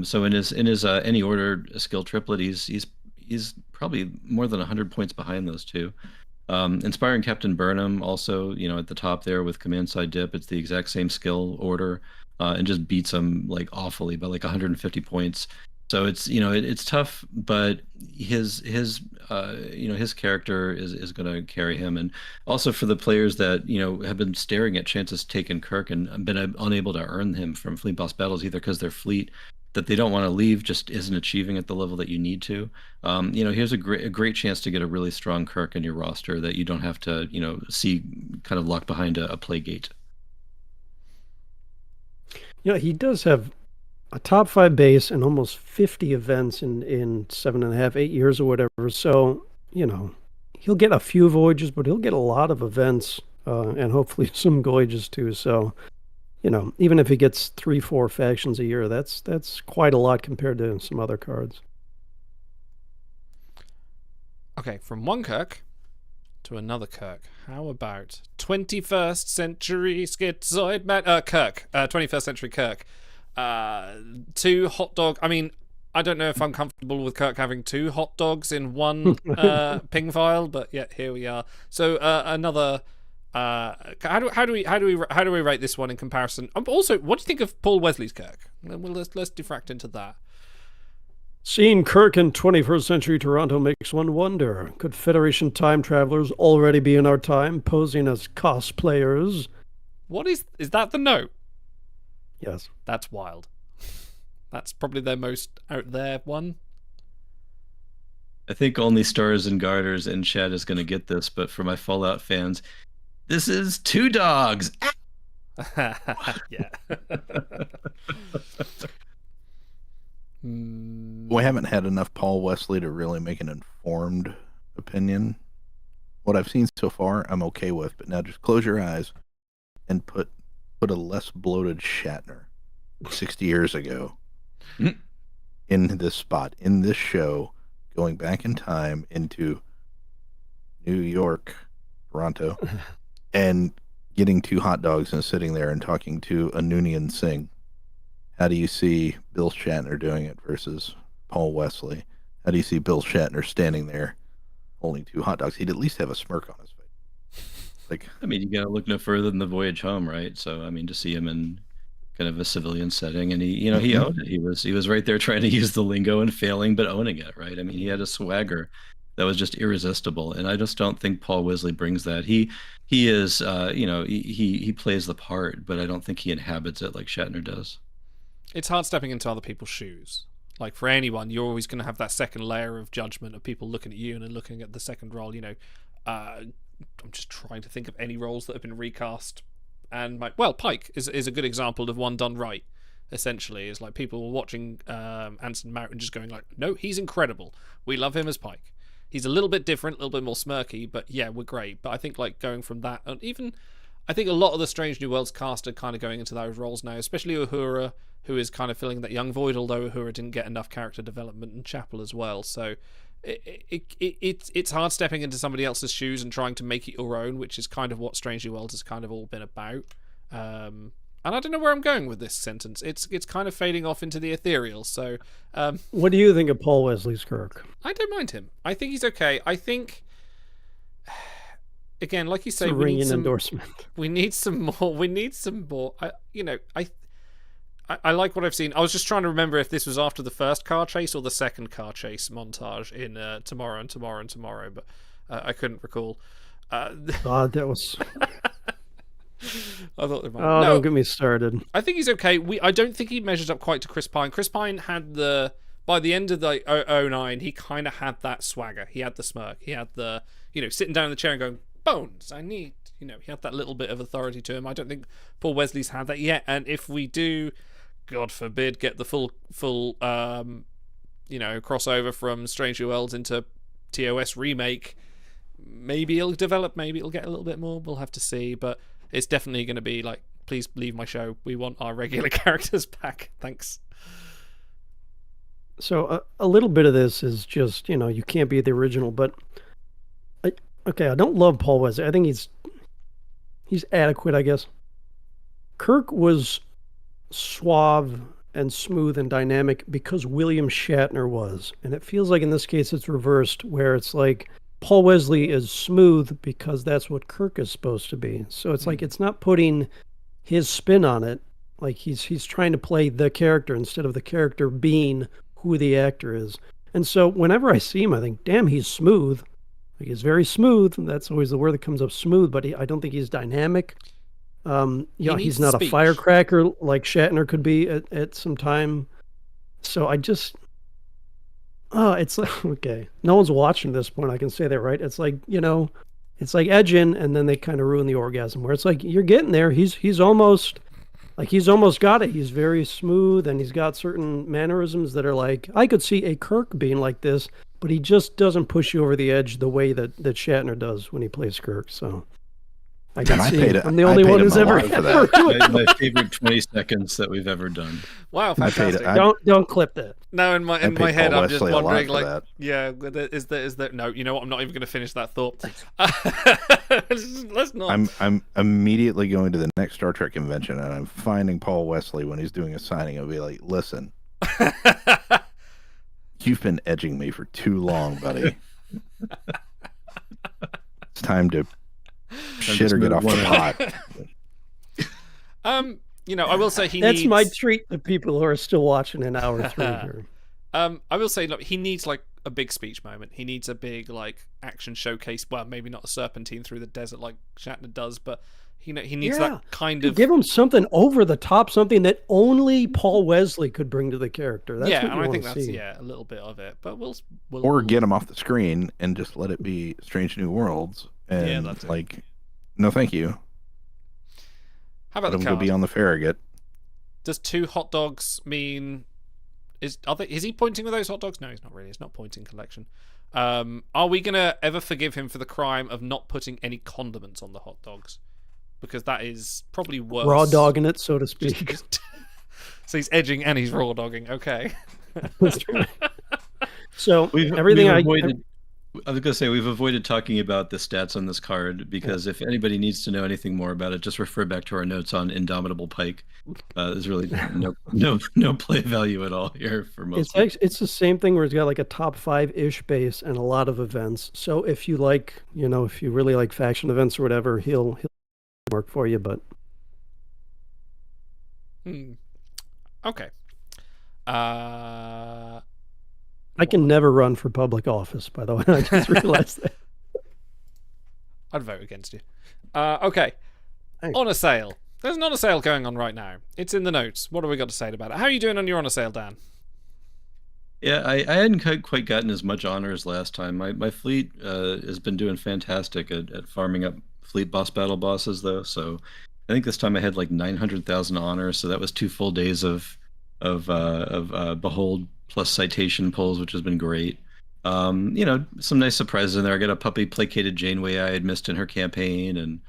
So in his any order skill triplet, he's probably more than 100 points behind those two. Inspiring Captain Burnham also, at the top there with command side dip. It's the exact same skill order, and just beats him like awfully by like 150 points. So it's tough, but his character is going to carry him. And also for the players that have been staring at chances to take in Kirk and been unable to earn him from fleet boss battles, either because their fleet that they don't want to leave just isn't achieving at the level that you need to. Here's a great chance to get a really strong Kirk in your roster that you don't have to see kind of locked behind a play gate.
He does have a top 5 base and almost 50 events in 7.5, 8 years or whatever. So, he'll get a few Voyages, but he'll get a lot of events and hopefully some Goyages too. So, even if he gets 3-4 factions a year, that's quite a lot compared to some other cards.
Okay, from one Kirk to another Kirk. How about 21st century schizoid man? Kirk. 21st century Kirk. 2 hot dog. I mean, I don't know if I'm comfortable with Kirk having 2 hot dogs in one ping file, but yeah, here we are. So another. How do we rate this one in comparison? Also, what do you think of Paul Wesley's Kirk? Well, let's diffract into that.
Seeing Kirk in 21st century Toronto makes one wonder. Could Federation time travelers already be in our time, posing as cosplayers?
What is that the note?
Yes.
That's wild. That's probably their most out there one.
I think only Stars and Garters in chat is going to get this, but for my Fallout fans, this is 2 dogs.
Yeah.
We haven't had enough Paul Wesley to really make an informed opinion. What I've seen so far, I'm okay with, but now just close your eyes and put a less bloated Shatner 60 years ago. in this spot, in this show, going back in time into New York, Toronto, and getting 2 hot dogs and sitting there and talking to a Noonien Singh? How do you see Bill Shatner doing it versus Paul Wesley? How do you see Bill Shatner standing there holding 2 hot dogs? He'd at least have a smirk on his face. Like,
I mean, you gotta look no further than the Voyage home, right? So, I mean, to see him in kind of a civilian setting, and he owned it. He was right there trying to use the lingo and failing, but owning it, right? I mean, he had a swagger that was just irresistible, and I just don't think Paul Wesley brings that. He is, he plays the part, but I don't think he inhabits it like Shatner does.
It's hard stepping into other people's shoes. Like, for anyone, you're always going to have that second layer of judgment of people looking at you and then looking at the second role. I'm just trying to think of any roles that have been recast. And Pike is a good example of one done right. Essentially, is like people were watching Anson Mount and just going like, no, he's incredible. We love him as Pike. He's a little bit different, a little bit more smirky, but yeah, we're great. But I think like going from that, and even I think a lot of the Strange New Worlds cast are kind of going into those roles now, especially Uhura, who is kind of filling that young void, although Uhura didn't get enough character development, and Chapel as well. So it's hard stepping into somebody else's shoes and trying to make it your own, which is kind of what Strange New Worlds has kind of all been about. And I don't know where I'm going with this sentence. It's kind of fading off into the ethereal. So,
what do you think of Paul Wesley's Kirk?
I don't mind him. I think he's okay. I think, again, like you say,
we need some endorsement.
We need some more. We need some more. I like what I've seen. I was just trying to remember if this was after the first car chase or the second car chase montage in Tomorrow and Tomorrow and Tomorrow, but I couldn't recall.
God, that was.
I thought there might.
Oh, no, don't get me started.
I think he's okay. I don't think he measures up quite to Chris Pine. Chris Pine had by the end of the 09, he kind of had that swagger. He had the smirk. He had the, sitting down in the chair and going, Bones, I need, he had that little bit of authority to him. I don't think Paul Wesley's had that yet. And if we do, God forbid, get the full crossover from Strange New Worlds into TOS remake, maybe it'll develop, maybe it'll get a little bit more. We'll have to see, but it's definitely going to be like, please leave my show. We want our regular characters back. Thanks.
So a little bit of this is just, you can't be the original, but I don't love Paul Wesley. I think he's adequate, I guess. Kirk was suave and smooth and dynamic because William Shatner was. And it feels like in this case it's reversed, where it's like Paul Wesley is smooth because that's what Kirk is supposed to be. So it's like it's not putting his spin on it. Like he's trying to play the character instead of the character being who the actor is. And so whenever I see him, I think, damn, he's smooth. Like, he's very smooth. That's always the word that comes up, smooth. But I don't think he's dynamic. He's not a firecracker like Shatner could be at some time. So I just, it's like, okay, no one's watching at this point. I can say that, right? It's like, it's like edging, and then they kind of ruin the orgasm. Where it's like you're getting there. He's almost got it. He's very smooth, and he's got certain mannerisms that are like, I could see a Kirk being like this, but he just doesn't push you over the edge the way that Shatner does when he plays Kirk. So I can see I'm the only one who's ever
for that. my favorite 20 seconds that we've ever done.
Wow, fantastic!
Don't clip that.
No, in my head, I'm just wondering, like,
that.
yeah, is there? No, you know what? I'm not even going to finish that thought. Let's not.
I'm immediately going to the next Star Trek convention, and I'm finding Paul Wesley when he's doing a signing. I'll be like, listen, you've been edging me for too long, buddy. It's time to shit or get off the pot.
I will say
that's my treat to people who are still watching in hour 3 here.
I will say, look, he needs like a big speech moment. He needs a big like action showcase. Well, maybe not a serpentine through the desert like Shatner does, but he needs that kind of.
Give him something over the top, something that only Paul Wesley could bring to the character. That's what
and I think that's
see.
a little bit of it. But
we'll get him off the screen and just let it be Strange New Worlds. And
that's
like, no, thank you.
How about
let
the
him
card?
go be on the Farragut.
Does 2 hot dogs mean? Is he pointing with those hot dogs? No, he's not really. It's not pointing collection. Are we gonna ever forgive him for the crime of not putting any condiments on the hot dogs? Because that is probably worse.
Raw dogging it, so to speak.
So he's edging and he's raw dogging. Okay.
That's right. So
We've
everything
avoided. I was gonna say we've avoided talking about the stats on this card because if anybody needs to know anything more about it, just refer back to our notes on Indomitable Pike. There's really no play value at all here for most people.
it's the same thing where it's got like a top 5-ish base and a lot of events. So if you like, if you really like faction events or whatever, he'll work for you. But
Okay.
I can never run for public office, by the way. I just realized that.
I'd vote against you. Okay.
Thanks.
Honor sale. There's an honor sale going on right now. It's in the notes. What have we got to say about it? How are you doing on your honor sale, Dan?
Yeah, I hadn't quite gotten as much honor as last time. My fleet has been doing fantastic at farming up fleet boss battle bosses, though. So I think this time I had like 900,000 honor. So that was 2 full days of Behold plus citation pulls, which has been great. Some nice surprises in there. I got a puppy placated Janeway I had missed in her campaign, and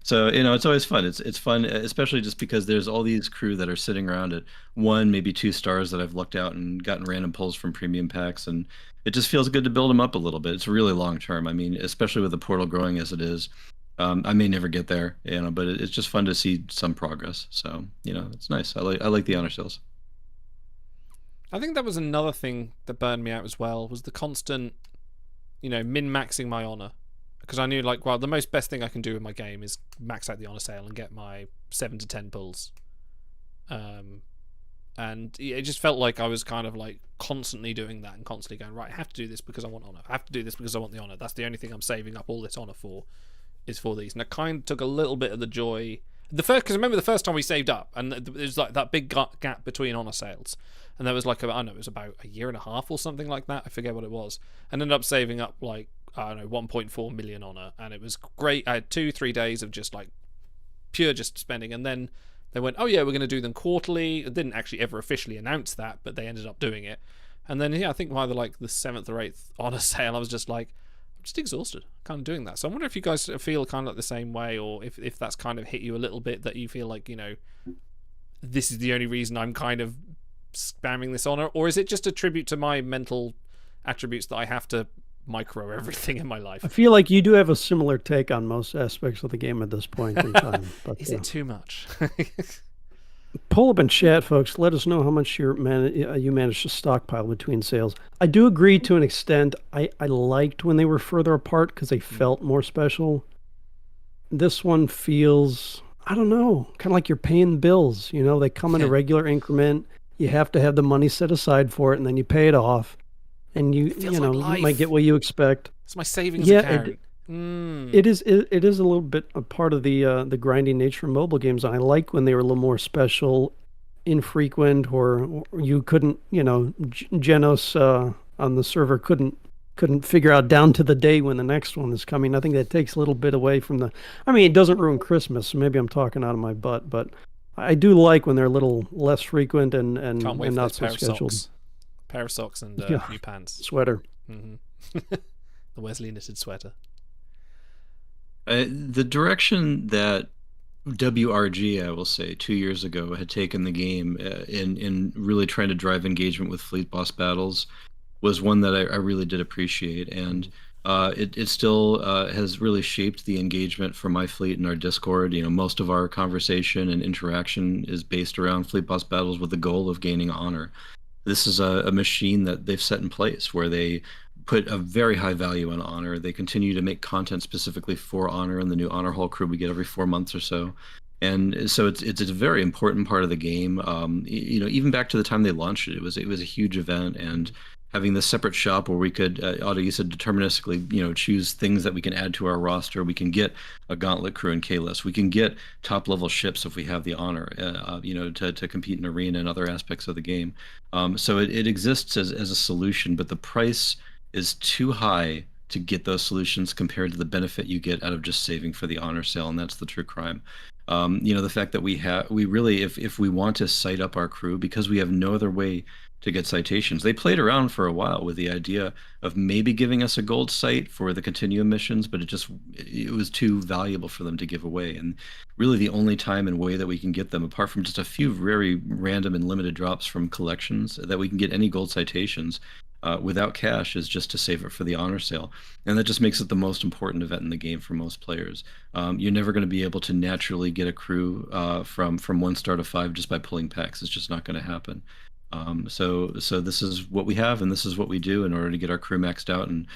so it's always fun. It's fun, especially just because there's all these crew that are sitting around at 1, maybe 2 stars that I've lucked out and gotten random pulls from premium packs, and it just feels good to build them up a little bit. It's really long term. I mean, especially with the portal growing as it is. I may never get there, but it's just fun to see some progress. So, it's nice. I like the honor sales.
I think that was another thing that burned me out as well, was the constant, min-maxing my honor. Because I knew, the most best thing I can do in my game is max out the honor sale and get my 7 to 10 pulls. And it just felt like I was kind of constantly doing that and constantly going, right, I have to do this because I want honor. I have to do this because I want the honor. That's the only thing I'm saving up all this honor for, is for these. And it kind of took a little bit of the joy. Because remember the first time we saved up, and there's that big gap between honor sales. And there was it was about a year and a half or something like that. I forget what it was. And ended up saving up 1.4 million honor, and it was great. I had 2-3 days of just pure just spending, and then they went, oh yeah, we're going to do them quarterly. It didn't actually ever officially announce that, but they ended up doing it. And then I think by the 7th or 8th honor sale, I was just I'm just exhausted kind of doing that. So I wonder if you guys feel kind of the same way, or if that's kind of hit you a little bit, that you feel this is the only reason I'm kind of spamming this honor, or is it just a tribute to my mental attributes that I have to micro everything in my life?
I feel like you do have a similar take on most aspects of the game at this point in time. But,
is it too much?
Pull up in chat, folks. Let us know how much you managed to stockpile between sales. I do agree to an extent. I liked when they were further apart because they felt more special. This one feels, I don't know, kind of like you're paying bills. They come in a regular increment. You have to have the money set aside for it, and then you pay it off. And you might get what you expect.
It's my savings account.
It is a little bit a part of the grinding nature of mobile games. I like when they were a little more special, infrequent, or you couldn't, Genos on the server couldn't figure out down to the day when the next one is coming. I think that takes a little bit away from it doesn't ruin Christmas, so maybe I'm talking out of my butt, but I do like when they're a little less frequent and not so scheduled.
Pair of socks and new pants.
Sweater.
Mm-hmm. The Wesley knitted sweater.
The direction that WRG, I will say, 2 years ago had taken the game in really trying to drive engagement with fleet boss battles was one that I really did appreciate. And it still has really shaped the engagement for my fleet in our Discord. Most of our conversation and interaction is based around fleet boss battles with the goal of gaining honor. This is a machine that they've set in place where they put a very high value on honor. They continue to make content specifically for honor and the new honor hall crew we get every 4 months or so. And so it's a very important part of the game. Even back to the time they launched it, it was a huge event, and having this separate shop where we could, Otto, you said deterministically, choose things that we can add to our roster. We can get a gauntlet crew in K-list. We can get top level ships if we have the honor, to compete in arena and other aspects of the game. So it exists as a solution, but the price is too high to get those solutions compared to the benefit you get out of just saving for the honor sale, and that's the true crime. The fact that we really, if we want to cite up our crew, because we have no other way to get citations. They played around for a while with the idea of maybe giving us a gold site for the continuum missions, but it was too valuable for them to give away. And really the only time and way that we can get them, apart from just a few very random and limited drops from collections, that we can get any gold citations without cash is just to save it for the honor sale. And that just makes it the most important event in the game for most players. You're never going to be able to naturally get a crew from 1 star to 5 just by pulling packs. It's just not going to happen. So this is what we have, and this is what we do in order to get our crew maxed out. And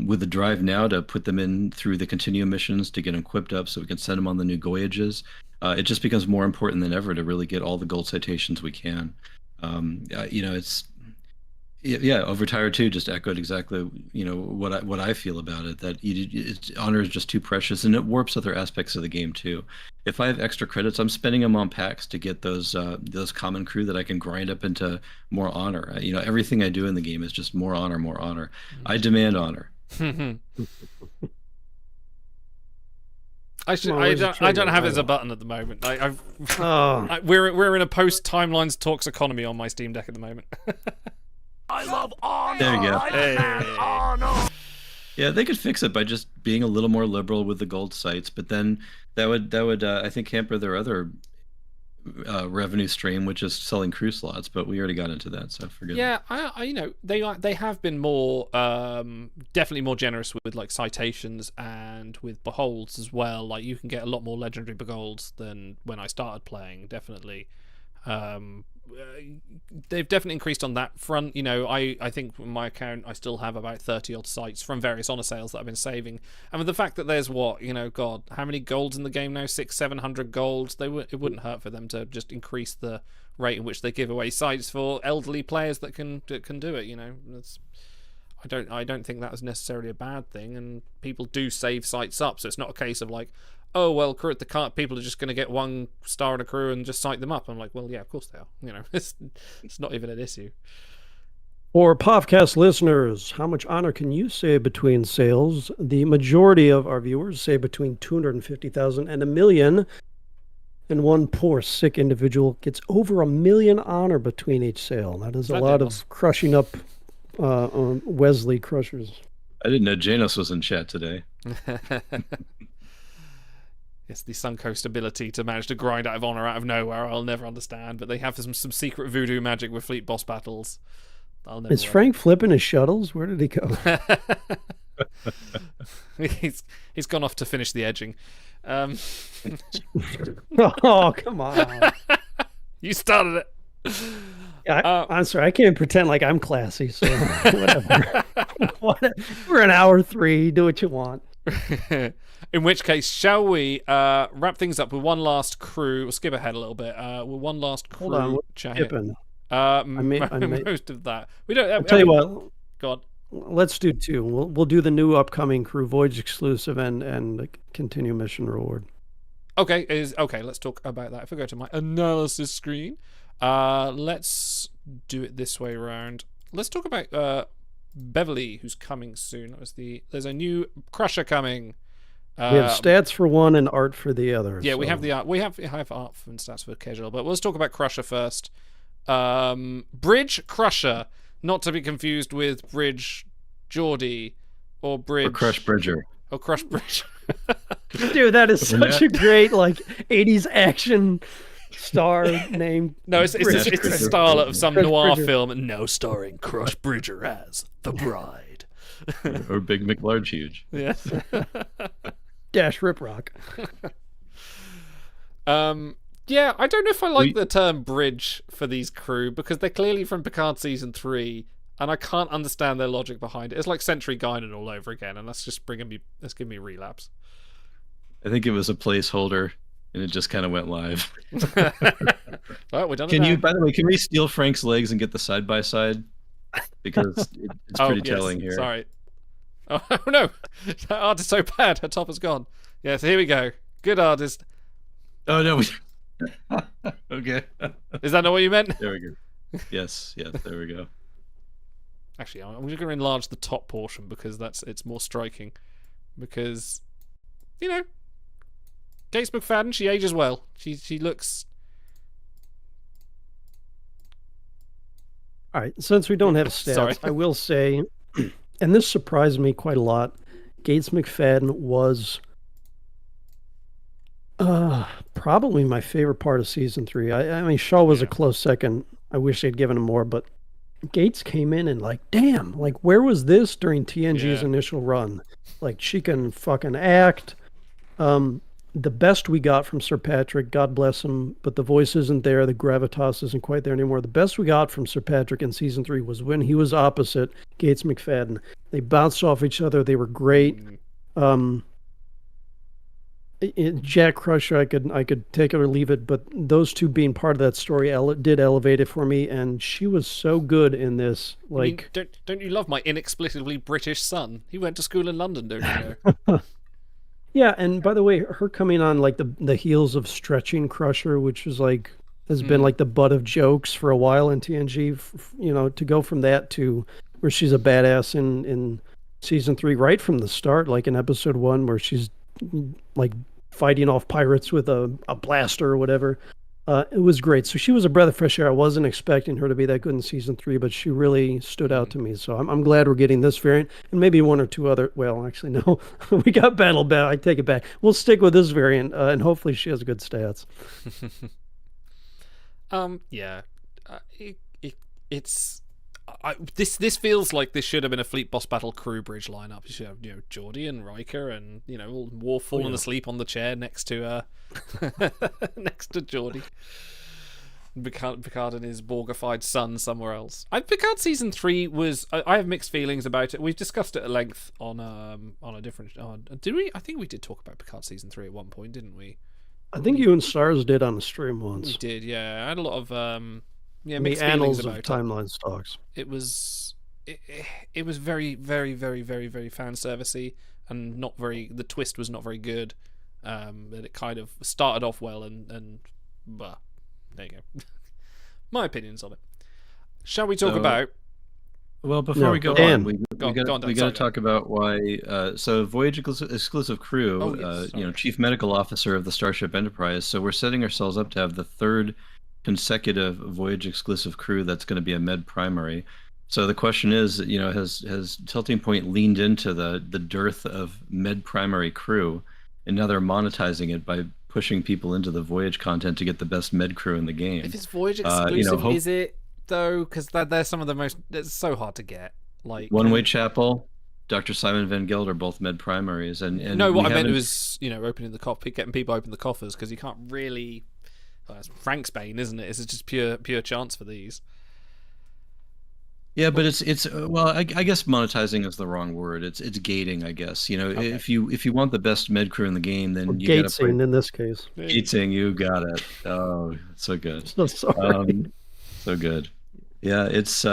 with the drive now to put them in through the continuum missions to get them equipped up so we can send them on the new Goyages, it just becomes more important than ever to really get all the gold citations we can. It's over Tier 2 just echoed exactly what I feel about it, that honor is just too precious, and it warps other aspects of the game too. If I have extra credits, I'm spending them on packs to get those common crew that I can grind up into more honor. Everything I do in the game is just more honor, more honor. I demand honor.
I don't have it as a button at the moment. We're in a post timelines talks economy on my Steam Deck at the moment.
I love honor.
There you go.
Honor.
Yeah, they could fix it by just being a little more liberal with the gold sites, but then that would I think hamper their other revenue stream, which is selling crew slots. But we already got into that, so forget.
Yeah, they have been more definitely more generous with like citations and with beholds as well. Like you can get a lot more legendary begolds than when I started playing. Definitely. They've definitely increased on that front. I think from my account I still have about 30 odd sites from various honor sales that I've been saving, and with the fact that there's God, how many golds in the game now? 600-700 golds. It wouldn't hurt for them to just increase the rate in which they give away sites for elderly players that can do it. I don't think that is necessarily a bad thing, and people do save sites up, so it's not a case of like, oh well, crew at the cart, people are just going to get 1 star in a crew and just cite them up. I'm like, well, yeah, of course they are. It's not even an issue.
For podcast listeners, how much honor can you save between sales? The majority of our viewers save between 250,000 and $1 million, and one poor sick individual gets over $1 million honor between each sale. That is a lot of crushing up Wesley crushers.
I didn't know Janos was in chat today.
It's the Suncoast ability to manage to grind out of honor out of nowhere. I'll never understand, but they have some secret voodoo magic with fleet boss battles. Is
Frank flipping his shuttles? Where did he go?
He's gone off to finish the edging.
Oh, come on!
You started it.
I'm sorry. I can't pretend like I'm classy. So whatever. We're in hour 3. Do what you want.
In which case, shall we wrap things up with one last crew? We'll skip ahead a little bit. With one last crew.
Hold on,
chat.
Skipping.
I made most of that. We don't.
I'll tell you what.
God.
Let's do 2. We'll do the new upcoming crew, Voyage exclusive, and the continue mission reward.
Okay. Let's talk about that. If I go to my analysis screen, let's do it this way around. Let's talk about Beverly, who's coming soon. There's a new Crusher coming.
We have stats for one and art for the other.
Yeah, so. We have the art. We have art and stats for casual, but let's talk about Crusher first. Bridge Crusher, not to be confused with Bridge Geordie or Bridge
or Crush Bridger.
Or Crush Bridger.
Dude, that is such a great 80s action star name.
No, it's a starlet of some noir film. No, starring Crush Bridger as the bride.
Or Big McLarge Huge.
Yes.
Dash Rip Rock.
Yeah, I don't know if I like the term bridge for these crew, because they're clearly from Picard Season 3, and I can't understand their logic behind it. It's like Sentry Guinan all over again, and that's giving me a relapse.
I think it was a placeholder, and it just kind of went live.
Well, we're done.
By the way, can we steal Frank's legs and get the side-by-side? Because it's pretty telling here.
Sorry. Oh, no. That art is so bad. Her top is gone. Yes, here we go. Good artist.
Oh, no. Okay.
Is that not what you meant?
There we go. Yes, there we go.
Actually, I'm just going to enlarge the top portion because it's more striking. Because, Gates McFadden, she ages well. She looks...
All right, since we don't have stats,
Sorry.
I will say, and this surprised me quite a lot, Gates McFadden was probably my favorite part of season 3. I mean, Shaw was a close second. I wish they'd given him more, but Gates came in and like, damn, like where was this during TNG's initial run? Like she can fucking act. The best we got from Sir Patrick, God bless him, but the voice isn't there, the gravitas isn't quite there anymore. The best we got from Sir Patrick in season 3 was when he was opposite Gates McFadden. They bounced off each other. They were great. Jack Crusher, I could take it or leave it, but those two being part of that story did elevate it for me, and she was so good in this. Like,
I mean, don't you love my inexplicably British son? He went to school in London, don't you know?
Yeah, and by the way, her coming on like the heels of Stretching Crusher, which was like has been like the butt of jokes for a while in TNG. You know, to go from that to where she's a badass in season 3 right from the start, like in episode 1 where she's like fighting off pirates with a blaster or whatever. It was great. So she was a breath of fresh air. I wasn't expecting her to be that good in season 3, but she really stood out to me. So I'm glad we're getting this variant and maybe one or two other. Well, actually, no, we got Battle Bat. I take it back. We'll stick with this variant, and hopefully she has good stats.
This feels like this should have been a Fleet Boss Battle crew bridge lineup. You should have, Geordie and Riker and, Worf falling asleep on the chair next to next to Geordie. Picard and his Borgified son somewhere else. Picard season 3 was. I have mixed feelings about it. We've discussed it at length on a different. Did we? I think we did talk about Picard season 3 at one point, didn't we?
I think you and Stars did on the stream once.
We did, yeah. I had a lot of
the
mixed feelings
annals
about
of timeline stocks.
It was very, very, very, very, very fan servicey and not very. The twist was not very good. But it kind of started off well and there you go. My opinions on it. Shall we talk about?
Well, before we go on, we got to talk about why. So, Voyage exclusive crew, Chief Medical Officer of the Starship Enterprise. So we're setting ourselves up to have the third consecutive Voyage exclusive crew that's going to be a med primary. So the question is, has Tilting Point leaned into the dearth of med primary crew, and now they're monetizing it by pushing people into the Voyage content to get the best med crew in the game.
If it's Voyage exclusive, is it though? Because they're some of the most. It's so hard to get. Like
One Way Chapel, Dr. Simon Van Gelder are both med primaries, and
no, what I meant was opening the coffee, getting people open the coffers, because you can't really. Well, it's Frank's Bane, isn't it? It's just pure chance for these.
Yeah, but it's well, I guess monetizing is the wrong word. It's gating, I guess. Okay. If you want the best med crew in the game, then you got to
in this case.
Gatesing, you got it. Oh, so good.
So sorry.
So good. Yeah, it's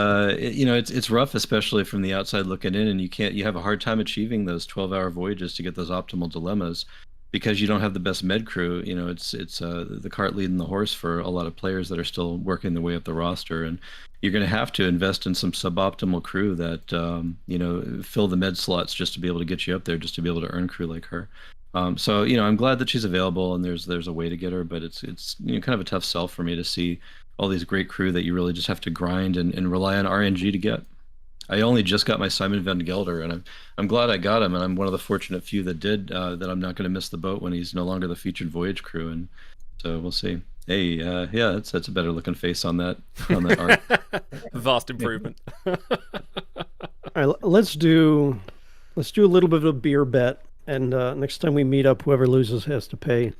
rough, especially from the outside looking in, and you have a hard time achieving those 12-hour voyages to get those optimal dilemmas because you don't have the best med crew. It's the cart leading the horse for a lot of players that are still working their way up the roster, and you're going to have to invest in some suboptimal crew that fill the med slots just to be able to get you up there, just to be able to earn crew like her. So I'm glad that she's available and there's a way to get her, but it's kind of a tough sell for me to see all these great crew that you really just have to grind and rely on RNG to get. I only just got my Simon Van Gelder, and I'm glad I got him, and I'm one of the fortunate few that did. That I'm not going to miss the boat when he's no longer the featured Voyage crew, and so we'll see. Hey, yeah, that's a better looking face on that art.
Vast improvement.
All right, let's do a little bit of a beer bet, and next time we meet up, whoever loses has to pay.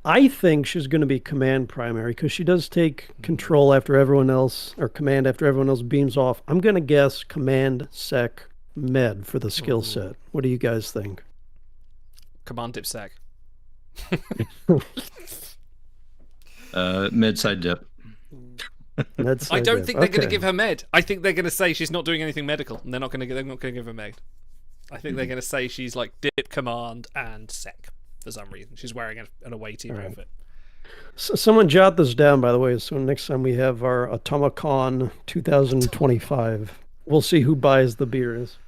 I think she's going to be command primary because she does take control after everyone else, or command after everyone else beams off. I'm going to guess command sec med for the skill set. What do you guys think?
Command dip sec.
Med side dip.
I don't think they're going to give her med. I think they're going to say she's not doing anything medical, and they're not going to give her med. I think they're going to say she's like dip, command, and sec. For some reason, she's wearing an away team outfit.
So someone jot this down, by the way. So next time we have our Atomicon 2025, we'll see who buys the beers.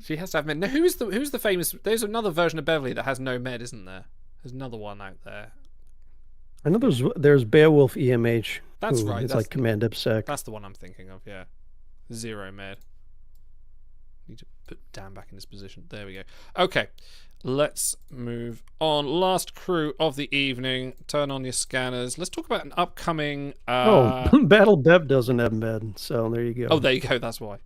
She has to have med. Now, who's the famous? There's another version of Beverly that has no med, isn't there? There's another one out there.
I know there's Beowulf EMH.
That's right.
It's
That's
like Command IPSec.
That's the one I'm thinking of, yeah. Zero med. Need to put Dan back in his position. There we go. Okay, let's move on. Last crew of the evening. Turn on your scanners. Let's talk about an upcoming...
Battle Bev doesn't have med, so there you go.
Oh, there you go. That's why.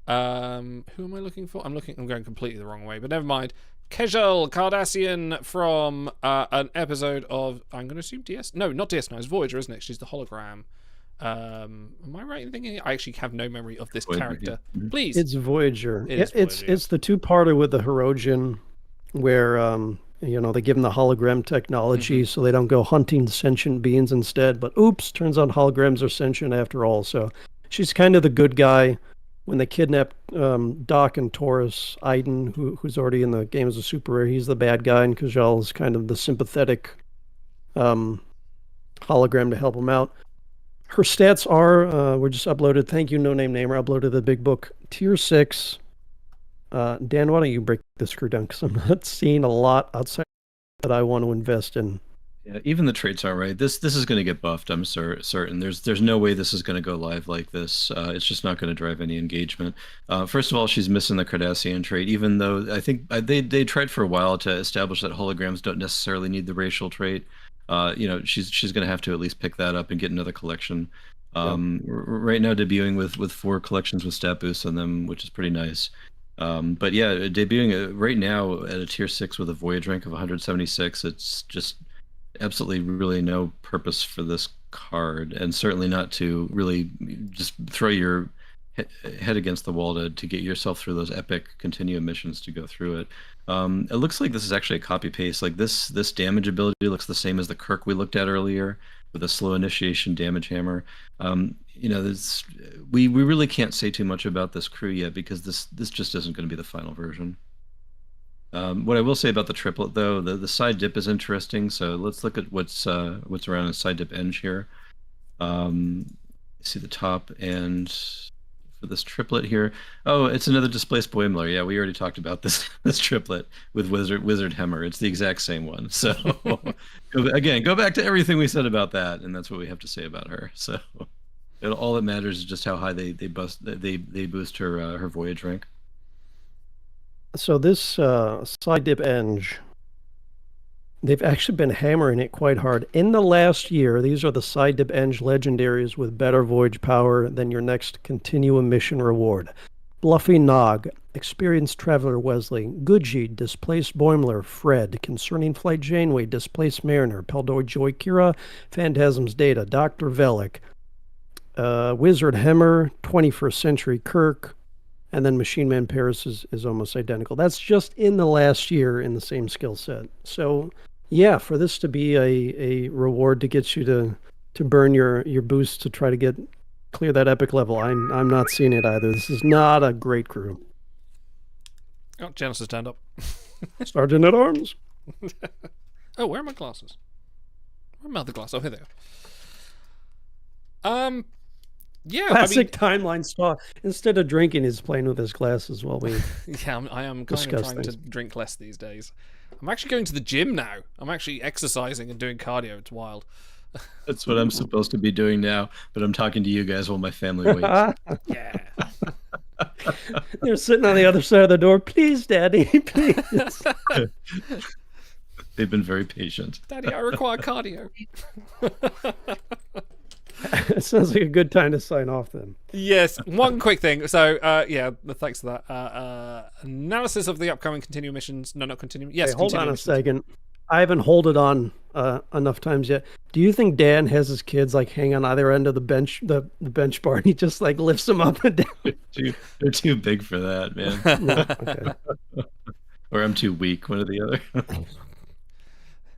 Who am I looking for? I'm going completely the wrong way, but never mind. Kejal Cardassian from an episode of, I'm going to assume DS... No, not DS9. It's Voyager, isn't it? She's the hologram. Am I right in thinking? I actually have no memory of this character. Please.
It's Voyager.
It's
the two-parter with the Herodian where, they give them the hologram technology so they don't go hunting sentient beings instead. But oops, turns out holograms are sentient after all. So she's kind of the good guy. When they kidnap Doc and Taurus, Iden, who's already in the game as a super rare, he's the bad guy, and Kajal is kind of the sympathetic hologram to help him out. Her stats were just uploaded. Thank you, No Name Namer. Uploaded the big book, Tier 6. Dan, why don't you break this screw down? Because I'm not seeing a lot outside that I want to invest in.
Yeah, even the traits aren't right. This is going to get buffed. I'm certain. There's no way this is going to go live like this. It's just not going to drive any engagement. First of all, she's missing the Cardassian trait, even though I think they tried for a while to establish that holograms don't necessarily need the racial trait. She's going to have to at least pick that up and get another collection. Right now, debuting with 4 collections with stat boosts on them, which is pretty nice. But yeah, debuting right now at a tier 6 with a voyage rank of 176, it's just absolutely really no purpose for this card, and certainly not to really just throw your head against the wall to get yourself through those epic continuum missions to go through it. It looks like this is actually a copy paste. Like this damage ability looks the same as the Kirk we looked at earlier with a slow initiation damage hammer. We really can't say too much about this crew yet because this just isn't going to be the final version. What I will say about the triplet, though, the side dip is interesting. So let's look at what's around a side dip edge here. See the top, and for this triplet here, oh, it's another displaced Boimler. Yeah, we already talked about this triplet with Wizard Hemmer. It's the exact same one. So go back to everything we said about that, and that's what we have to say about her. So all that matters is just how high they boost her voyage rank.
So this side dip eng, they've actually been hammering it quite hard. In the last year, these are the side dip eng legendaries with better voyage power than your next continuum mission reward. Bluffy Nog, Experienced Traveler Wesley, Goodji, Displaced Boimler, Fred, Concerning Flight Janeway, Displaced Mariner, Peldor Joy Kira, Phantasm's Data, Dr. Velik, Wizard Hemmer, 21st Century Kirk, and then Machine Man Paris is almost identical. That's just in the last year in the same skill set. So, yeah, for this to be a reward to get you to burn your boost to try to clear that epic level, I'm not seeing it either. This is not a great crew.
Oh, Janice has turned up.
Sergeant at Arms.
Oh, where are my glasses? Where are my other glasses? Oh, here they are. Yeah,
classic timeline star. Instead of drinking, he's playing with his glasses while we.
Yeah, I am kind of trying to drink less these days. I'm actually going to the gym now. I'm actually exercising and doing cardio. It's wild.
That's what I'm supposed to be doing now, but I'm talking to you guys while my family waits.
Yeah.
They're sitting on the other side of the door. Please, Daddy, please.
They've been very patient.
Daddy, I require cardio.
It sounds like a good time to sign off then.
Yes, one quick thing. So, thanks for that. Analysis of the upcoming continuum missions. No, not continuum. Yes,
hold on a second. I haven't holded on enough times yet. Do you think Dan has his kids like hang on either end of the bench, the bench bar, and he just like lifts them up and down?
They're too big for that, man.
No, okay.
Or I'm too weak, one or the other.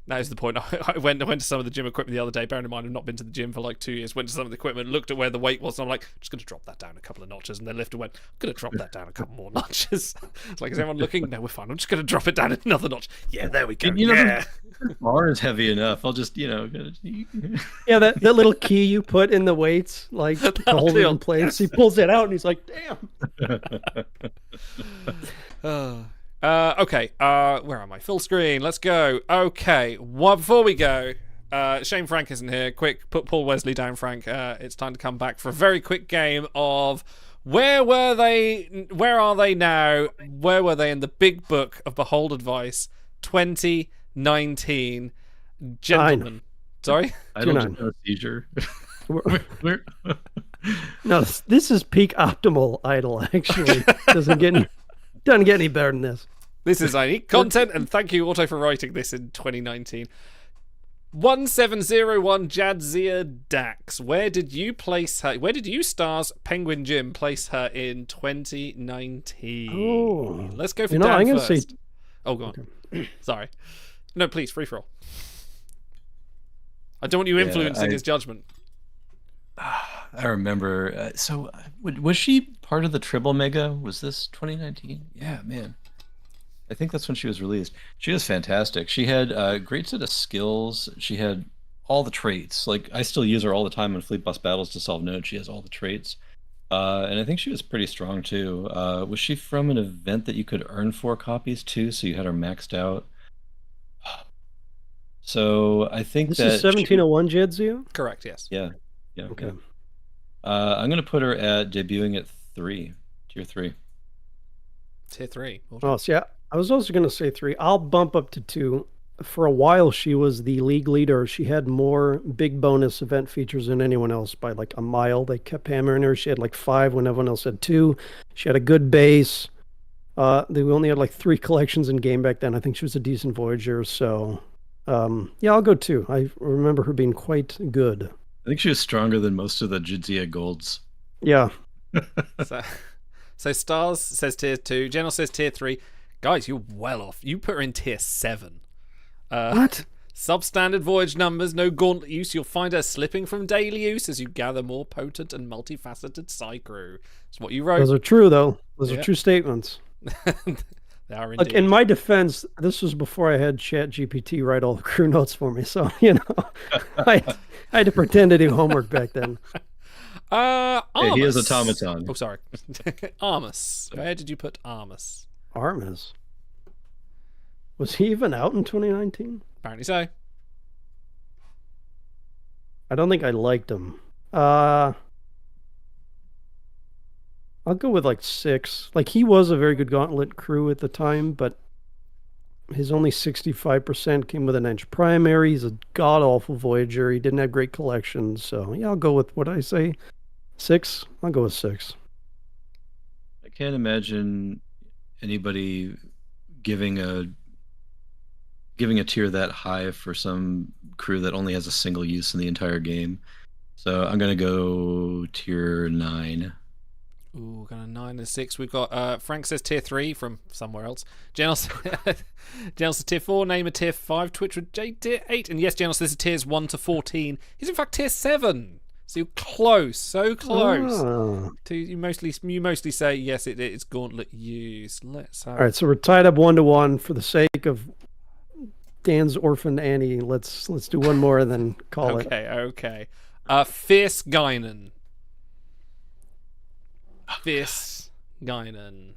That is the point. I went to some of the gym equipment the other day. Bearing in mind, I've not been to the gym for like 2 years. Went to some of the equipment, looked at where the weight was, and I'm like, I'm just going to drop that down a couple of notches. And then lifted went, I'm going to drop that down a couple more notches. It's like, is everyone looking? No, we're fine. I'm just going to drop it down another notch. Yeah, there we go.
The bar is heavy enough. I'll just,
yeah, that little key you put in the weights, like to hold it in place. Yes. He pulls it out, and he's like, damn.
Okay, where am I? Full screen, let's go. Okay, before we go, Shame Frank isn't here. Quick, put Paul Wesley down, Frank. It's time to come back for a very quick game of where were they? Where are they now? Where were they in the big book of Behold Advice 2019? Gentlemen. Sorry?
I don't know seizure.
No, this is peak optimal idle, actually. Doesn't get any better than this.
This is unique content, and thank you, Auto, for writing this in 2019. 1701 Jadzia Dax. Where did you place her? Where did you, Stars Penguin Jim, place her in 2019?
Oh.
Let's go for
I'm
Dan
gonna
first.
say...
Oh, go on. Sorry. No, please, free for all. I don't want you influencing his judgment.
I remember. Was she part of the Triple Mega? Was this 2019? Yeah, man. I think that's when she was released. She was fantastic. She had a great set of skills. She had all the traits. Like, I still use her all the time in Fleet Bus battles to solve nodes. She has all the traits. And I think she was pretty strong, too. Was she from an event that you could earn 4 copies, too? So you had her maxed out? So I think
this
that...
is 1701 Jadzia?
Correct, yes.
Yeah.
Okay.
I'm going to put her at debuting at 3. Tier 3.
Tier 3.
Oh, so yeah. I was also going to say 3. I'll bump up to 2. For a while, she was the league leader. She had more big bonus event features than anyone else by like a mile. They kept hammering her. She had like 5 when everyone else had 2. She had a good base. They only had like 3 collections in game back then. I think she was a decent Voyager. So, yeah, I'll go 2. I remember her being quite good.
I think she was stronger than most of the Jadzia Golds.
Yeah.
So Stars says tier 2. General says tier 3. Guys, you're well off. You put her in tier 7.
What?
Substandard voyage numbers, no gauntlet use. You'll find her slipping from daily use as you gather more potent and multifaceted Psycrew. That's what you wrote.
Those are true, though. Those are true statements.
They are indeed.
Look, in my defense, this was before I had ChatGPT write all the crew notes for me. So, I had to pretend to do homework back then.
Hey, he is automaton.
Oh, sorry. Armus. Where did you put Armus?
Armus? Was he even out in 2019?
Apparently so.
I don't think I liked him. I'll go with like 6. Like, he was a very good Gauntlet crew at the time, but his only 65% came with an Edge primary. He's a god-awful Voyager. He didn't have great collections. So, yeah, I'll go with, what did I say? 6? I'll go with 6.
I can't imagine anybody giving a tier that high for some crew that only has a single use in the entire game. So I'm going to go tier 9.
Ooh, got a 9 and 6. We've got Frank says tier 3 from somewhere else. General says tier 4. Name a tier 5. Twitch with J tier 8. And yes, General says tiers 1 to 14. He's in fact tier 7. So you're close, so close.
Oh.
You mostly say yes. It's gauntlet use. Let's have...
All right, so we're tied up 1-1 for the sake of Dan's orphan Annie. Let's do one more and then call it.
Okay. Fierce Guinan. Fierce Guinan.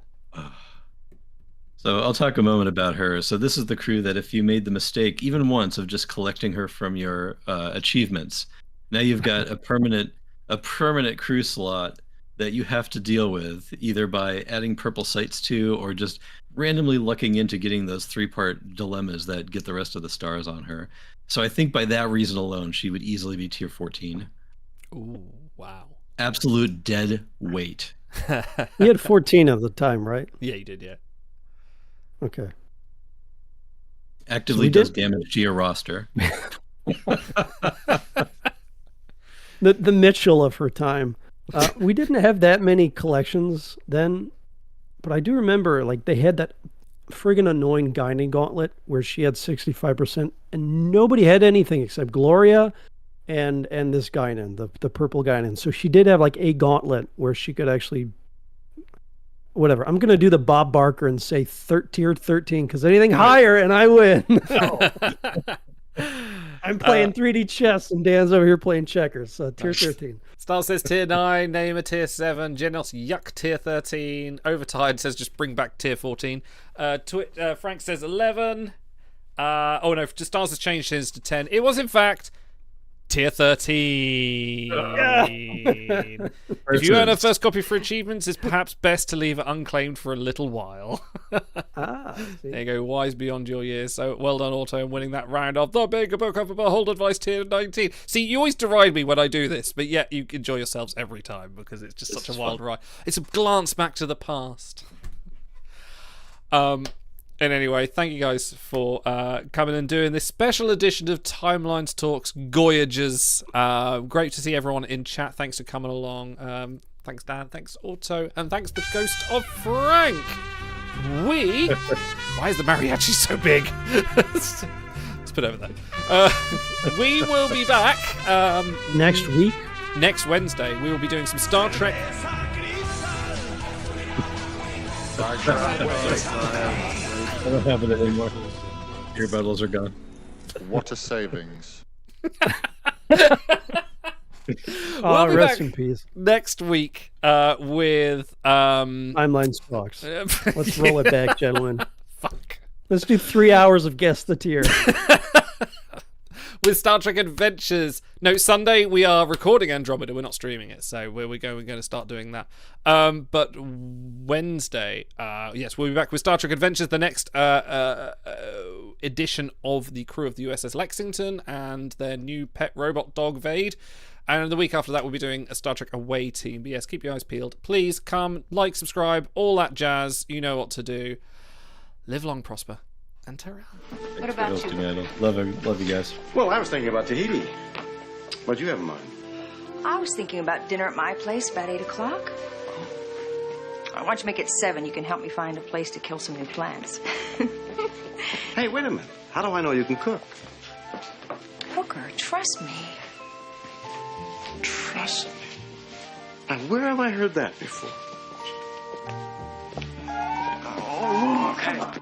So I'll talk a moment about her. So this is the crew that if you made the mistake even once of just collecting her from your achievements, now you've got a permanent crew slot that you have to deal with either by adding purple sights to or just randomly lucking into getting those 3-part dilemmas that get the rest of the stars on her. So I think by that reason alone, she would easily be tier 14.
Ooh, wow.
Absolute dead weight.
You had 14 of the time, right?
Yeah, you did, yeah.
Okay.
Actively does damage to your roster.
The Mitchell of her time. We didn't have that many collections then, but I do remember like they had that friggin' annoying Guinan gauntlet where she had 65% and nobody had anything except Gloria and this Guinan, the purple Guinan. So she did have like a gauntlet where she could actually whatever. I'm gonna do the Bob Barker and say tier 13 because anything higher and I win. I'm playing 3D chess and Dan's over here playing checkers. So tier 13.
Star says tier 9, Name a tier 7, Genos Yuck tier 13, Overtide says just bring back tier 14. Frank says 11, Oh no, just stars has changed since to 10. It was in fact tier 13. If you earn a first copy for achievements, it's perhaps best to leave it unclaimed for a little while. There you go, wise beyond your years. So well done, Auto, in winning that round of the Big Book of Behold Advice tier 19. See, you always deride me when I do this, but yet you enjoy yourselves every time because it's just such a wild ride. It's a glance back to the past. And anyway, thank you guys for coming and doing this special edition of Timelines Talks Goyages. Great to see everyone in chat. Thanks for coming along. Thanks, Dan. Thanks, Auto. And thanks, the Ghost of Frank. Why is the mariachi so big? Let's put it over there. We will be back
next week.
Next Wednesday. We will be doing some Star Trek.
I don't have it anymore. Your battles are gone.
What a savings.
We'll be
rest
back
in peace.
Next week with
Timeline Talks. Let's roll it back, gentlemen.
Fuck.
Let's do 3 hours of Guess the Tier.
With Star Trek Adventures. No, Sunday we are recording Andromeda. We're not streaming it, so we're going to start doing that. But Wednesday, yes, we'll be back with Star Trek Adventures, the next edition of the crew of the USS Lexington and their new pet robot dog Vade. And the week after that, we'll be doing a Star Trek Away team. But yes, keep your eyes peeled. Please come, like, subscribe, all that jazz. You know what to do. Live long, prosper, and Terrell.
What about you?
Love you guys.
Well, I was thinking about Tahiti. What'd you have in mind?
I was thinking about dinner at my place about 8 o'clock. Why don't you make it 7? You can help me find a place to kill some new plants.
Hey, wait a minute. How do I know you can cook?
Hooker, trust me.
Trust me. Now, where have I heard that before? Oh, come on.